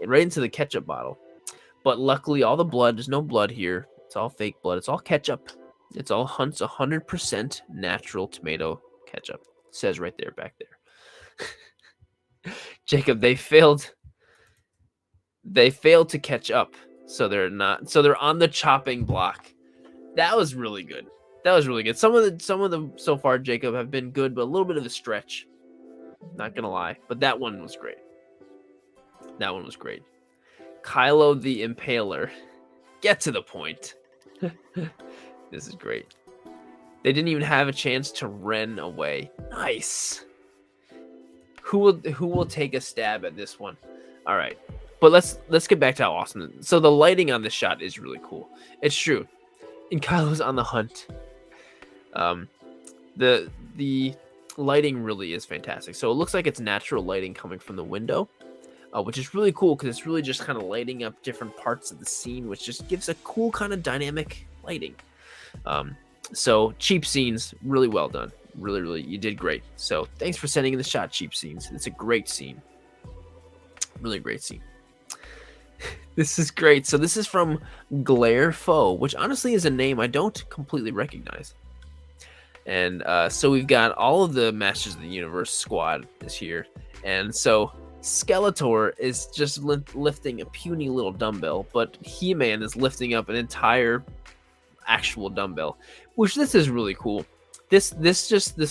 Speaker 1: right into the ketchup bottle. But luckily, all the blood, there's no blood here. It's all fake blood. It's all ketchup. It's all Hunt's 100% natural tomato ketchup. It says right there, back there. Jacob, they failed. They failed to catch up. So they're not. So they're on the chopping block. That was really good. That was really good. Some of them so far, Jacob, have been good, but a little bit of a stretch. Not gonna lie, but that one was great. That one was great. Kylo the Impaler. Get to the point. This is great. They didn't even have a chance to run away. Nice. Who will take a stab at this one? All right. But let's get back to how awesome. So the lighting on this shot is really cool. It's true. And Kylo's on the hunt. The lighting really is fantastic. So it looks like it's natural lighting coming from the window. Which is really cool because it's really just kind of lighting up different parts of the scene, which just gives a cool kind of dynamic lighting. So Cheap Scenes, really well done. Really, really, you did great. So thanks for sending in the shot, Cheap Scenes. It's a great scene. Really great scene. This is great. So this is from Glare Foe, which honestly is a name I don't completely recognize. And so we've got all of the Masters of the Universe squad is here. And so Skeletor is just lifting a puny little dumbbell, but He-Man is lifting up an entire actual dumbbell, which this is really cool. This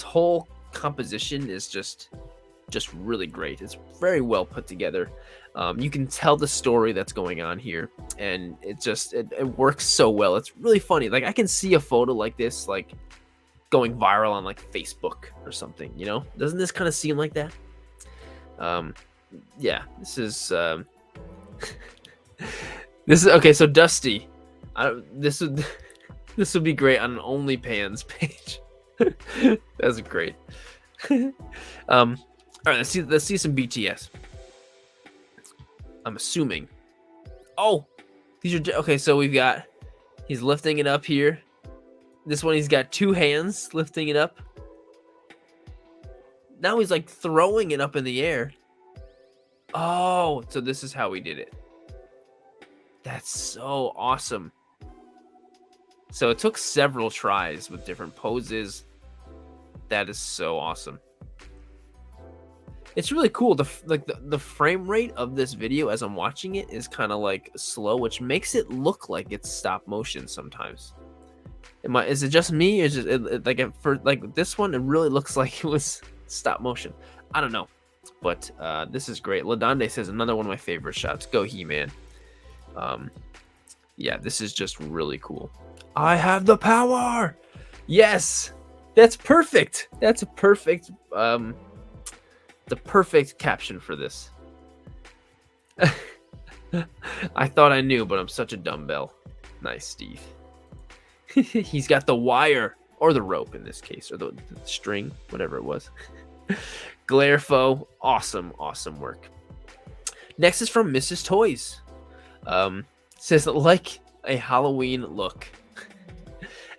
Speaker 1: whole composition is just really great. It's very well put together. You can tell the story that's going on here, and it works so well. It's really funny. Like, I can see a photo like this like going viral on like Facebook or something, you know? Doesn't this kind of seem like that? Yeah, this is this is okay. So Dusty, this would be great on an OnlyPans page. That's great. All right, let's see some BTS. I'm assuming. Oh, these are okay. So he's lifting it up here. This one, he's got two hands lifting it up. Now he's like throwing it up in the air. Oh, so this is how we did it. That's so awesome. So it took several tries with different poses. That is so awesome. It's really cool. The frame rate of this video as I'm watching it is kind of like slow, which makes it look like it's stop motion sometimes. Is it just me? Or is it for this one? It really looks like it was stop motion. I don't know, but this is great. Ladande says another one of my favorite shots. Go He-Man. Yeah, this is just really cool. I have the power. Yes, that's perfect. That's a perfect the perfect caption for this. I thought I knew, but I'm such a dumbbell. Nice, Steve. He's got the wire, or the rope in this case, or the string, whatever it was. Glarefo, awesome work. Next is from Mrs. Toys. Says like a Halloween look.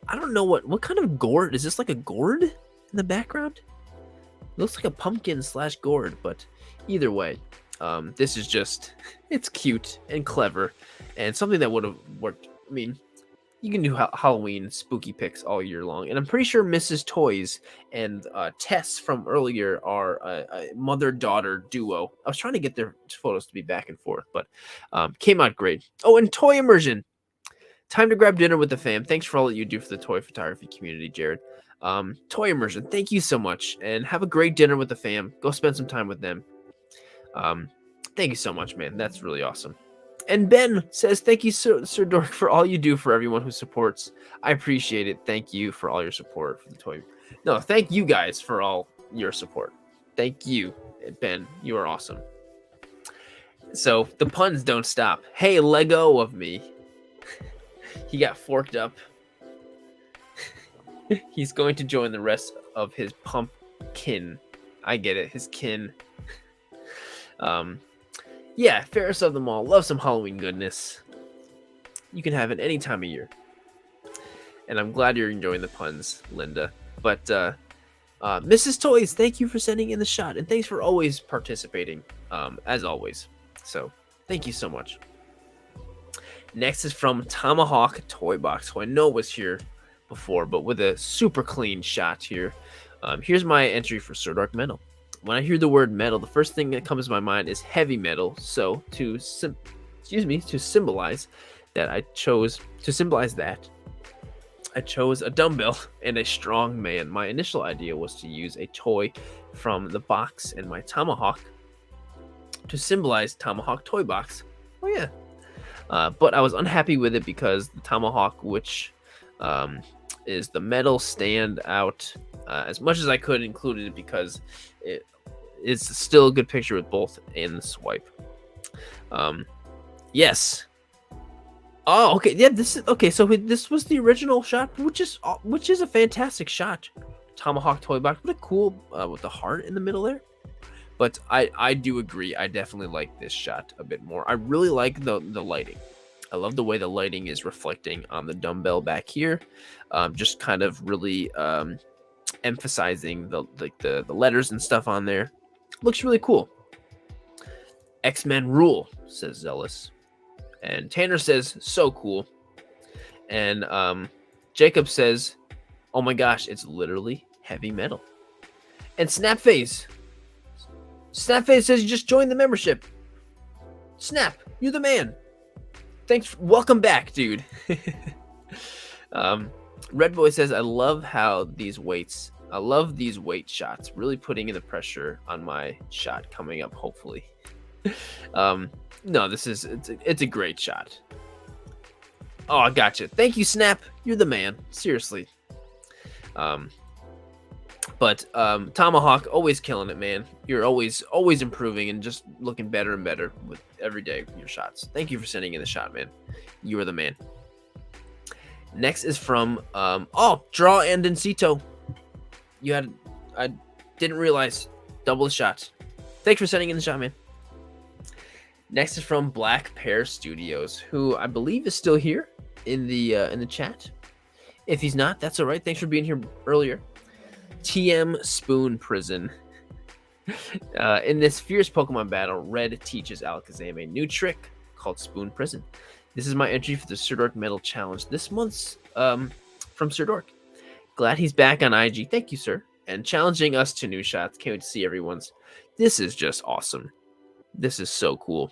Speaker 1: I don't know what kind of gourd is this, like a gourd in the background? It looks like a pumpkin / gourd, but either way, this is it's cute and clever and something that would have worked. I mean, you can do Halloween spooky pics all year long, and I'm pretty sure Mrs. Toys and Tess from earlier are a mother-daughter duo. I was trying to get their photos to be back and forth, but came out great. Oh, and Toy Immersion. Time to grab dinner with the fam. Thanks for all that you do for the toy photography community, Jared. Toy Immersion, thank you so much, and have a great dinner with the fam. Go spend some time with them. Thank you so much, man. That's really awesome. And Ben says, thank you, Sirdork, for all you do for everyone who supports. I appreciate it. Thank you for all your support for the toy. No, thank you guys for all your support. Thank you, Ben. You are awesome. So the puns don't stop. Hey, Lego of me. He got forked up. He's going to join the rest of his pumpkin. I get it. His kin. Yeah, fairest of them all. Love some Halloween goodness. You can have it any time of year. And I'm glad you're enjoying the puns, Linda. But Mrs. Toys, thank you for sending in the shot. And thanks for always participating, as always. So, thank you so much. Next is from Tomahawk Toy Box, who I know was here before, but with a super clean shot here. Here's my entry for Sirdork Metal. When I hear the word metal, the first thing that comes to my mind is heavy metal. So to symbolize that, I chose a dumbbell and a strong man. My initial idea was to use a toy from the box and my tomahawk to symbolize Tomahawk Toy Box. Oh yeah. But I was unhappy with it because the tomahawk, which is the metal stand out as much as I could, included it because it's still a good picture with both in the swipe. Yes. Oh, okay. Yeah, this is okay. So this was the original shot, which is a fantastic shot. Tomahawk Toy Box. What a cool with the heart in the middle there. But I do agree. I definitely like this shot a bit more. I really like the lighting. I love the way the lighting is reflecting on the dumbbell back here. Just kind of really emphasizing the letters and stuff on there. Looks really cool. X-Men rule, says Zealous. And Tanner says, so cool. And Jacob says, oh my gosh, it's literally heavy metal. And Snapface Snapface says you just joined the membership. Snap, you're the man. Thanks. Welcome back, dude. Red Boy says, I love these weight shots, really putting in the pressure on my shot coming up, hopefully. No, it's a great shot. Oh, I gotcha. Thank you, Snap. You're the man. Seriously. But Tomahawk, always killing it, man. You're always improving and just looking better and better with every day with your shots. Thank you for sending in the shot, man. You are the man. Next is from Draw and Incito. I didn't realize. Double the shot. Thanks for sending in the shot, man. Next is from Black Pear Studios, who I believe is still here in the chat. If he's not, that's all right. Thanks for being here earlier. TM Spoon Prison. In this fierce Pokemon battle, Red teaches Alakazam a new trick called Spoon Prison. This is my entry for the Sirdork Medal Challenge this month's from Sirdork. Glad he's back on IG. Thank you, sir. And challenging us to new shots. Can't wait to see everyone's. This is just awesome. This is so cool.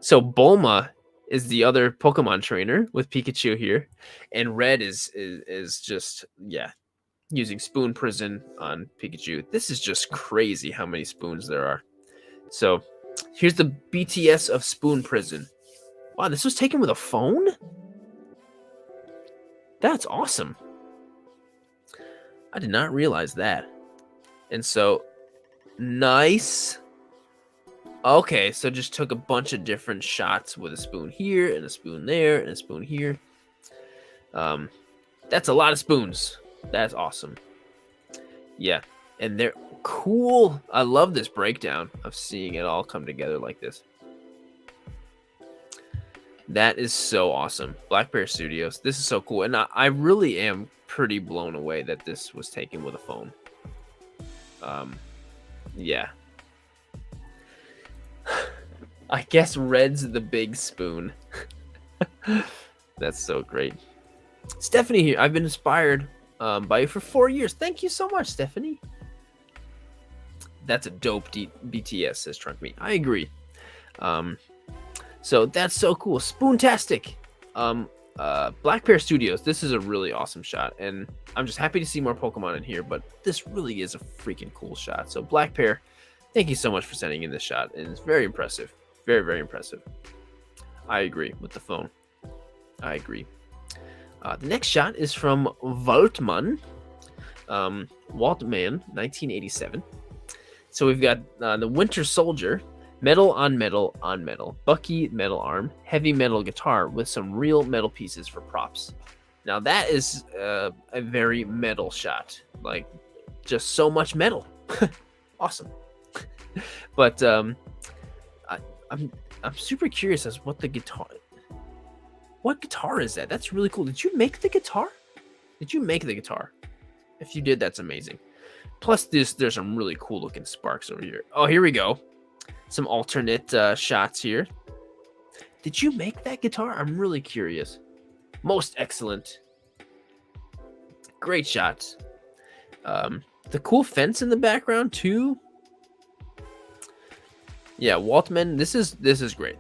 Speaker 1: So Bulma is the other Pokemon trainer with Pikachu here, and Red is just using Spoon Prison on Pikachu. This is just crazy how many spoons there are. So here's the BTS of Spoon Prison. Wow, this was taken with a phone? That's awesome. I did not realize that. And so, nice. Okay, so just took a bunch of different shots with a spoon here, and a spoon there, and a spoon here. That's a lot of spoons. That's awesome. Yeah, and they're cool. I love this breakdown of seeing it all come together like this. That is so awesome. Black Bear Studios. This is so cool. And I really am pretty blown away that this was taken with a phone. Yeah. I guess Red's the big spoon. That's so great. Stephanie here. I've been inspired by you for 4 years. Thank you so much, Stephanie. That's a dope BTS, says Trunk Me. I agree. So that's so cool. Spoontastic. Black Pear Studios. This is a really awesome shot, and I'm just happy to see more Pokemon in here, but this really is a freaking cool shot. So Black Pear, thank you so much for sending in this shot, and it's very impressive. Very, very impressive. I agree with the phone. I agree. The next shot is from Waltman. Waltman, 1987. So we've got the Winter Soldier, metal on metal on metal, Bucky metal arm, heavy metal guitar with some real metal pieces for props. Now that is a very metal shot, like just so much metal. Awesome. But I'm super curious as what the guitar. What guitar is that? That's really cool. Did you make the guitar? Did you make the guitar? If you did, that's amazing. Plus, there's some really cool looking sparks over here. Oh, here we go. Some alternate shots here. Did you make that guitar? I'm really curious. Most excellent. Great shots. The cool fence in the background too. Yeah, Waltman. This is great.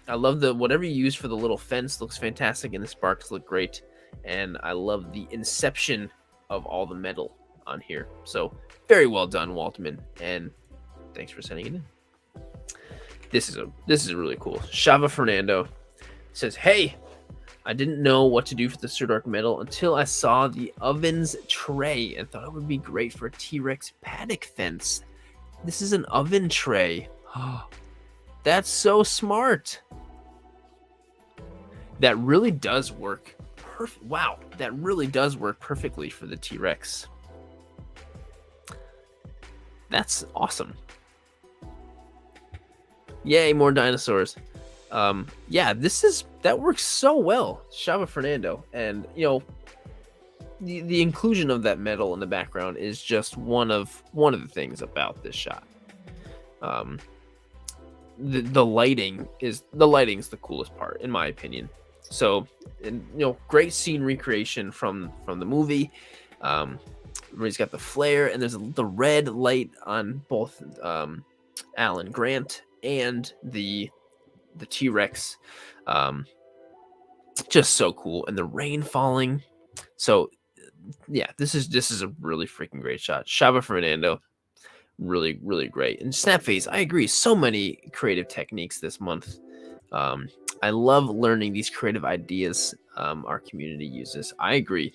Speaker 1: I love whatever you use for the little fence looks fantastic, and the sparks look great. And I love the inception of all the metal on here. So very well done, Waltman. And thanks for sending it in. This is really cool. Shava Fernando says, "Hey, I didn't know what to do for the Sirdork medal until I saw the ovens tray and thought it would be great for a T-Rex paddock fence. This is an oven tray. Oh, that's so smart. That really does work perfect. Wow, that really does work perfectly for the T-Rex. That's awesome. Yay, more dinosaurs. Yeah, that works so well, Shava Fernando. And the inclusion of that metal in the background is just one of the things about this shot. The lighting's the coolest part, in my opinion. So, great scene recreation from the movie. Where he's got the flare, and there's the red light on both Alan Grant and the T-Rex. Just so cool, and the rain falling. So yeah, this is a really freaking great shot. Shaba Fernando, really great. And Snapface, I agree. So many creative techniques this month. I love learning these creative ideas our community uses. I agree.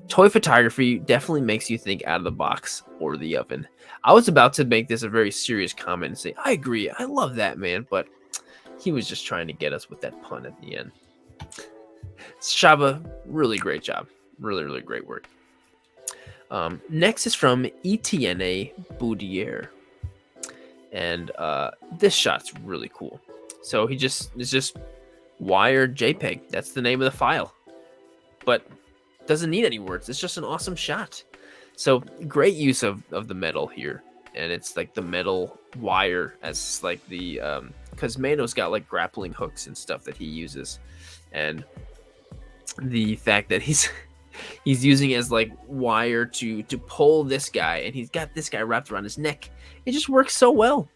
Speaker 1: Toy photography definitely makes you think out of the box or the oven. I was about to make this a very serious comment and say, I agree. I love that, man. But he was just trying to get us with that pun at the end. Shaba, really great job. Really great work. Next is from Etienne Boudier. And this shot's really cool. So it's just wired JPEG. That's the name of the file. But doesn't need any words. It's just an awesome shot. So great use of the metal here. And it's like the metal wire as like the because Mando's got like grappling hooks and stuff that he uses. And the fact that he's using it as like wire to pull this guy, and he's got this guy wrapped around his neck. It just works so well.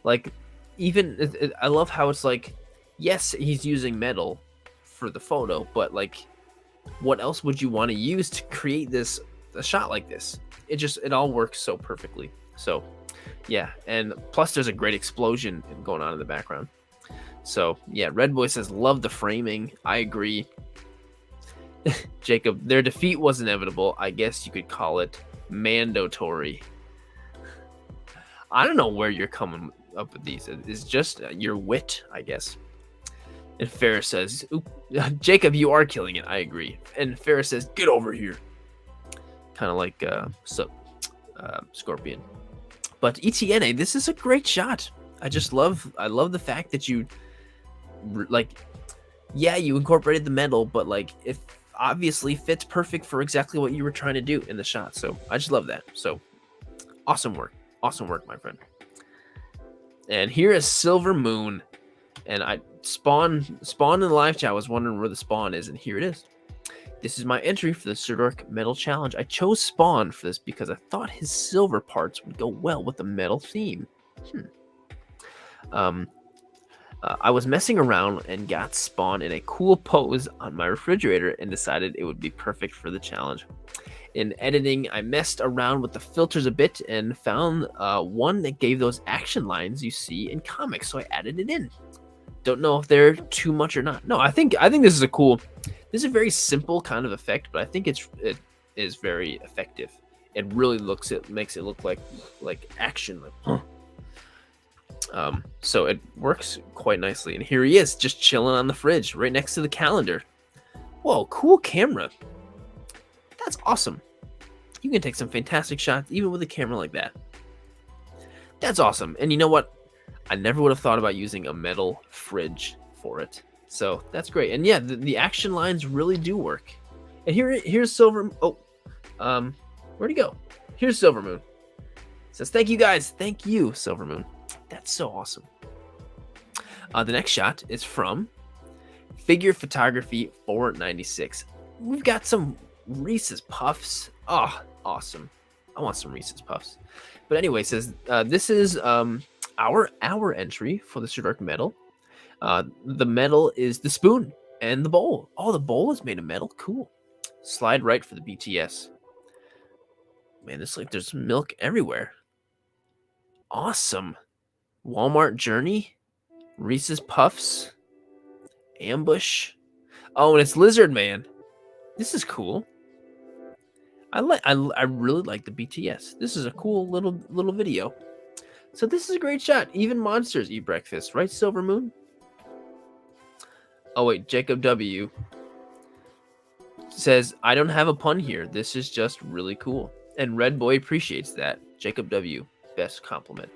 Speaker 1: Like even I love how it's like, yes, he's using metal for the photo, but like what else would you want to use to create a shot like this? It all works so perfectly. So yeah, and plus there's a great explosion going on in the background. So yeah, Red Boy says love the framing. I agree. Jacob, their defeat was inevitable. I guess you could call it mandatory. I don't know where you're coming up with these. It's just your wit, I guess. And Ferris says, Jacob, you are killing it. I agree. And Ferris says, get over here. Kind of like Scorpion. But Etienne, this is a great shot. I love the fact that you, like, yeah, you incorporated the metal, but like it obviously fits perfect for exactly what you were trying to do in the shot. So I just love that. So awesome work, my friend. And here is Silver Moon, and I spawn in the live chat. I was wondering where the spawn is, and here it is. This is my entry for the Sirdork Metal Challenge. I chose Spawn for this because I thought his silver parts would go well with the metal theme. I was messing around and got Spawn in a cool pose on my refrigerator and decided it would be perfect for the challenge. In editing, I messed around with the filters a bit and found one that gave those action lines you see in comics, so I added it in. Don't know if they're too much or not. No, I think this is this is a very simple kind of effect, but I think it is very effective. It really makes it look like action. Like, so it works quite nicely. And here he is, just chilling on the fridge, right next to the calendar. Whoa, cool camera. That's awesome. You can take some fantastic shots even with a camera like that. That's awesome. And you know what? I never would have thought about using a metal fridge for it. So that's great. And yeah, the action lines really do work. And here's Silver. Oh, where'd he go? Here's Silver Moon. It says, thank you guys. Thank you, Silver Moon. That's so awesome. The next shot is from Figure Photography 496. We've got some Reese's Puffs. Oh, awesome. I want some Reese's Puffs. But anyway, it says this is our entry for the Sirdork metal. The metal is the spoon and the bowl. Oh, the bowl is made of metal. Cool. Slide right for the BTS. Man, it's like there's milk everywhere. Awesome. Walmart Journey, Reese's Puffs, Ambush. Oh, and it's Lizard Man. This is cool. I really like the BTS. This is a cool little video. So this is a great shot. Even monsters eat breakfast, right, Silver Moon? Oh wait, Jacob W says, I don't have a pun here. This is just really cool. And Red Boy appreciates that. Jacob W, best compliment.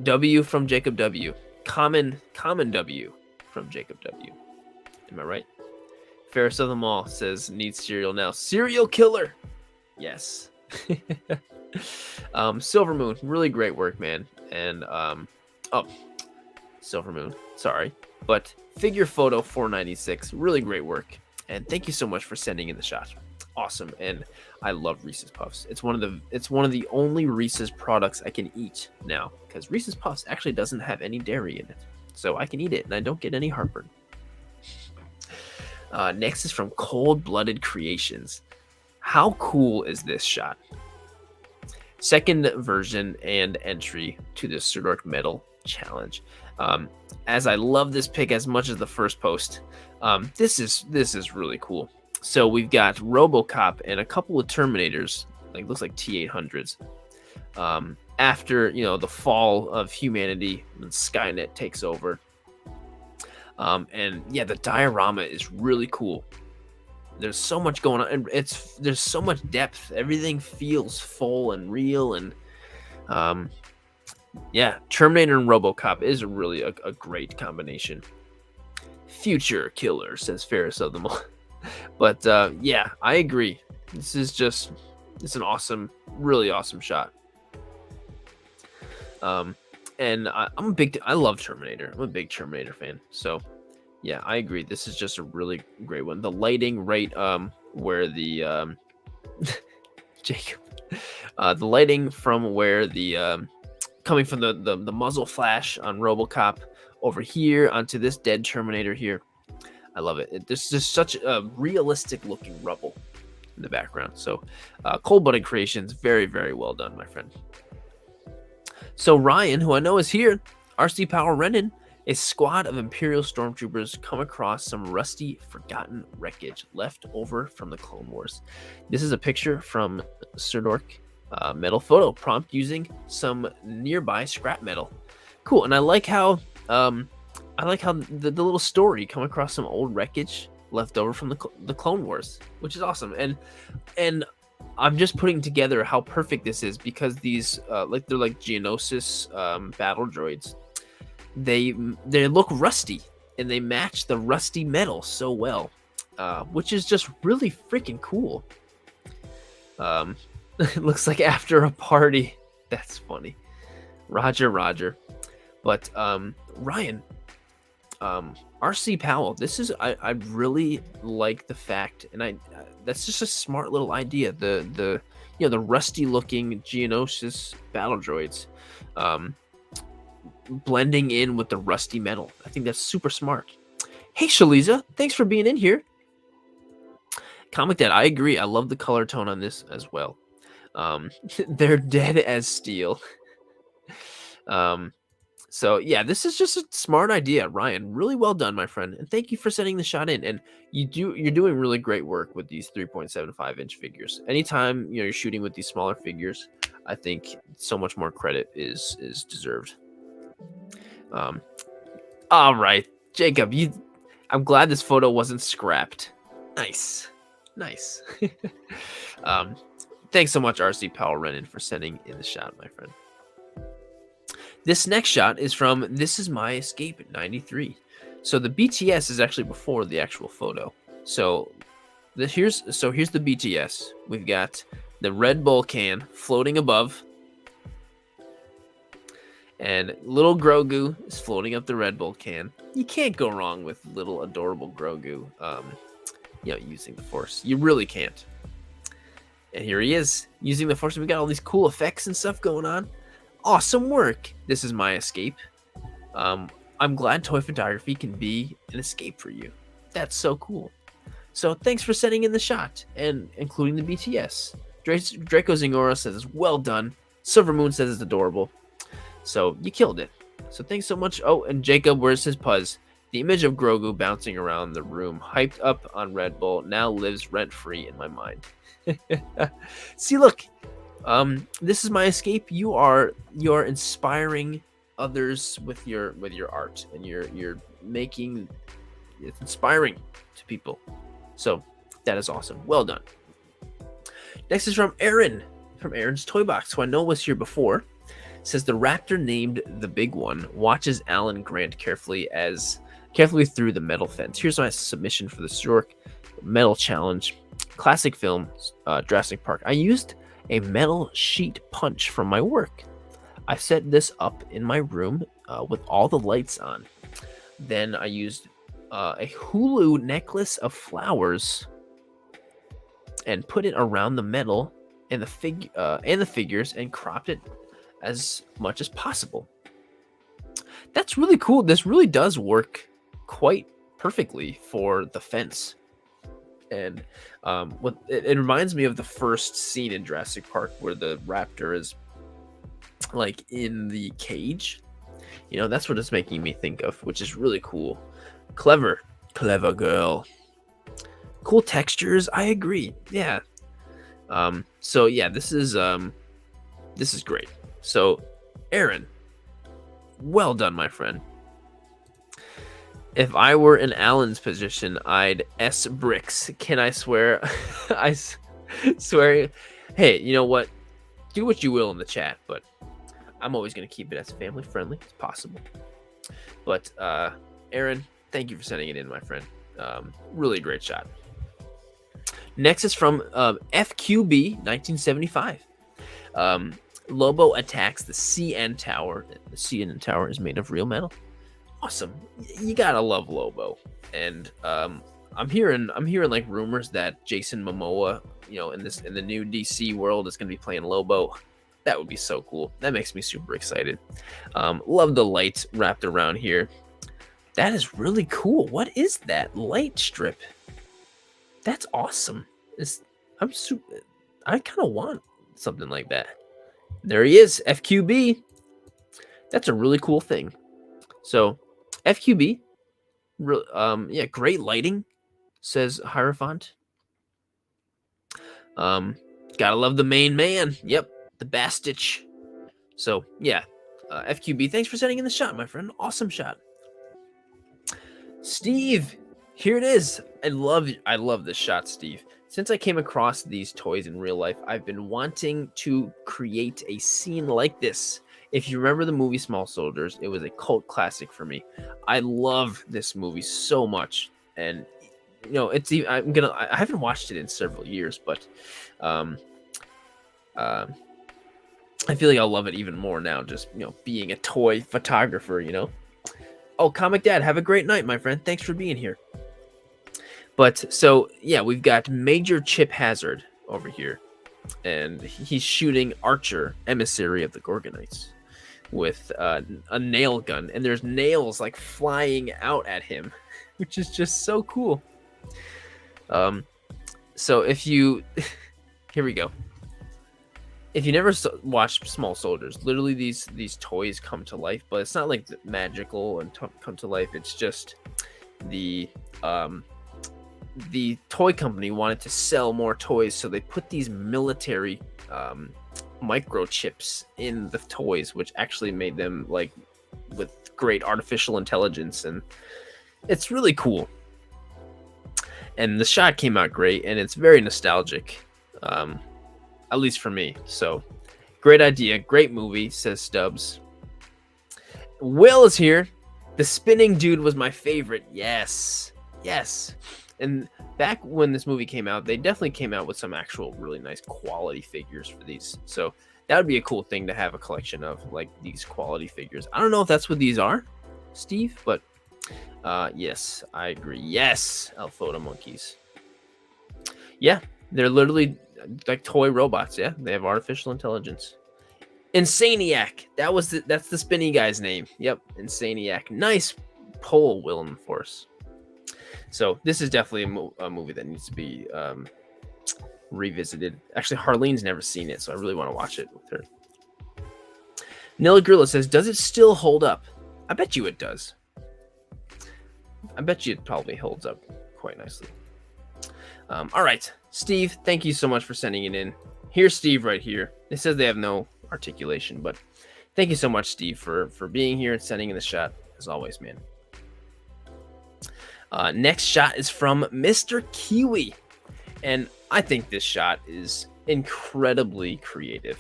Speaker 1: W from Jacob W. Common W from Jacob W. Am I right? Ferris of them all says, needs cereal now. Serial killer. Yes. Silver Moon, really great work, man. And Silver Moon, sorry. But Figure Photo 496, really great work. And thank you so much for sending in the shot. awesome. And I love Reese's Puffs. It's one of the only Reese's products I can eat now, because Reese's Puffs actually doesn't have any dairy in it, so I can eat it and I don't get any heartburn. Next is from Cold Blooded Creations. How cool is this shot? Second version and entry to the Sirdork Metal Challenge. As I love this pick as much as the first post, this is really cool. So we've got RoboCop and a couple of Terminators, like looks like T-800s. After the fall of humanity, when Skynet takes over. And yeah, the diorama is really cool. There's so much going on, and there's so much depth. Everything feels full and real, and yeah, Terminator and RoboCop is really a great combination. Future killer, says Ferris of them all. But yeah, I agree. It's an awesome, really awesome shot. And I love Terminator. I'm a big Terminator fan. So yeah, I agree. This is just a really great one. The lighting right where the Jacob, the lighting from where the coming from the muzzle flash on RoboCop over here onto this dead Terminator here. I love it. There's just such a realistic looking rubble in the background. So Cold Blooded Creations, very, very well done, my friend. So Ryan, who I know is here, RC Power Renan, a squad of Imperial stormtroopers come across some rusty, forgotten wreckage left over from the Clone Wars. This is a picture from Sirdork metal photo prompt using some nearby scrap metal. Cool, and I like how the little story come across some old wreckage left over from the Clone Wars, which is awesome. And I'm just putting together how perfect this is, because these they're like Geonosis battle droids. They look rusty and they match the rusty metal so well, which is just really freaking cool. It looks like after a party. That's funny. Roger. But Ryan, RC Powell, this is I really like the fact, and that's just a smart little idea. The rusty looking Geonosis battle droids blending in with the rusty metal. I think that's super smart. Hey Shaliza, thanks for being in here. Comic Dad, I agree. I love the color tone on this as well. They're dead as steel. So yeah, this is just a smart idea, Ryan. Really well done, my friend, and thank you for sending the shot in. And you're doing really great work with these 3.75 inch figures. Anytime you're shooting with these smaller figures, I think so much more credit is deserved. All right, Jacob, I'm glad this photo wasn't scrapped. Nice. Thanks so much, RC Powell Renan, for sending in the shot, my friend. This next shot is from This Is My Escape at 93. So the BTS is actually before the actual photo. So here's the BTS. We've got the Red Bull can floating above, and little Grogu is floating up the Red Bull can. You can't go wrong with little adorable Grogu, using the Force. You really can't. And here he is using the Force. We got all these cool effects and stuff going on. Awesome work. This is my escape. I'm glad Toy Photography can be an escape for you. That's so cool. So thanks for sending in the shot and including the BTS. Draco Zingora says, well done. Silver Moon says it's adorable. So you killed it. So thanks so much. Oh, and Jacob, where's his Puzz? The image of Grogu bouncing around the room, hyped up on Red Bull, now lives rent-free in my mind. See, look. This is my escape. You are inspiring others with your art, and you're making it inspiring to people. So that is awesome. Well done. Next is from Aaron, from Aaron's Toy Box, who I know was here before. Says the raptor named the big one watches Alan Grant carefully through the metal fence. Here's my submission for the Sirdork Metal Challenge. Classic film, Jurassic Park. I used a metal sheet punch from my work. I set this up in my room with all the lights on. Then I used a hulu necklace of flowers and put it around the metal and the figures and cropped it as much as possible. That's really cool. This really does work quite perfectly for the fence. And it reminds me of the first scene in Jurassic Park where the raptor is like in the cage. You know, that's what it's making me think of, which is really cool. Clever girl. Cool textures. I agree. Yeah. So yeah, this is great. So, Aaron, well done, my friend. If I were in Alan's position, I'd S bricks. Can I swear? I swear. Hey, you know what? Do what you will in the chat, but I'm always going to keep it as family friendly as possible. But Aaron, thank you for sending it in, my friend. Really great shot. Next is from FQB 1975. Lobo attacks the CN Tower. The CN Tower is made of real metal. Awesome. You gotta love Lobo. And I'm hearing like rumors that Jason Momoa, you know, in the new DC world is gonna be playing Lobo. That would be so cool. That makes me super excited. Love the lights wrapped around here. That is really cool. What is that light strip? That's awesome. I kind of want something like that. There he is, FQB. That's a really cool thing. So, FQB, yeah, great lighting, says Hierophant. Gotta love the main man. Yep, the Bastich. So, yeah, FQB, thanks for sending in the shot, my friend. Awesome shot. Steve, here it is. I love this shot, Steve. Since I came across these toys in real life, I've been wanting to create a scene like this. If you remember the movie Small Soldiers, it was a cult classic for me. I love this movie so much, and you know, I haven't watched it in several years, but I feel like I'll love it even more now, just, you know, being a toy photographer, you know. Oh, Comic Dad, have a great night, my friend. Thanks for being here. But so, yeah, we've got Major Chip Hazard over here, and he's shooting Archer, emissary of the Gorgonites, with a nail gun, and there's nails like flying out at him, which is just so cool. So if you, here we go. If you never watched Small Soldiers, literally these toys come to life, but it's not like magical and come to life. It's just the toy company wanted to sell more toys, so they put these military microchips in the toys, which actually made them like with great artificial intelligence, and it's really cool. And the shot came out great, and it's very nostalgic, at least for me. So great idea, great movie, says Stubbs. Will is here. The spinning dude was my favorite. Yes. And back when this movie came out, they definitely came out with some actual really nice quality figures for these. So that would be a cool thing to have a collection of, like these quality figures. I don't know if that's what these are, Steve, but yes, I agree. Yes, Alphoto monkeys. Yeah, they're literally like toy robots. Yeah, they have artificial intelligence. Insaniac. That's the spinny guy's name. Yep, Insaniac. Nice pull, Will and Force. So this is definitely a movie that needs to be revisited. Actually, Harlene's never seen it, so I really want to watch it with her. Nilla Gorilla says, does it still hold up? I bet you it does. I bet you it probably holds up quite nicely. All right, Steve, thank you so much for sending it in. Here's Steve right here. It says they have no articulation, but thank you so much, Steve, for being here and sending in the shot, as always, man. Next shot is from Mr. Kiwi, and I think this shot is incredibly creative.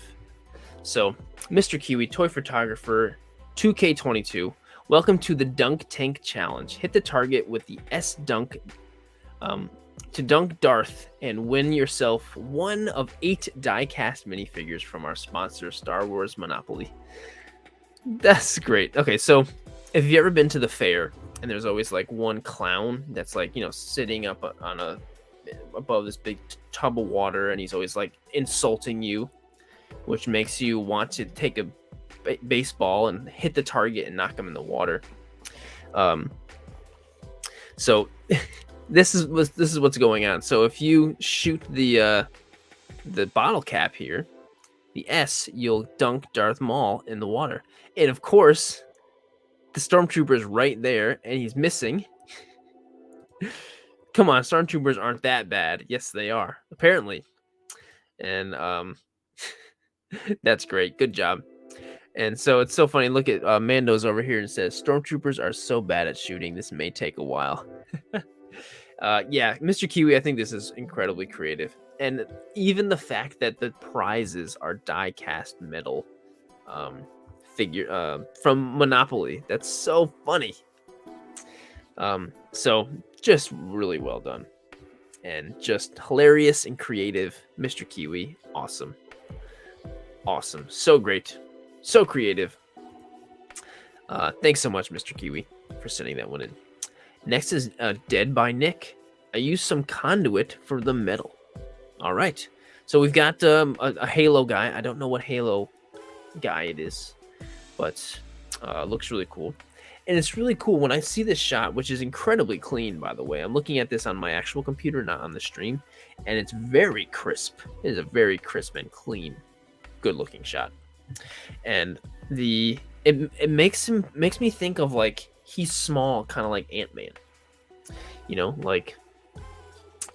Speaker 1: So, Mr. Kiwi, toy photographer, 2K22, welcome to the Dunk Tank Challenge. Hit the target with the S-Dunk to dunk Darth and win yourself one of 8 die-cast minifigures from our sponsor, Star Wars Monopoly. That's great. Okay, so if you've ever been to the fair, and there's always like one clown that's like, you know, sitting up on a above this big tub of water, and he's always like insulting you, which makes you want to take a baseball and hit the target and knock him in the water. So this is what's going on. So if you shoot the bottle cap here, the S, you'll dunk Darth Maul in the water. And of course, the Stormtrooper is right there, and he's missing. Come on, Stormtroopers aren't that bad. Yes, they are, apparently. And that's great. Good job. And so it's so funny. Look at Mando's over here and says, Stormtroopers are so bad at shooting. This may take a while. Yeah, Mr. Kiwi, I think this is incredibly creative. And even the fact that the prizes are die-cast metal figure from Monopoly. That's so funny. So just really well done. And just hilarious and creative. Mr. Kiwi, awesome. Awesome. So great. So creative. Thanks so much, Mr. Kiwi, for sending that one in. Next is Dead by Nick. I used some conduit for the metal. All right. So we've got a Halo guy. I don't know what Halo guy it is, but looks really cool. And it's really cool when I see this shot, which is incredibly clean, by the way. I'm looking at this on my actual computer, not on the stream, and it's very crisp. It is a very crisp and clean, good-looking shot. And it makes me think of, like, he's small, kind of like Ant-Man. You know, like,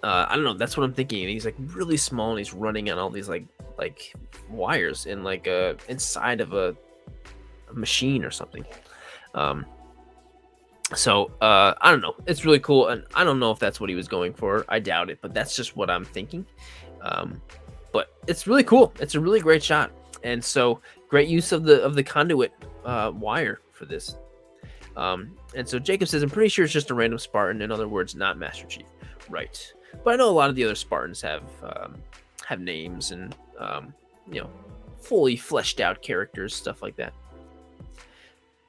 Speaker 1: I don't know, that's what I'm thinking. And he's like really small, and he's running on all these like wires in like inside of a machine or something. So I don't know, it's really cool, and I don't know if that's what he was going for. I doubt it, but that's just what I'm thinking. But it's really cool. It's a really great shot, and so great use of the conduit wire for this. And so Jacob says, I'm pretty sure it's just a random Spartan. In other words, not Master Chief. Right. But I know a lot of the other Spartans have names and you know, fully fleshed out characters, stuff like that.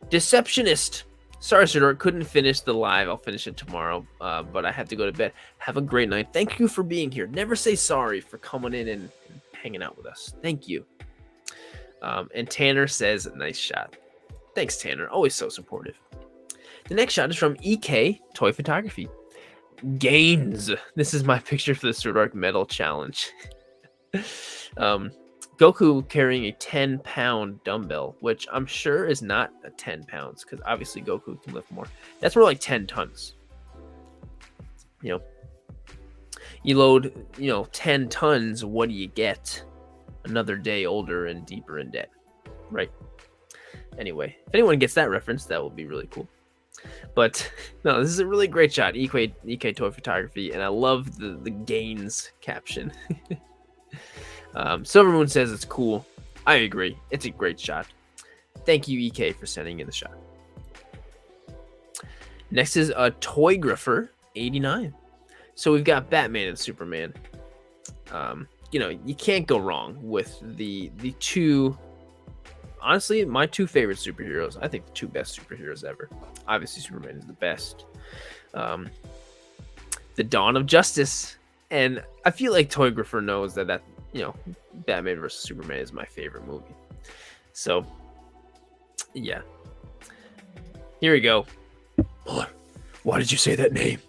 Speaker 1: Deceptionist. Sorry, Sirdork, couldn't finish the live. I'll finish it tomorrow, but I have to go to bed. Have a great night. Thank you for being here. Never say sorry for coming in and hanging out with us. Thank you. And Tanner says, nice shot. Thanks, Tanner. Always so supportive. The next shot is from EK Toy Photography. Gains. This is my picture for the Sirdork Medal Challenge. Goku carrying a 10-pound dumbbell, which I'm sure is not a 10 pounds, because obviously Goku can lift more. That's more like 10 tons. You know, you load, 10 tons, what do you get? Another day older and deeper in debt, right? Anyway, if anyone gets that reference, that will be really cool. But no, this is a really great shot. EK Toy Photography, and I love the gains caption. Silvermoon says it's cool. I agree. It's a great shot. Thank you, EK, for sending in the shot. Next is a Toygrapher 89. So we've got Batman and Superman. You can't go wrong with the two. Honestly, my two favorite superheroes. I think the two best superheroes ever. Obviously, Superman is the best. The Dawn of Justice. And I feel like Toygrapher knows that Batman vs. Superman is my favorite movie. So, yeah. Here we go. Why did you say that name?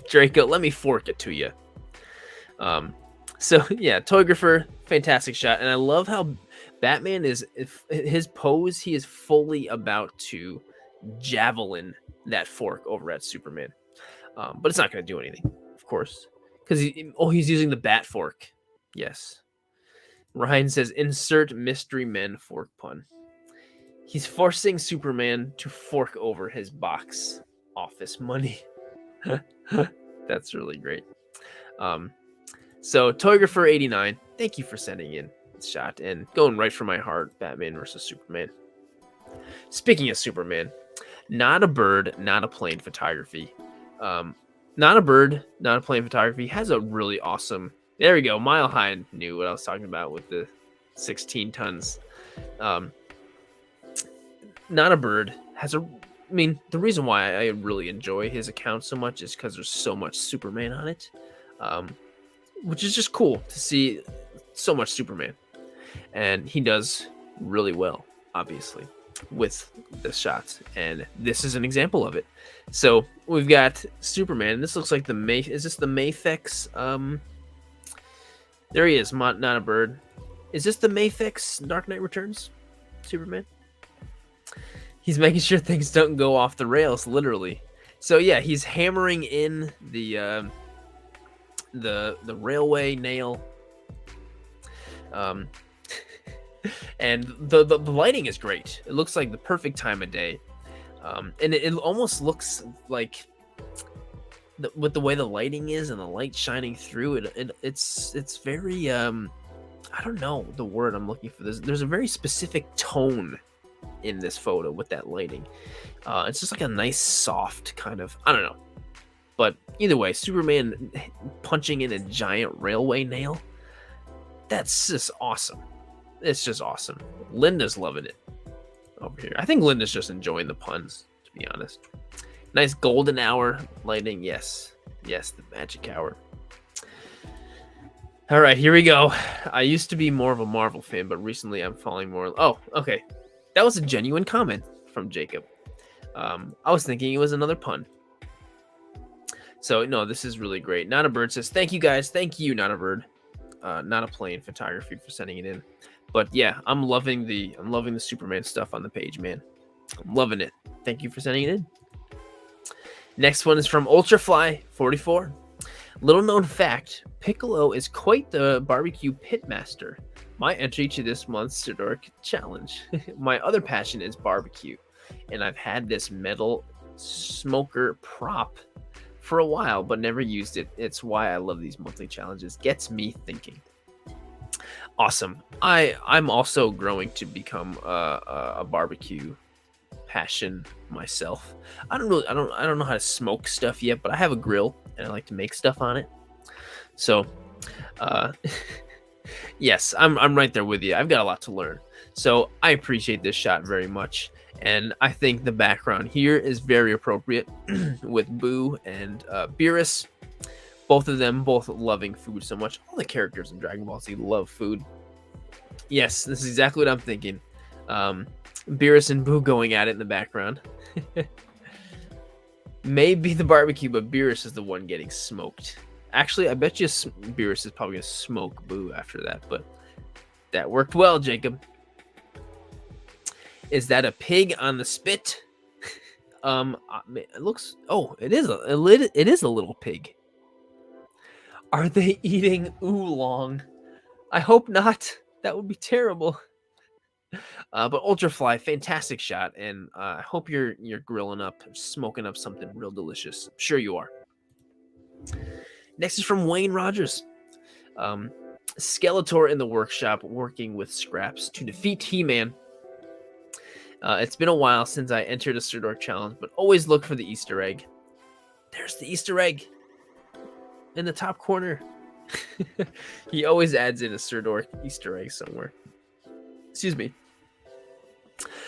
Speaker 1: Draco, let me fork it to you. So yeah, Toygrapher, fantastic shot, and I love how Batman is his pose. He is fully about to javelin that fork over at Superman, but it's not going to do anything, of course, because he's using the bat fork. Yes, Ryan says insert mystery men fork pun. He's forcing Superman to fork over his box office money. That's really great. So Toygrapher 89, thank you for sending in this shot and going right for my heart. Batman versus Superman. Speaking of Superman, Not a Bird, Not a Plane Photography. Not a Bird, Not a Plane Photography has a really awesome. There we go. Mile High knew what I was talking about with the 16 tons. Not a Bird has a I mean, the reason why I really enjoy his account so much is because there's so much Superman on it, um, which is just cool to see so much Superman. And he does really well, obviously, with the shots. And this is an example of it. So we've got Superman. This looks like is this the Mafex? There he is, not a bird. Is this the Mafex Dark Knight Returns Superman? He's making sure things don't go off the rails, literally. So yeah, he's hammering in the railway nail. And the lighting is great. It looks like the perfect time of day. And it almost looks like with the way the lighting is and the light shining through it, it's very I don't know the word I'm looking for. There's a very specific tone in this photo with that lighting. It's just like a nice soft kind of, I don't know. But either way, Superman punching in a giant railway nail, that's just awesome. It's just awesome. Linda's loving it over here. I think Linda's just enjoying the puns, to be honest. Nice golden hour lighting. Yes, the magic hour. All right, here we go. I used to be more of a Marvel fan, but recently I'm falling more. Oh, okay. That was a genuine comment from Jacob. I was thinking it was another pun. So no, this is really great. Not a Bird says, thank you guys. Thank you, Not a Bird. Not a Plane Photography for sending it in. But yeah, I'm loving the Superman stuff on the page, man. I'm loving it. Thank you for sending it in. Next one is from Ultrafly44. Little known fact, Piccolo is quite the barbecue pitmaster. My entry to this month's Sirdork challenge. My other passion is barbecue, and I've had this metal smoker prop for a while, but never used it. It's why I love these monthly challenges. Gets me thinking. Awesome. I'm also growing to become a barbecue passion myself. I don't know how to smoke stuff yet, but I have a grill and I like to make stuff on it. So yes, I'm right there with you. I've got a lot to learn. So I appreciate this shot very much. And I think the background here is very appropriate with Boo and Beerus. Both of them loving food so much. All the characters in Dragon Ball Z love food. Yes, this is exactly what I'm thinking. Beerus and Boo going at it in the background. Maybe the barbecue, but Beerus is the one getting smoked. Actually, I bet you Beerus is probably going to smoke Boo after that, but that worked well, Jacob. Is that a pig on the spit? It looks. Oh, it is a little pig. Are they eating oolong? I hope not. That would be terrible. But Ultrafly, fantastic shot, and I hope you're grilling up, smoking up something real delicious. I'm sure you are. Next is from Wayne Rogers. Skeletor in the workshop working with scraps to defeat He-Man. It's been a while since I entered a Sirdork challenge, but always look for the Easter egg. There's the Easter egg in the top corner. He always adds in a Sirdork Easter egg somewhere. Excuse me.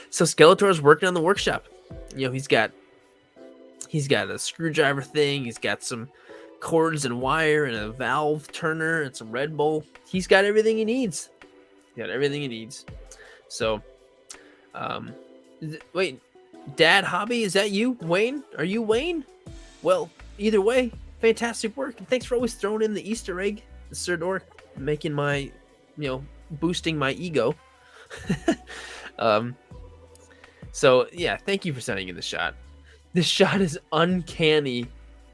Speaker 1: So Skeletor's working on the workshop. You know, he's got a screwdriver thing. He's got some cords and wire and a valve turner and some Red Bull. He's got everything he needs. So, wait, Dad Hobby, is that you, Wayne? Are you Wayne? Well, either way, fantastic work. And thanks for always throwing in the Easter egg, the Sirdork, making my, boosting my ego. So yeah, thank you for sending in the shot. This shot is uncanny,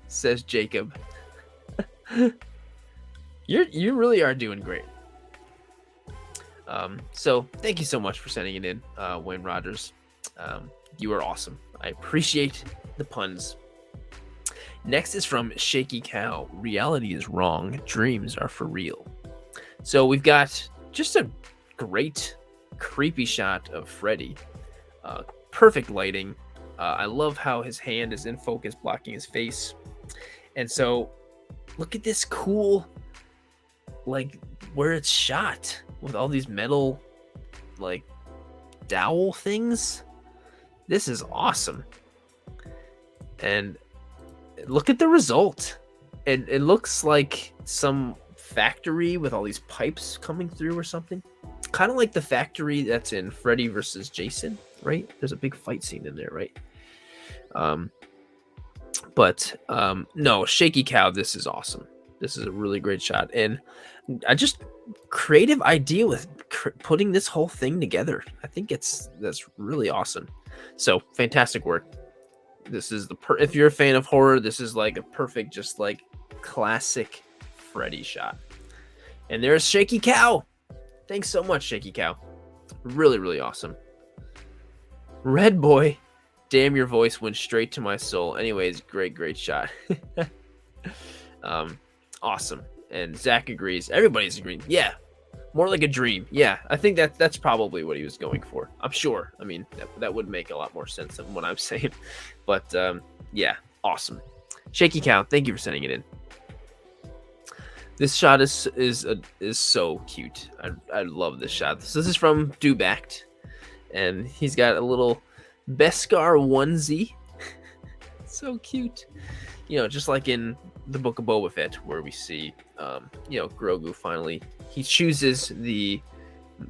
Speaker 1: says Jacob. You really are doing great. So thank you so much for sending it in, Wayne Rogers. You are awesome. I appreciate the puns. Next is from Shaky Cow. Reality is wrong. Dreams are for real. So we've got just a great creepy shot of Freddy. Perfect lighting. I love how his hand is in focus, blocking his face. And so look at this cool, like, where it's shot with all these metal, like, dowel things. This is awesome. And look at the result. It looks like some factory with all these pipes coming through or something. Kind of like the factory that's in Freddy versus Jason, right? There's a big fight scene in there, right? No, Shaky Cow, this is awesome. This is a really great shot. And I just creative idea with putting this whole thing together. I think that's really awesome. So fantastic work. This is if you're a fan of horror, this is like a perfect, just like classic Freddy shot. And there's Shaky Cow. Thanks so much, Shaky Cow. Really, really awesome. Red Boy, damn, your voice went straight to my soul. Anyways, great shot. Awesome. And Zach agrees. Everybody's agreeing. Yeah, more like a dream. Yeah, I think that's probably what he was going for. I'm sure. I mean, that would make a lot more sense than what I'm saying. But yeah, awesome. Shaky Cow, thank you for sending it in. This shot is so cute. I love this shot. So this is from Dubact, and he's got a little Beskar onesie. So cute. You know, just like in the Book of Boba Fett, where we see, Grogu finally, he chooses the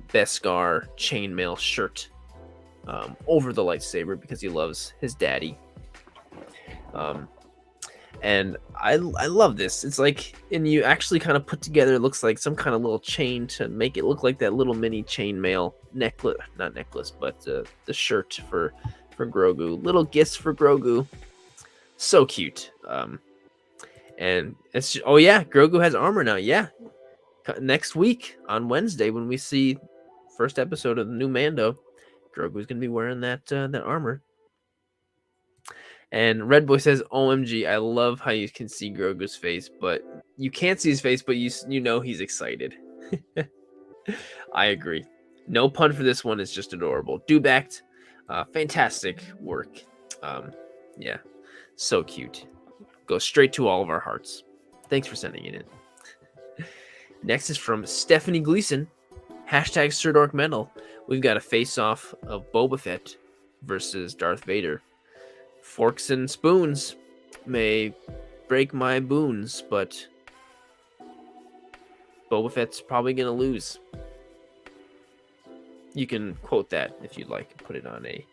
Speaker 1: Beskar chainmail shirt over the lightsaber because he loves his daddy. And I love this. It's like, and you actually kind of put together, it looks like some kind of little chain to make it look like that little mini chainmail necklace, not necklace, but the shirt for Grogu. Little gifts for Grogu. So cute. And it's, oh yeah, Grogu has armor now. Yeah. Next week on Wednesday, when we see first episode of the new Mando, Grogu's going to be wearing that armor. And Red Boy says, OMG, I love how you can see Grogu's face, but you can't see his face, but you know he's excited. I agree. No pun for this one. It's just adorable. Dubact, fantastic work. Yeah, so cute. Goes straight to all of our hearts. Thanks for sending it in. Next is from Stephanie Gleason. Hashtag Sirdork Medal. We've got a face-off of Boba Fett versus Darth Vader. Forks and spoons may break my boons, but Boba Fett's probably going to lose. You can quote that if you'd like. Put it on a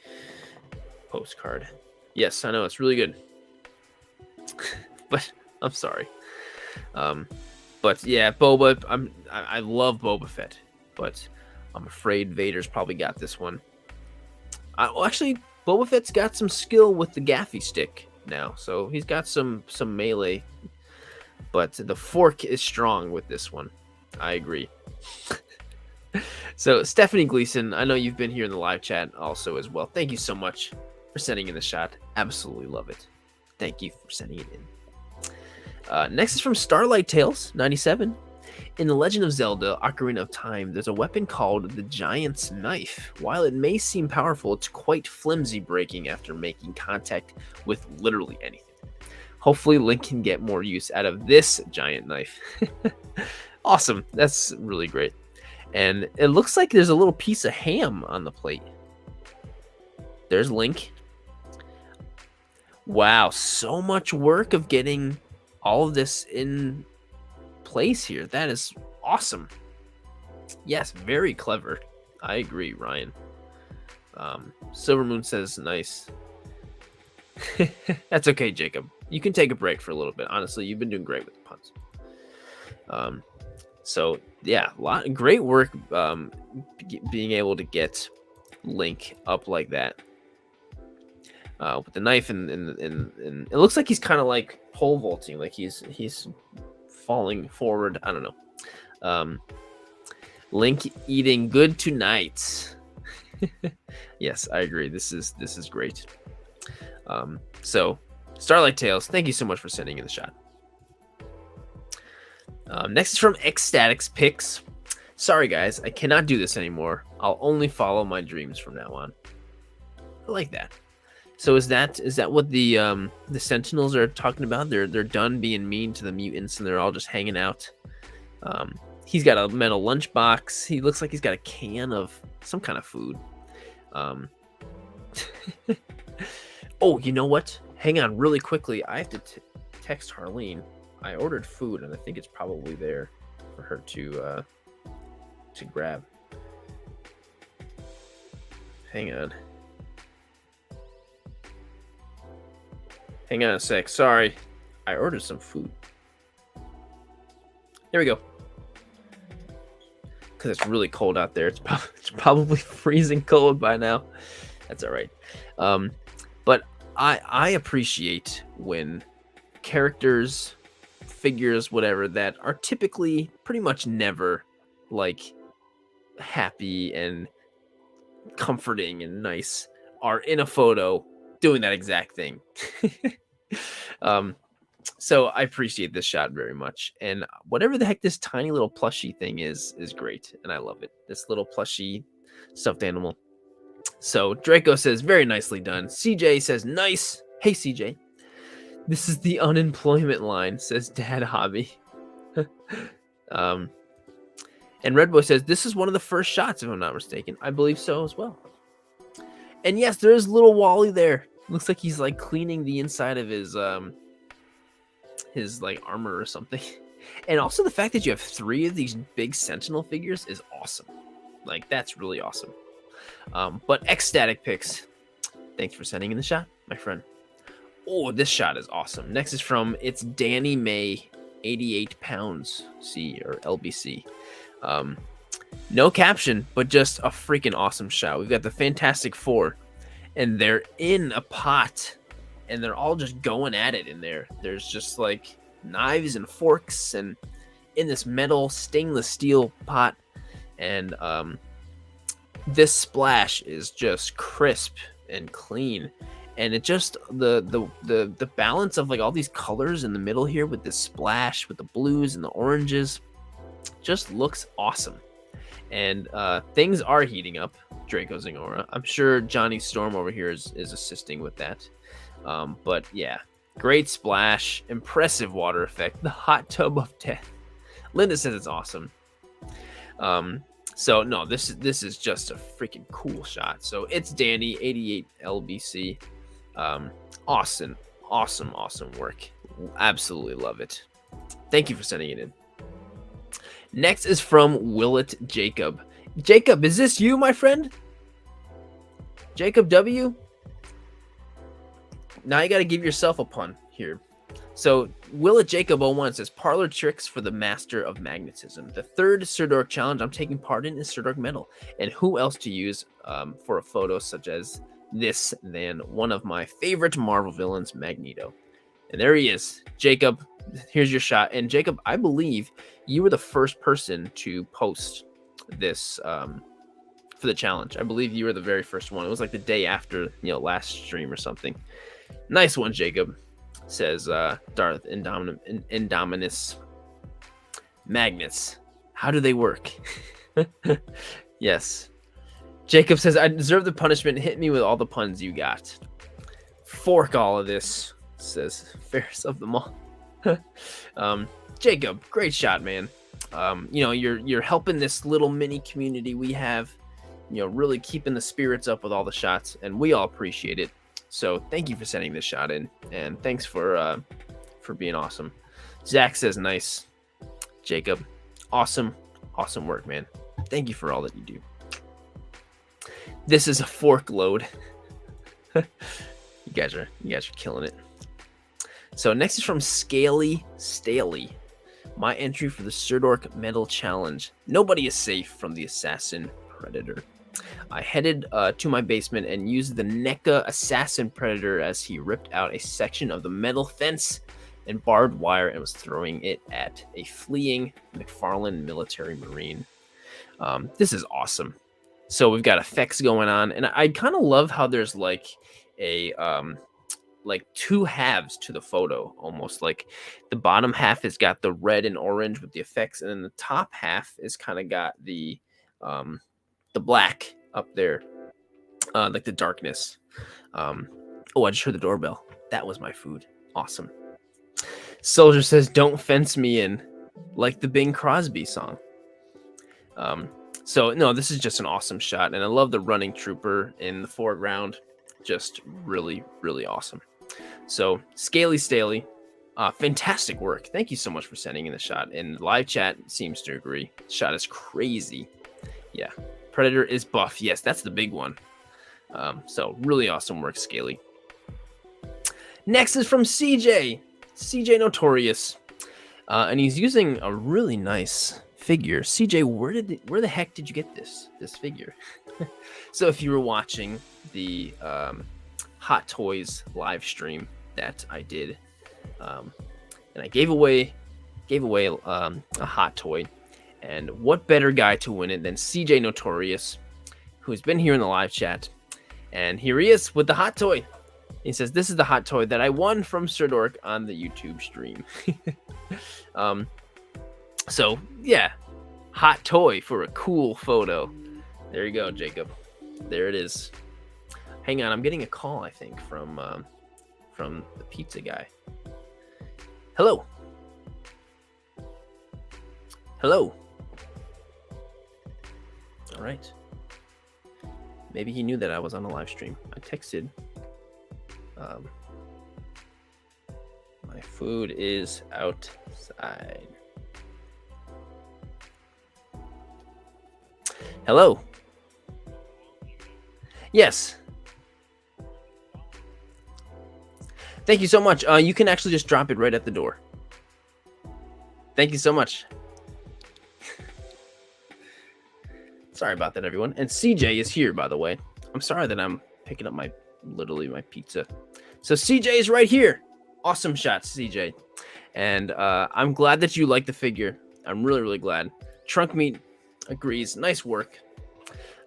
Speaker 1: postcard. Yes, I know, it's really good. But I'm sorry. But yeah, Boba, I love Boba Fett, but I'm afraid Vader's probably got this one. Actually, Boba Fett's got some skill with the gaffy stick now, so he's got some melee, but the fork is strong with this one. I agree. So Stephanie Gleason, I know you've been here in the live chat also as well. Thank you so much for sending in the shot. Absolutely love it. Thank you for sending it in. Next is from Starlight Tales 97. In The Legend of Zelda Ocarina of Time, there's a weapon called the Giant's Knife. While it may seem powerful, it's quite flimsy breaking after making contact with literally anything. Hopefully Link can get more use out of this giant knife. Awesome. That's really great. And it looks like there's a little piece of ham on the plate. There's Link. Wow, so much work of getting all of this in place here. That is awesome. Yes, very clever. I agree, Ryan. Silvermoon says nice. That's okay, Jacob. You can take a break for a little bit. Honestly, you've been doing great with the puns. So yeah, great work being able to get Link up like that with the knife, and it looks like he's kind of like pole vaulting, like he's falling forward. I don't know. Link eating good tonight. Yes, I agree. This is great. So Starlight Tales, thank you so much for sending in the shot. Next is from Ecstatics Picks. Sorry guys, I cannot do this anymore. I'll only follow my dreams from now on. I like that. So is that what the Sentinels are talking about? They're done being mean to the mutants and they're all just hanging out. He's got a metal lunchbox. He looks like he's got a can of some kind of food. Oh, you know what? Hang on really quickly. I have to text Harleen. I ordered food, and I think it's probably there for her to grab. Hang on. Hang on a sec. Sorry. I ordered some food. There we go. Because it's really cold out there. It's probably freezing cold by now. That's all right. But I appreciate when characters, figures, whatever, that are typically pretty much never like happy and comforting and nice are in a photo doing that exact thing. So I appreciate this shot very much, and whatever the heck this tiny little plushie thing is great, and I love it. This little plushie stuffed animal. So Draco says very nicely done. CJ says nice. Hey CJ, this is the unemployment line, says Dad Hobby. And Red Boy says this is one of the first shots, if I'm not mistaken. I believe so as well. And yes, there is little Wally there. Looks like he's like cleaning the inside of his like armor or something. And also the fact that you have 3 of these big Sentinel figures is awesome. Like, that's really awesome. But ecstatic pics. Thanks for sending in the shot, my friend. Oh, this shot is awesome. Next is from it's Danny May, 88 pounds C or LBC. No caption, but just a freaking awesome shot. We've got the Fantastic Four, and they're in a pot, and they're all just going at it in there. There's just like knives and forks, and in this metal stainless steel pot, and this splash is just crisp and clean, and it just the balance of like all these colors in the middle here with this splash with the blues and the oranges just looks awesome. And things are heating up. Draco Zingora. I'm sure Johnny Storm over here is assisting with that. But yeah, great splash, impressive water effect, the hot tub of death. Linda says it's awesome. So no, this is just a freaking cool shot. So it's Danny, 88 LBC. Awesome work. Absolutely love it. Thank you for sending it in. Next is from Willett Jacob. Jacob, is this you, my friend? Jacob W? Now you got to give yourself a pun here. So Willett Jacob 01 says, parlor tricks for the master of magnetism. The third Sirdork challenge I'm taking part in is Sirdork Metal. And who else to use for a photo such as this than one of my favorite Marvel villains, Magneto. And there he is. Jacob, here's your shot. And Jacob, I believe you were the first person to post this for the challenge. I believe you were the very first one. It was like the day after, last stream or something. Nice one, Jacob, says Darth Indominus. Magnets, how do they work? Yes. Jacob says, I deserve the punishment. Hit me with all the puns you got. Fork all of this, says Ferris of them all. Jacob, great shot, man. You're helping this little mini community we have, really keeping the spirits up with all the shots, and we all appreciate it. So thank you for sending this shot in, and thanks for being awesome. Zach says nice. Jacob, awesome work, man. Thank you for all that you do. This is a fork load. You guys are killing it. So next is from Scaly Staley. My entry for the Sirdork Metal Challenge. Nobody is safe from the Assassin Predator. I headed to my basement and used the NECA Assassin Predator as he ripped out a section of the metal fence and barbed wire and was throwing it at a fleeing McFarlane military marine. This is awesome. So we've got effects going on, and I kind of love how there's like a like two halves to the photo, almost like the bottom half has got the red and orange with the effects, and then the top half is kind of got the black up there, like the darkness. Oh, I just heard the doorbell. That was my food. Awesome. Soldier says, "Don't fence me in," like the Bing Crosby song. So no, this is just an awesome shot, and I love the running trooper in the foreground. Just really, really awesome. So Scaly Staley, fantastic work. Thank you so much for sending in the shot. And live chat seems to agree. Shot is crazy. Yeah. Predator is buff. Yes, that's the big one. So really awesome work, Scaly. Next is from CJ. CJ Notorious. And he's using a really nice figure. CJ, where the heck did you get this figure? So if you were watching the Hot Toys live stream that I did, and I gave away a hot toy, and what better guy to win it than CJ Notorious, who's been here in the live chat, and here he is with the hot toy. He says, "This is the hot toy that I won from Sirdork on the YouTube stream." So yeah, hot toy for a cool photo. There you go, Jacob. There it is. Hang on, I'm getting a call, I think, from the pizza guy. Hello. Hello. All right. Maybe he knew that I was on a live stream. I texted. My food is outside. Hello. Yes. Thank you so much. You can actually just drop it right at the door. Thank you so much. Sorry about that, everyone. And CJ is here, by the way. I'm sorry that I'm picking up literally my pizza. So CJ is right here. Awesome shot, CJ. And I'm glad that you like the figure. I'm really, really glad. Trunk Meat agrees. Nice work.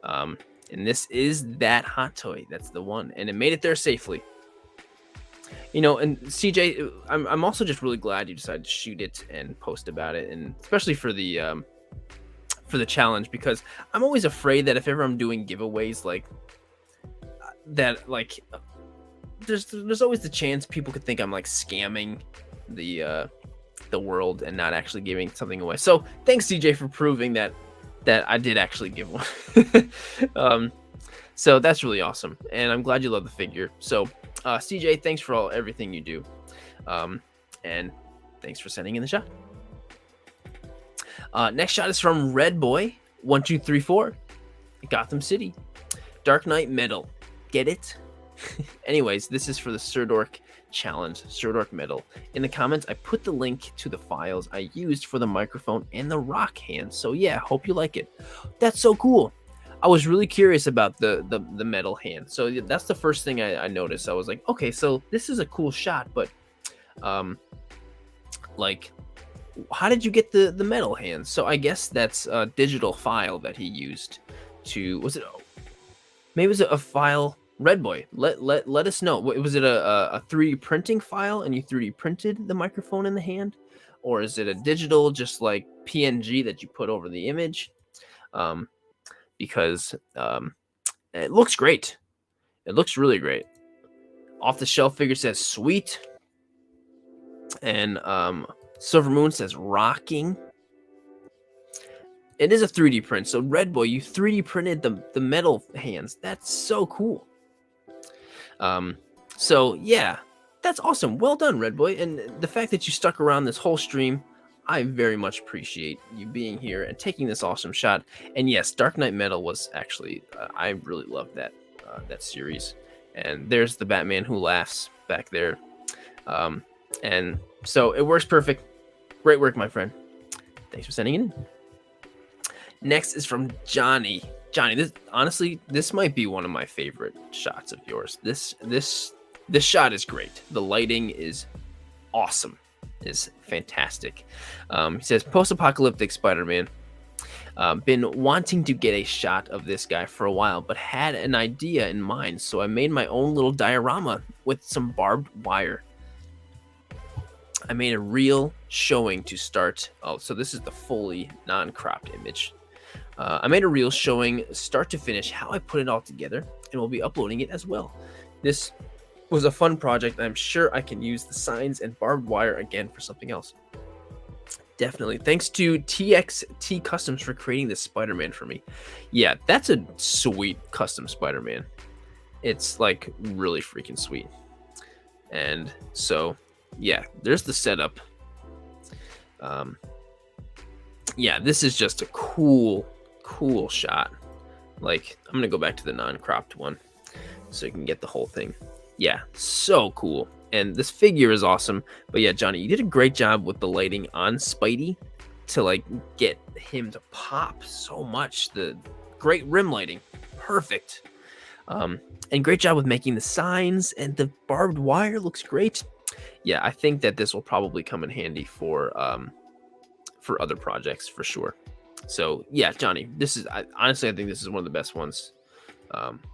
Speaker 1: And this is that hot toy. That's the one. And it made it there safely. You know, and CJ, I'm also just really glad you decided to shoot it and post about it, and especially for the challenge, because I'm always afraid that if ever I'm doing giveaways like that, like there's always the chance people could think I'm like scamming the world and not actually giving something away. So thanks, CJ, for proving that I did actually give one. So that's really awesome, and I'm glad you love the figure. So CJ, thanks for everything you do, and thanks for sending in the shot. Next shot is from Red Boy 1234, Gotham City, Dark Knight Metal. Get it? Anyways, this is for the Sirdork challenge, Sirdork Metal. In the comments, I put the link to the files I used for the microphone and the rock hand. So yeah, hope you like it. That's so cool. I was really curious about the metal hand. So that's the first thing I noticed. I was like, okay, so this is a cool shot, but like, how did you get the metal hand? So I guess that's a digital file that he used to, maybe it was a file. Red Boy, let us know. Was it a 3D printing file and you 3D printed the microphone in the hand? Or is it a digital, just like PNG that you put over the image? Because it looks great. It looks really great. Off the shelf figure says sweet. And Silver Moon says rocking. It is a 3D print. So Red Boy, you 3D printed the metal hands. That's so cool. So yeah, that's awesome. Well done, Red Boy. And the fact that you stuck around this whole stream, I very much appreciate you being here and taking this awesome shot. And yes, Dark Knight Metal was actually, I really loved that series. And there's the Batman Who Laughs back there. And so it works perfect. Great work, my friend. Thanks for sending it in. Next is from Johnny. Johnny, this might be one of my favorite shots of yours. This shot is great. The lighting is awesome. Is fantastic. He says, post-apocalyptic Spider-Man. Been wanting to get a shot of this guy for a while, but had an idea in mind, so I made my own little diorama with some barbed wire. I made a reel showing to start. Oh, so this is the fully non-cropped image. I made a reel showing start to finish how I put it all together, and we'll be uploading it as well. This was a fun project. I'm sure I can use the signs and barbed wire again for something else. Definitely. Thanks to TXT Customs for creating this Spider-Man for me. Yeah, that's a sweet custom Spider-Man. It's like really freaking sweet. And so, yeah, there's the setup. Yeah, this is just a cool shot. Like, I'm gonna go back to the non-cropped one so you can get the whole thing. Yeah, so cool. And this figure is awesome. But yeah, Johnny, you did a great job with the lighting on Spidey to like get him to pop so much. The great rim lighting, perfect. And great job with making the signs, and the barbed wire looks great. Yeah, I think that this will probably come in handy for other projects for sure. So yeah, Johnny, this is honestly, I think this is one of the best ones.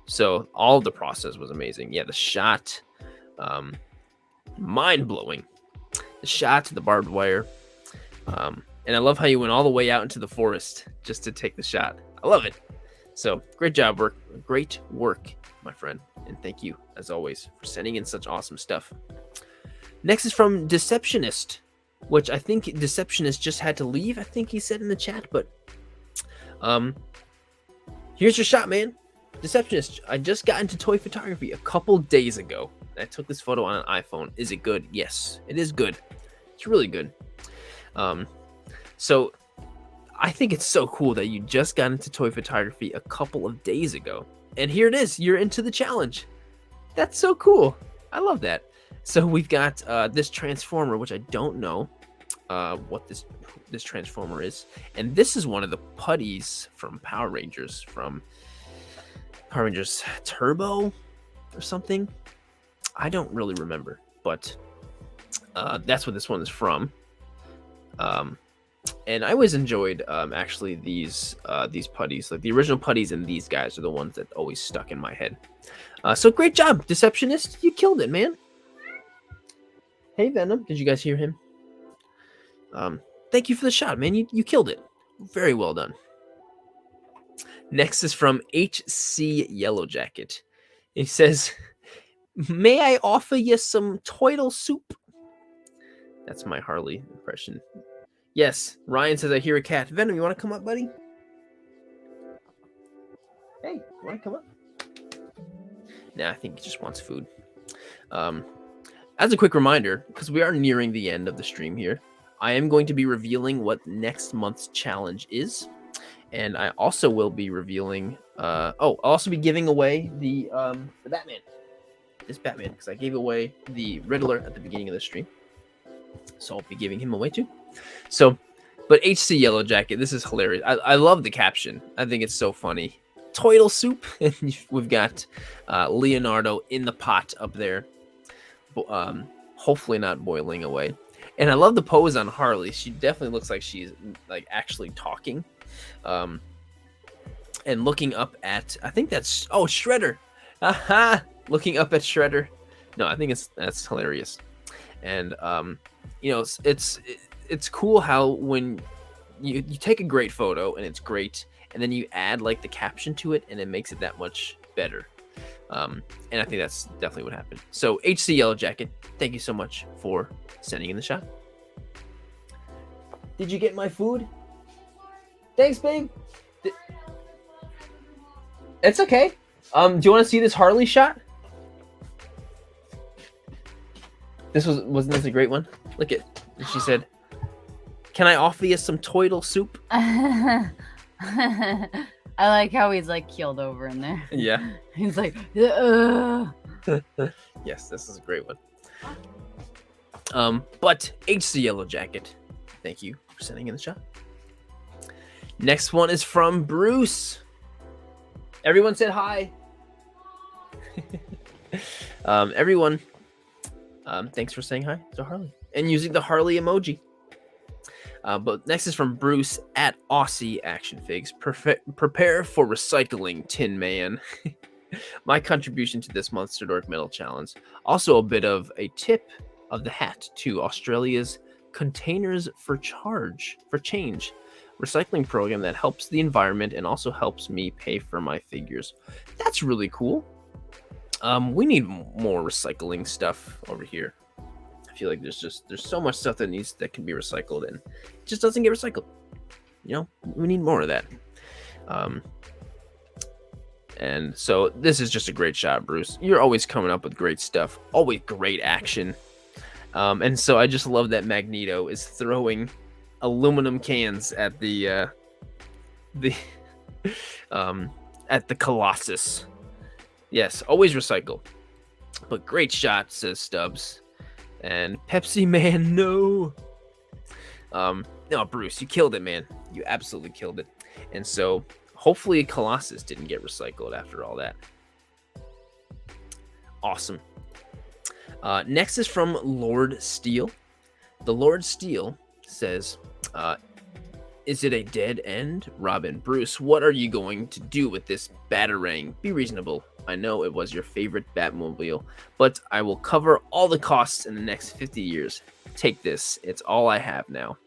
Speaker 1: So all of the process was amazing. Yeah, the shot, mind-blowing. The shot, the barbed wire, and I love how you went all the way out into the forest just to take the shot. I love it. So great job, great work, my friend, and thank you as always for sending in such awesome stuff. Next is from Deceptionist, which I think Deceptionist just had to leave. I think he said in the chat, but here's your shot, man. Deceptionist, I just got into toy photography a couple days ago. I took this photo on an iPhone. Is it good? Yes, it is good. It's really good. So I think it's so cool that you just got into toy photography a couple of days ago. And here it is. You're into the challenge. That's so cool. I love that. So we've got this Transformer, which I don't know what this Transformer is. And this is one of the putties from Power Rangers, Turbo or something. I don't really remember, but that's what this one is from. And I always enjoyed actually these putties. Like the original putties and these guys are the ones that always stuck in my head. So great job, Deceptionist. You killed it, man. Hey, Venom. Did you guys hear him? Thank you for the shot, man. You killed it. Very well done. Next is from HC Yellow Jacket. He says, "May I offer you some turtle soup?" That's my Harley impression. Yes, Ryan says, "I hear a cat." Venom, you want to come up, buddy? Hey, you want to come up? Nah, I think he just wants food. As a quick reminder, because we are nearing the end of the stream here, I am going to be revealing what next month's challenge is. And I also will be revealing, I'll also be giving away the Batman. This Batman, because I gave away the Riddler at the beginning of the stream. So I'll be giving him away too. So, but HC Yellow Jacket, this is hilarious. I love the caption. I think it's so funny. Turtle soup. And we've got Leonardo in the pot up there. Hopefully not boiling away. And I love the pose on Harley. She definitely looks like she's like actually talking. And looking up at, I think that's, Shredder. Aha! Looking up at Shredder. No, I think that's hilarious. And it's cool how when you take a great photo and it's great, and then you add like the caption to it, and it makes it that much better. And I think that's definitely what happened. So HC Yellow Jacket, thank you so much for sending in the shot. Did you get my food? Thanks, babe. It's okay. Do you want to see this Harley shot? Wasn't this a great one? Look at, she said, "Can I offer you some turtle soup?"
Speaker 2: I like how he's like keeled over in there.
Speaker 1: Yeah.
Speaker 2: He's like, ugh.
Speaker 1: Yes, this is a great one. But HC Yellow Jacket, thank you for sending in the shot. Next one is from Bruce. Everyone said hi. Everyone, thanks for saying hi to Harley and using the Harley emoji. But next is from Bruce at Aussie Action Figs. Prepare for recycling, Tin Man. My contribution to this month's Sirdork Metal Challenge. Also a bit of a tip of the hat to Australia's Containers for Change recycling program that helps the environment and also helps me pay for my figures. That's really cool. We need more recycling stuff over here. I feel like there's so much stuff that can be recycled and it just doesn't get recycled. You know, we need more of that. And so this is just a great shot, Bruce. You're always coming up with great stuff, always great action. And so I just love that Magneto is throwing aluminum cans at the at the Colossus. Yes, always recycle. But great shot, says Stubbs. And Pepsi Man, no. No, Bruce, you killed it, man. You absolutely killed it. And so hopefully Colossus didn't get recycled after all that. Awesome. Next is from Lord Steel. The Lord Steel says, is it a dead end? Robin, Bruce, what are you going to do with this Batarang? Be reasonable. I know it was your favorite Batmobile, but I will cover all the costs in the next 50 years. Take this. It's all I have now.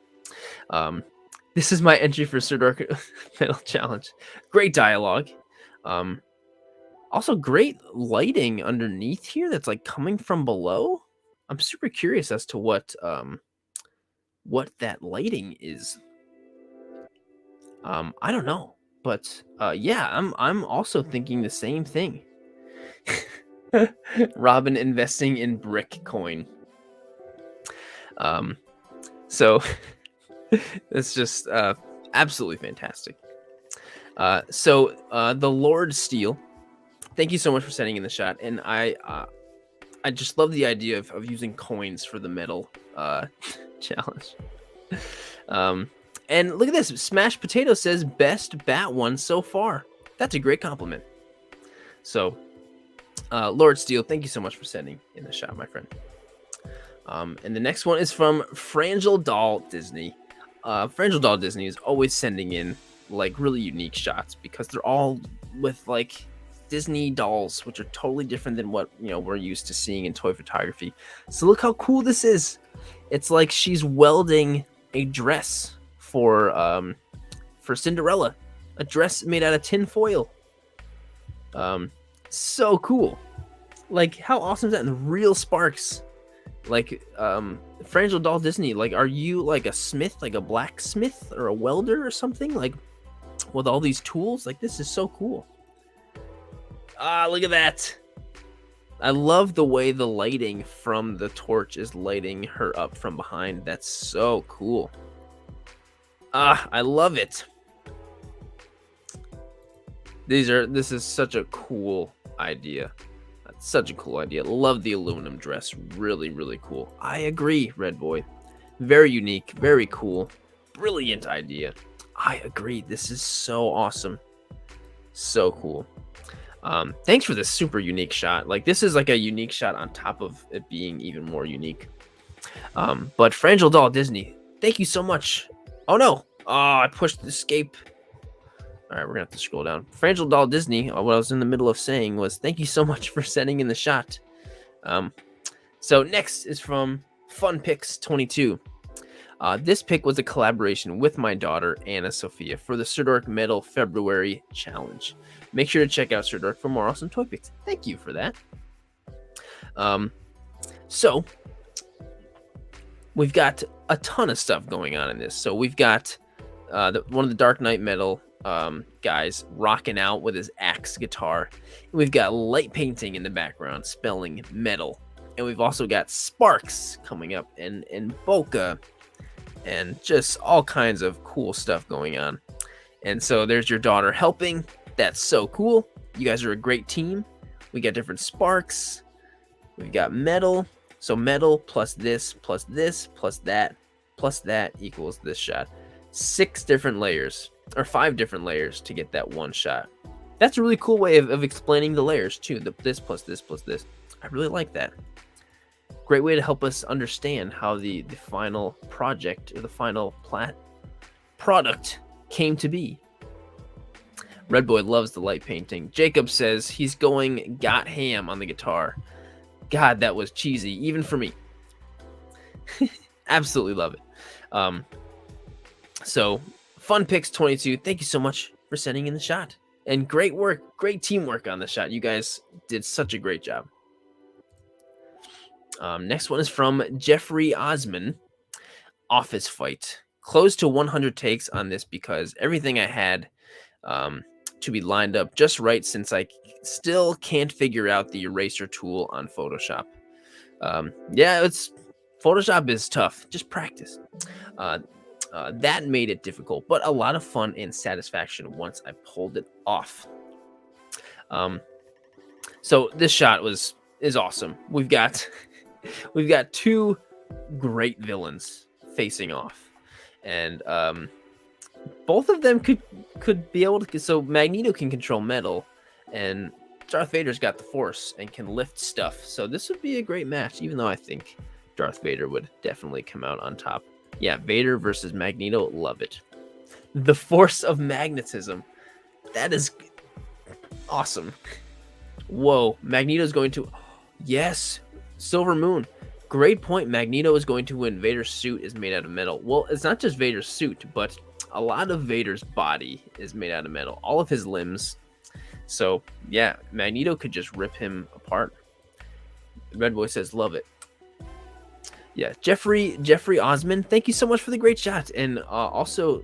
Speaker 1: This is my entry for Sirdork Metal Challenge. Great dialogue. Also great lighting underneath here that's like coming from below. I'm super curious as to what that lighting is. I don't know, but yeah, I'm also thinking the same thing. Robin investing in brick coin. So it's just absolutely fantastic. So the Lord Steel, thank you so much for sending in the shot, and I just love the idea of using coins for the metal challenge. And look at this, Smash Potato says best bat one so far. That's a great compliment. So Lord Steel, thank you so much for sending in the shot, my friend. And the next one is from Frangel Doll Disney. Frangel Doll Disney is always sending in like really unique shots because they're all with like Disney dolls, which are totally different than what we're used to seeing in toy photography. So look how cool this is. It's like she's welding a dress for Cinderella, a dress made out of tin foil. So cool. Like, how awesome is that? And real sparks. Like, Frangel Doll Disney, like, are you like a smith, like a blacksmith or a welder or something? Like, with all these tools? Like, this is so cool. Ah, look at that. I love the way the lighting from the torch is lighting her up from behind. That's so cool. Ah, I love it. This is such a cool idea. That's such a cool idea. Love the aluminum dress. Really, really cool. I agree, Red Boy. Very unique, very cool. Brilliant idea. I agree. This is so awesome. So cool. Thanks for this super unique shot. Like, this is like a unique shot on top of it being even more unique. But Frangel Doll Disney, thank you so much. Oh no. Oh, I pushed escape. All right, we're gonna have to scroll down. Frangel Doll Disney, what I was in the middle of saying was thank you so much for sending in the shot. So next is from FunPix22. This pick was a collaboration with my daughter, Anna Sophia, for the Sirdork Metal February Challenge. Make sure to check out Sirdork for more awesome toy picks. Thank you for that. So we've got a ton of stuff going on in this. So we've got one of the Dark Knight Metal guys rocking out with his axe guitar. And we've got light painting in the background spelling metal. And we've also got sparks coming up and bokeh and just all kinds of cool stuff going on. And so there's your daughter helping. That's so cool. You guys are a great team. We got different sparks. We've got metal. So metal plus this plus that equals this shot. 6 different layers, or 5 different layers to get that one shot. That's a really cool way of explaining the layers too. This plus this plus this. I really like that. Great way to help us understand how the final project or the final product came to be. Red Boy loves the light painting. Jacob says he's going got ham on the guitar. God, that was cheesy, even for me. Absolutely love it. So, FunPix22, thank you so much for sending in the shot. And great work, great teamwork on the shot. You guys did such a great job. Next one is from Jeffrey Osman. Office Fight. Close to 100 takes on this because everything I had to be lined up just right, since I still can't figure out the eraser tool on Photoshop. Yeah, Photoshop is tough. Just practice. That made it difficult, but a lot of fun and satisfaction once I pulled it off. So this shot is awesome. We've got two great villains facing off, and both of them could be able to. So Magneto can control metal, and Darth Vader's got the Force and can lift stuff. So this would be a great match, even though I think Darth Vader would definitely come out on top. Yeah, Vader versus Magneto, love it. The Force of Magnetism. That is awesome. Whoa, Magneto's going to... Yes, Silver Moon. Great point. Magneto is going to win. Vader's suit is made out of metal. Well, it's not just Vader's suit, but a lot of Vader's body is made out of metal. All of his limbs. So, yeah, Magneto could just rip him apart. Red Boy says, love it. Yeah, Jeffrey Osman, thank you so much for the great shot. And also,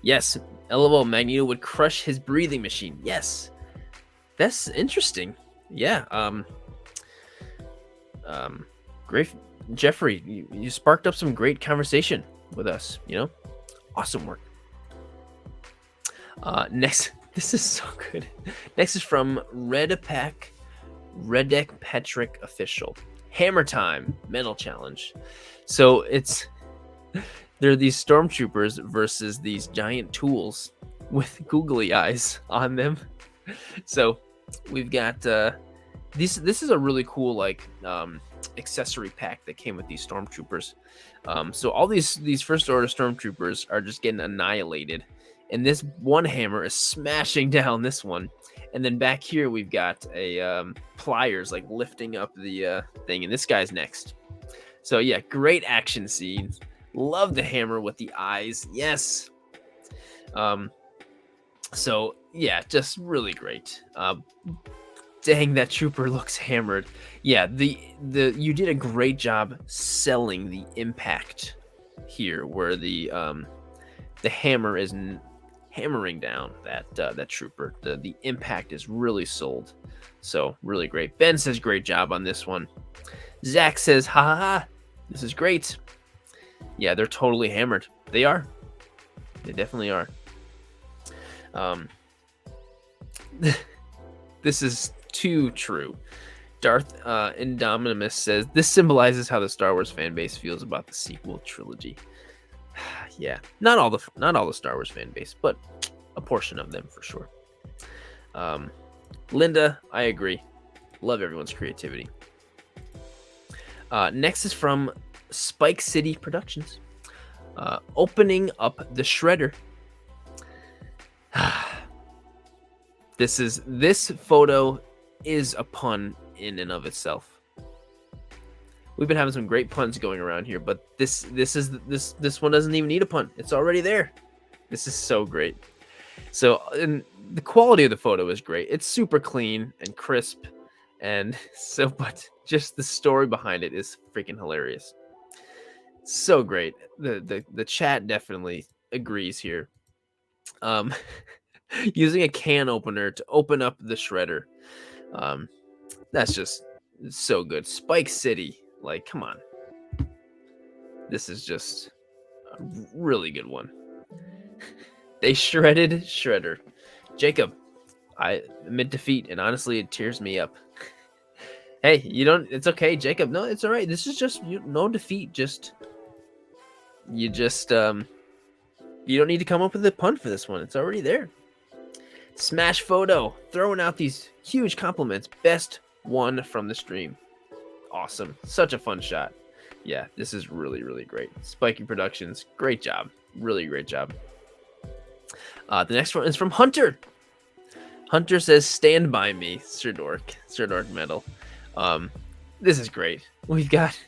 Speaker 1: yes, LOL, Magneto would crush his breathing machine. Yes, that's interesting. Yeah, great, Jeffrey, you sparked up some great conversation with us. You know, awesome work. Next, this is so good. Next is from Redek Patrick Official. Hammer Time Metal Challenge. So there are these stormtroopers versus these giant tools with googly eyes on them. So we've got this is a really cool like accessory pack that came with these stormtroopers. So all these first order stormtroopers are just getting annihilated, and this one hammer is smashing down this one. And then back here, we've got a pliers like lifting up the thing, and this guy's next. So yeah, great action scenes. Love the hammer with the eyes. Yes. So yeah, just really great. Dang, that trooper looks hammered. Yeah, you did a great job selling the impact here, where the hammer is hammering down that trooper. The impact is really sold. So really great. Ben says great job on this one. Zach says ha ha ha, this is great. Yeah, they're totally hammered. They are. They definitely are. This is too true. Darth Indominus says this symbolizes how the Star Wars fan base feels about the sequel trilogy. Yeah, not all the Star Wars fan base, but a portion of them for sure. Linda, I agree. Love everyone's creativity. Next is from Spike City Productions. Opening up the shredder. This photo is a pun in and of itself. We've been having some great puns going around here, but this one doesn't even need a pun. It's already there. This is so great. So, and the quality of the photo is great. It's super clean and crisp, and so, but just the story behind it is freaking hilarious. So great. The chat definitely agrees here. Using a can opener to open up the shredder. That's just so good. Spike City. Like, come on. This is just a really good one. They shredded Shredder. Jacob, I admit defeat, and honestly, it tears me up. Hey, it's okay, Jacob. No, it's all right. This is just no defeat. You don't need to come up with a pun for this one. It's already there. Smash Photo, throwing out these huge compliments. Best one from the stream. Awesome. Such a fun shot. Yeah, this is really, really great. Spiky Productions, great job. Really great job. The next one is from Hunter. Hunter says, stand by me, Sirdork medal. This is great. We've got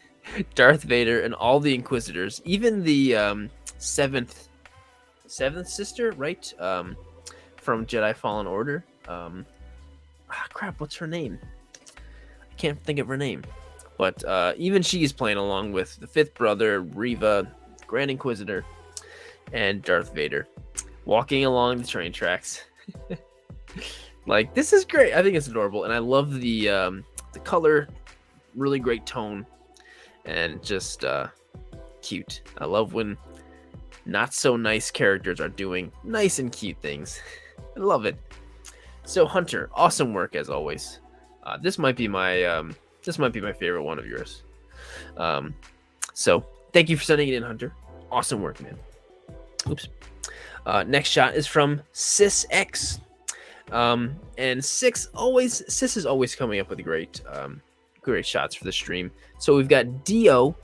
Speaker 1: Darth Vader and all the Inquisitors, even the seventh sister, right? From Jedi Fallen Order. Crap, what's her name? I can't think of her name. But even she's playing along with the fifth brother, Reva, Grand Inquisitor, and Darth Vader. walking along the train tracks. Like, this is great. I think it's adorable, and I love the color, really great tone, and just cute. I love when not so nice characters are doing nice and cute things. I love it. So Hunter, awesome work as always. This might be my favorite one of yours. So thank you for sending it in, Hunter. Awesome work, man. Oops. Next shot is from SysX. And Sis is always coming up with great shots for the stream. So we've got Dio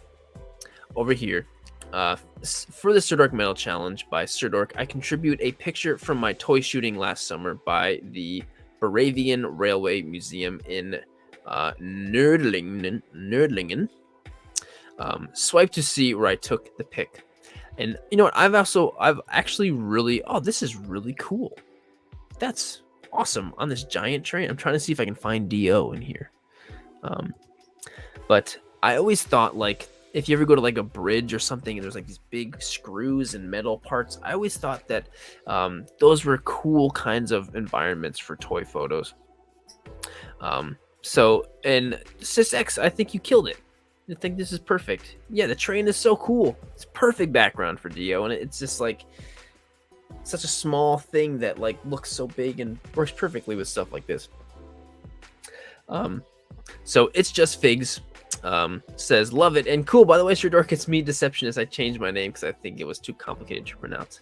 Speaker 1: over here. For the Sirdork Medal Challenge by Sirdork, I contribute a picture from my toy shooting last summer by the Baravian Railway Museum in Nördlingen. Swipe to see where I took the pic. And you know what? I've actually really, this is really cool. That's awesome on this giant train. I'm trying to see if I can find Dio in here. But I always thought, like, if you ever go to like a bridge or something and there's like these big screws and metal parts, I always thought that those were cool kinds of environments for toy photos. So, and SysX, I think you killed it. I think this is perfect. Yeah, the train is so cool. It's perfect background for Dio, and it's just like such a small thing that like looks so big and works perfectly with stuff like this. So it's just Figs. Says love it and cool. By the way, Sirdork, it's me, Deceptionist. I changed my name because I think it was too complicated to pronounce.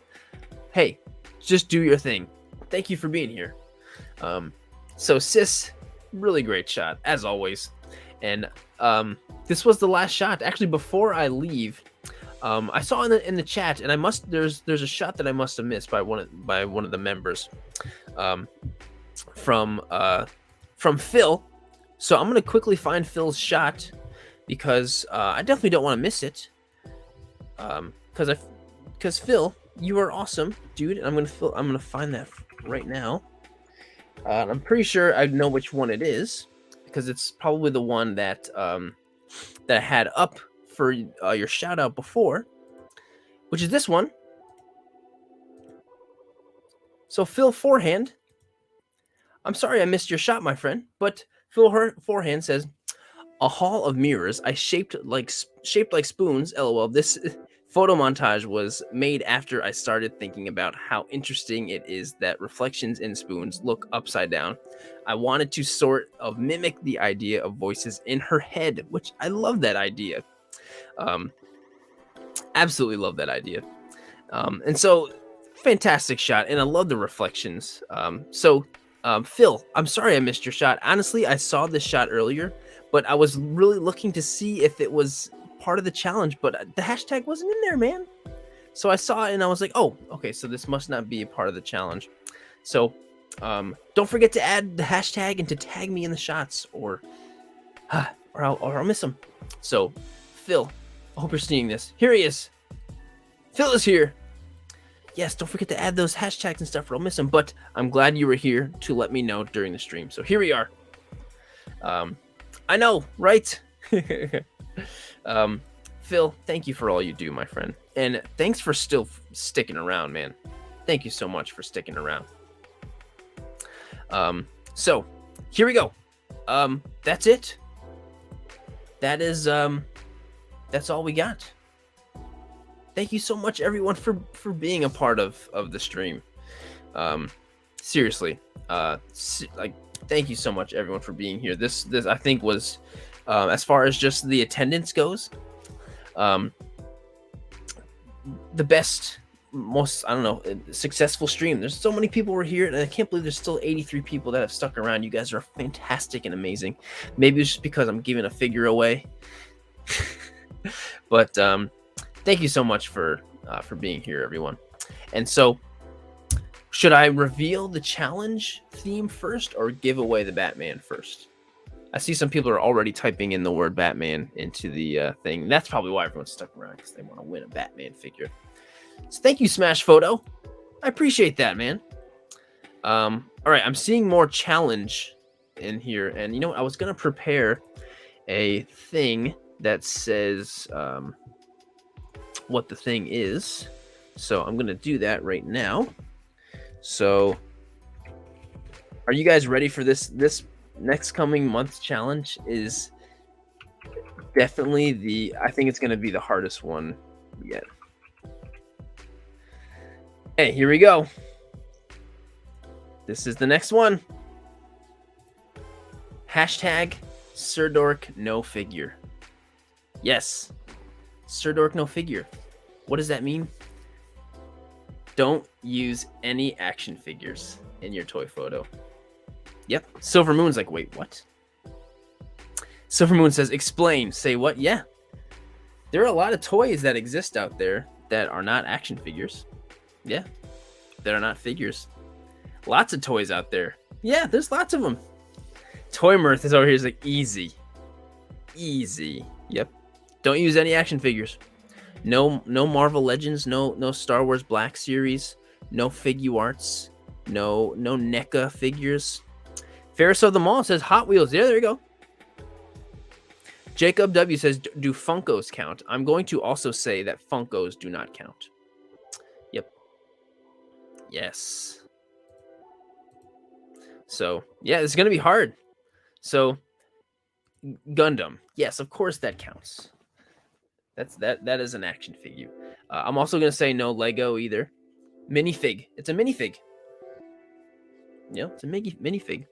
Speaker 1: Hey, just do your thing. Thank you for being here. So Sis, really great shot as always. And this was the last shot. Actually, before I leave, I saw in the chat, and there's a shot that I must have missed by one of the members, from Phil. So I'm gonna quickly find Phil's shot because I definitely don't want to miss it. Because Phil, you are awesome, dude. And I'm gonna find that right now. I'm pretty sure I know which one it is because it's probably the one that that I had up for your shout out before, which is this one. So Phil Forehand, I'm sorry I missed your shot, my friend, but Phil Forehand says, a hall of mirrors I shaped like spoons, lol. This photo montage was made after I started thinking about how interesting it is that reflections in spoons look upside down. I wanted to sort of mimic the idea of voices in her head, which I love that idea. Absolutely love that idea. And so fantastic shot, and I love the reflections. Phil, I'm sorry I missed your shot. Honestly, I saw this shot earlier, but I was really looking to see if it was part of the challenge, but the hashtag wasn't in there, man. So I saw it and I was like, oh, okay, so this must not be a part of the challenge. So don't forget to add the hashtag and to tag me in the shots, or I'll miss them. So Phil, I hope you're seeing this. Here he is. Phil is here. Yes, don't forget to add those hashtags and stuff, or I'll miss them. But I'm glad you were here to let me know during the stream. So here we are. I know, right? Phil, thank you for all you do, my friend. And thanks for still sticking around, man. Thank you so much for sticking around. So here we go. That's it. That is, that's all we got. Thank you so much, everyone, for being a part of the stream. Seriously, thank you so much, everyone, for being here. This I think was, as far as just the attendance goes, the best, most, I don't know, successful stream. There's so many people were here, and I can't believe there's still 83 people that have stuck around. You guys are fantastic and amazing. Maybe it's just because I'm giving a figure away, but thank you so much for being here, everyone. And so, should I reveal the challenge theme first or give away the Batman first? I see some people are already typing in the word Batman into the thing. That's probably why everyone's stuck around, because they want to win a Batman figure. So thank you, Smash Photo. I appreciate that, man. All right, I'm seeing more challenge in here. And you know what? I was going to prepare a thing that says what the thing is. So I'm going to do that right now. So, are you guys ready for this? This next coming month challenge is definitely I think it's going to be the hardest one yet. Hey, here we go. This is the next one. Hashtag Sirdork no figure. Yes, Sirdork no figure. What does that mean? Don't use any action figures in your toy photo. Yep. Silver Moon's like, wait, what? Silver Moon says, explain. Say what? Yeah. There are a lot of toys that exist out there that are not action figures. Yeah. That are not figures. Lots of toys out there. Yeah, there's lots of them. Toy Mirth is over here. Is like, easy. Easy. Yep. Don't use any action figures. No Marvel Legends, no Star Wars Black Series, no Figuarts, no NECA figures. Ferris of the Mall says Hot Wheels. Yeah, there you go. Jacob W says, do Funkos count? I'm going to also say that Funkos do not count. Yep. Yes. So, yeah, it's going to be hard. So, Gundam. Yes, of course that counts. That is an action figure. I'm also going to say no Lego either. Minifig. It's a minifig. Yeah, it's a minifig.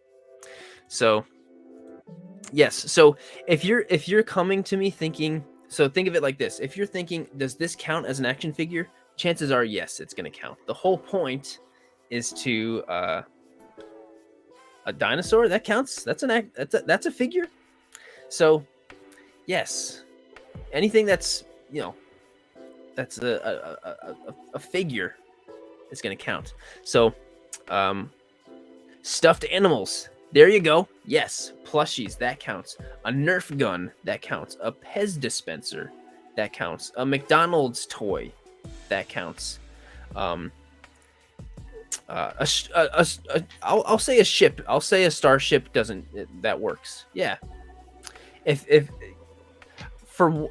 Speaker 1: So, yes. So if you're coming to me thinking, so think of it like this. If you're thinking, does this count as an action figure? Chances are, yes, it's going to count. The whole point is to a dinosaur that counts. That's a figure. So, yes, anything that's that's a figure is going to count. So, stuffed animals. There you go. Yes. Plushies. That counts. A Nerf gun. That counts. A Pez dispenser. That counts. A McDonald's toy. That counts. I'll say a ship. I'll say a starship doesn't. That works. Yeah. If for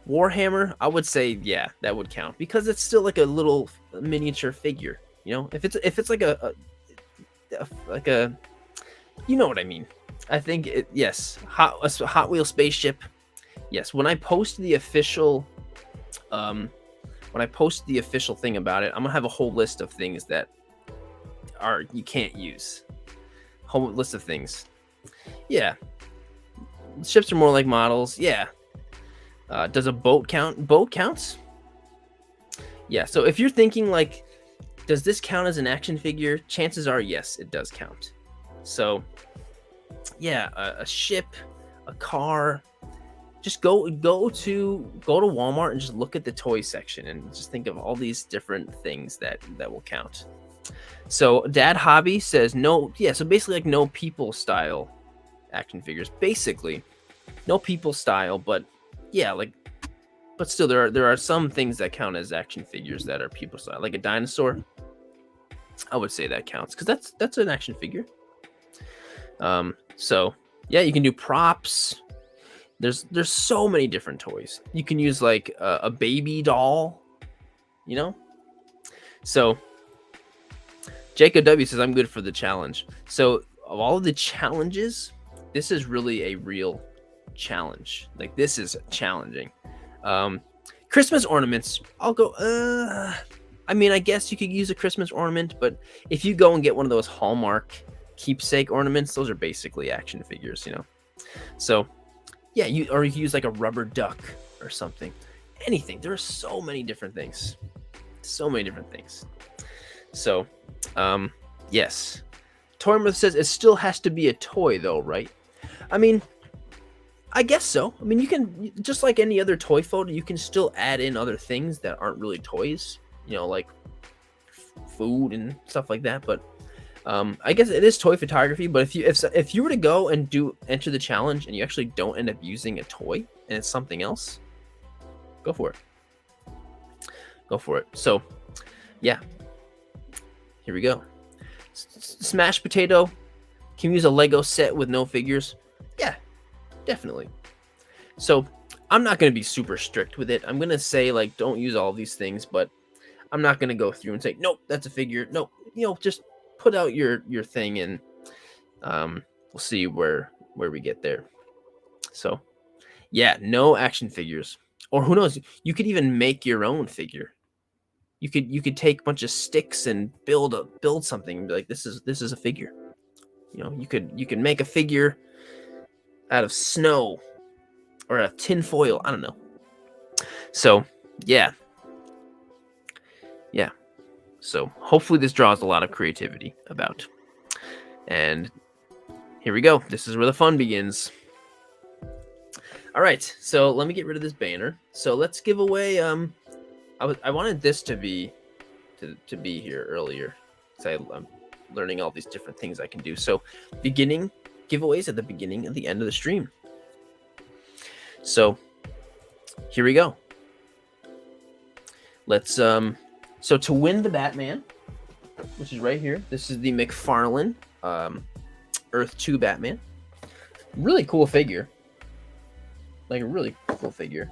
Speaker 1: Warhammer, I would say yeah, that would count because it's still like a little miniature figure. If it's like a you know what I mean. I think yes, a Hot Wheel spaceship. Yes, when I post the official thing about it, I'm gonna have a whole list of things that you can't use. Whole list of things. Yeah. Ships are more like models. Yeah. Does a boat count? Boat counts. Yeah. So if you're thinking like, does this count as an action figure? Chances are, yes, it does count. So, yeah, a ship, a car. Just go to Walmart and just look at the toy section and just think of all these different things that will count. So, Dad Hobby says no. Yeah, so basically like no people style action figures. Basically, no people style, but yeah, but still there are some things that count as action figures that are people style, like a dinosaur. I would say that counts because that's an action figure. So yeah, you can do props. There's so many different toys. You can use like a baby doll, So Jacob W says I'm good for the challenge. So of all of the challenges, this is really a real challenge. Like this is challenging. Christmas ornaments. I'll go. I mean, I guess you could use a Christmas ornament, but if you go and get one of those Hallmark keepsake ornaments, those are basically action figures, So, yeah, you use like a rubber duck or something. Anything. There are so many different things. So, yes. Tormouth says it still has to be a toy, though, right? I mean, I guess so. I mean, you can, just like any other toy photo, you can still add in other things that aren't really toys, like food and stuff like that. But I guess it is toy photography. But if you were to go and enter the challenge and you actually don't end up using a toy and it's something else, go for it. So, yeah, here we go. Smashed potato. Can we use a Lego set with no figures? Yeah, definitely. So I'm not going to be super strict with it. I'm going to say like don't use all these things, but I'm not gonna go through and say, nope, that's a figure. Nope, just put out your thing, and we'll see where we get there. So yeah, no action figures. Or who knows, you could even make your own figure. You could take a bunch of sticks and build something and be like, this is a figure. You could make a figure out of snow or a tin foil. I don't know. So yeah. So hopefully this draws a lot of creativity about. And here we go. This is where the fun begins. All right, so let me get rid of this banner. So let's give away. I wanted this to be here earlier. So I'm learning all these different things I can do. So beginning giveaways at the beginning and the end of the stream. So here we go. Let's so to win the Batman, which is right here. This is the McFarlane Earth 2 Batman. Really cool figure. Like a really cool figure.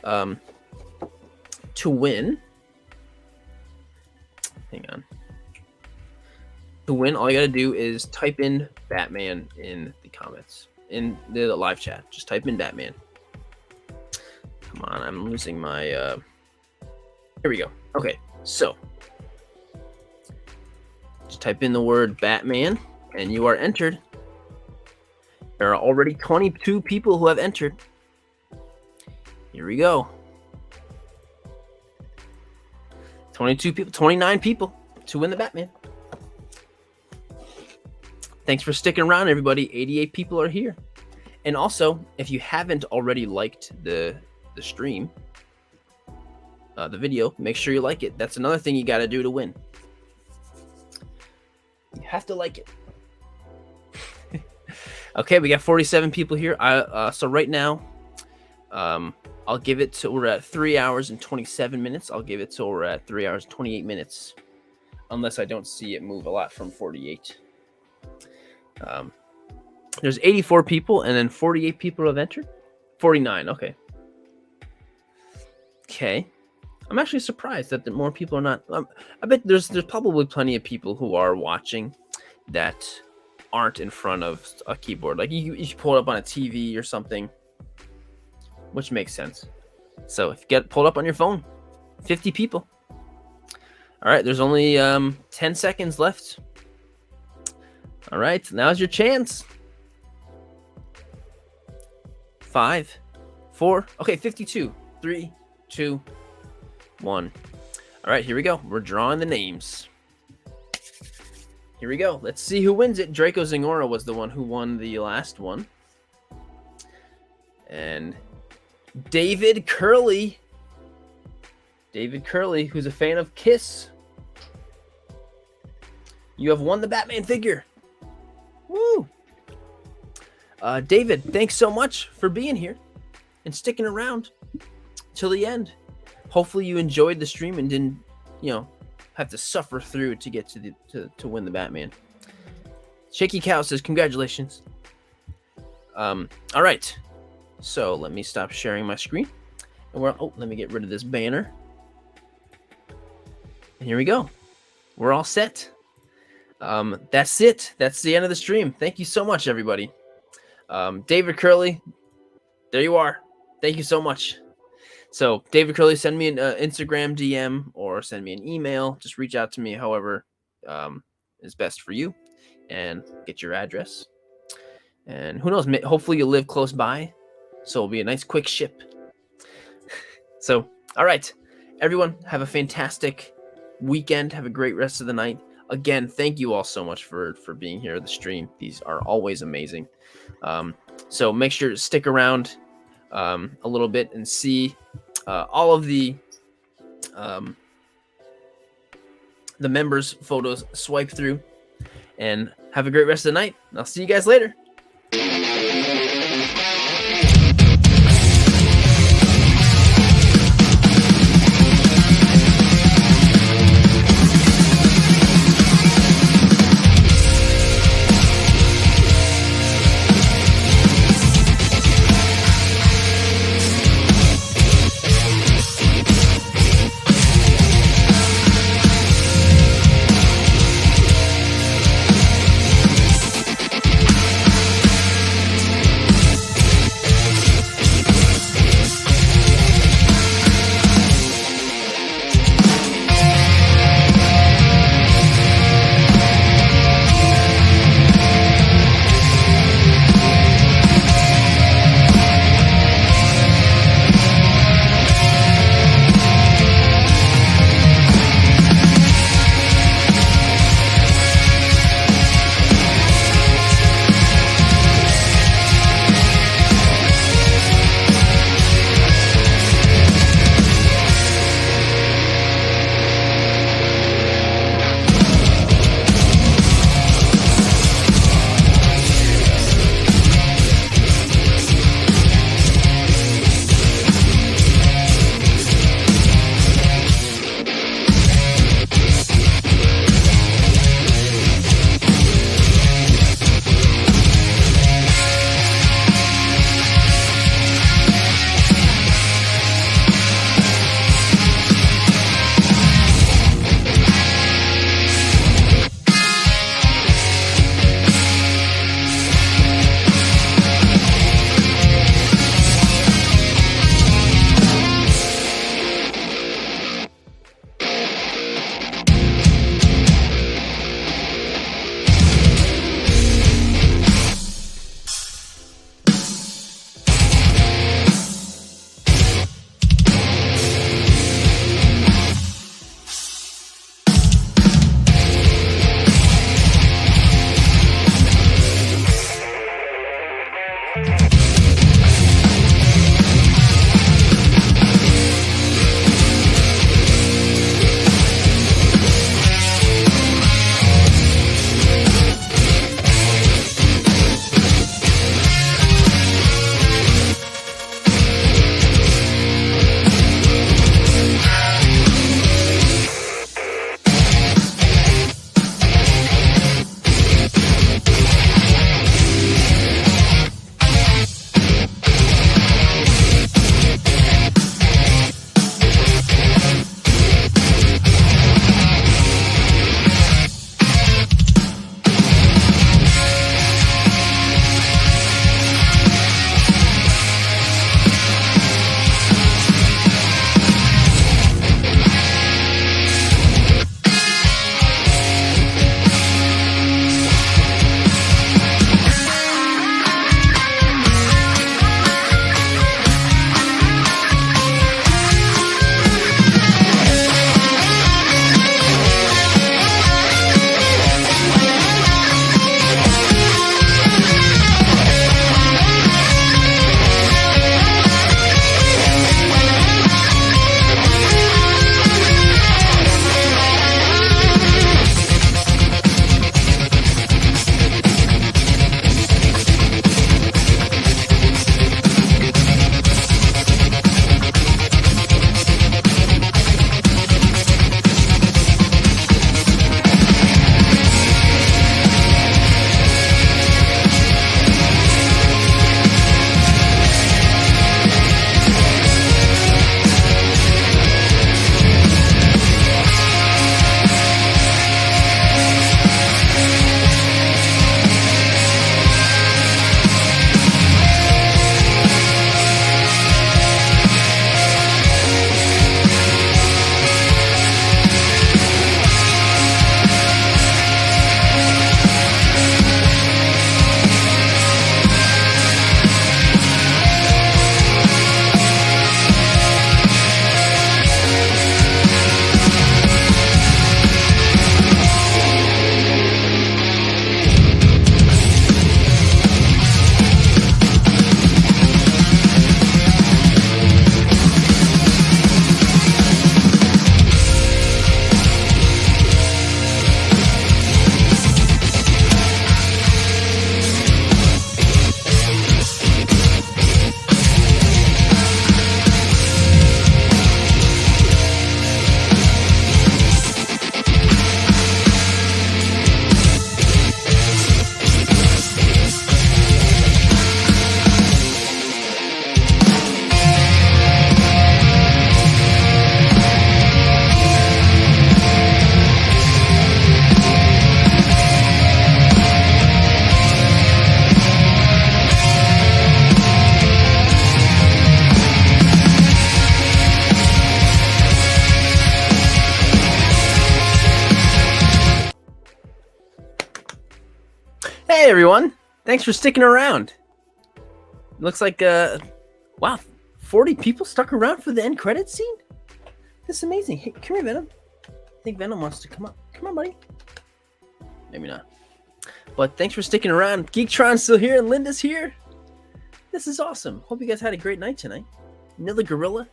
Speaker 1: To win, hang on. To win, all you gotta do is type in Batman in the comments, in the live chat. Just type in Batman. Come on, I'm losing my. Here we go. Okay, so just type in the word Batman, and you are entered. There are already 22 people who have entered. Here we go. 22 people, 29 people to win the Batman. Thanks for sticking around, everybody. 88 people are here. And also, if you haven't already liked the stream, the video, make sure you like it. That's another thing you got to do to win. You have to like it. Okay, we got 47 people here. So right now, I'll give it till we're at 3 hours and 27 minutes. I'll give it till we're at 3 hours and 28 minutes. Unless I don't see it move a lot from 48. There's 84 people, and then 48 people have entered. 49, okay. Okay. I'm actually surprised that more people are not. I bet there's probably plenty of people who are watching that aren't in front of a keyboard. Like you pull it up on a TV or something, which makes sense. So if you get pulled up on your phone, 50 people. All right, there's only 10 seconds left. All right, now's your chance. 5, 4, okay, 52. 3, 2, 1. All right, here we go. We're drawing the names. Here we go. Let's see who wins it. Draco Zingora was the one who won the last one. And David Curley. David Curley, who's a fan of Kiss. You have won the Batman figure. Woo! David, thanks so much for being here and sticking around till the end. Hopefully you enjoyed the stream and didn't, have to suffer through to get to win the Batman. Shaky Cow says congratulations. All right. So let me stop sharing my screen. And let me get rid of this banner. And here we go. We're all set. That's it. That's the end of the stream. Thank you so much, everybody. David Curley, there you are. Thank you so much. So David Curley, send me an Instagram DM or send me an email. Just reach out to me however is best for you and get your address. And who knows, hopefully you live close by. So it'll be a nice quick ship. So, all right, everyone, have a fantastic weekend. Have a great rest of the night. Again, thank you all so much for being here at the stream. These are always amazing. So make sure to stick around a little bit and see all of the members' photos. Swipe through and have a great rest of the night. I'll see you guys later. Hey everyone, thanks for sticking around. Looks like wow, 40 people stuck around for the end credits scene. This is amazing. Hey, come here, Venom. I think Venom wants to come up. Come on, buddy. Maybe not. But thanks for sticking around. Geektron's still here and Linda's here. This is awesome. Hope you guys had a great night tonight. Another gorilla.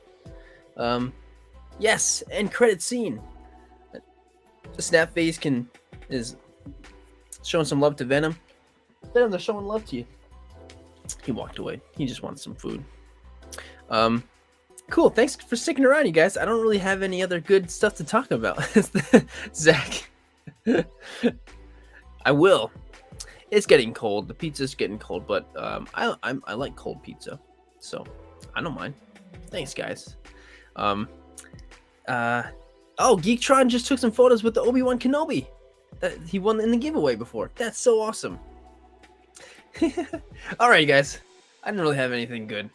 Speaker 1: Yes, end credit scene. The snap face is showing some love to Venom. Venom, they're showing love to you. He walked away. He just wants some food. Cool. Thanks for sticking around, you guys. I don't really have any other good stuff to talk about. Zach. I will. It's getting cold. The pizza's getting cold, but I like cold pizza, so I don't mind. Thanks, guys. Oh, Geektron just took some photos with the Obi-Wan Kenobi that he won in the giveaway before. That's so awesome. All right, guys. I didn't really have anything good,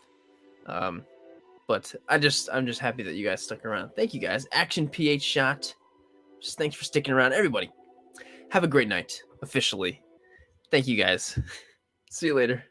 Speaker 1: but I'm just happy that you guys stuck around. Thank you, guys. Action PH shot. Just thanks for sticking around, everybody. Have a great night. Officially. Thank you, guys. See you later.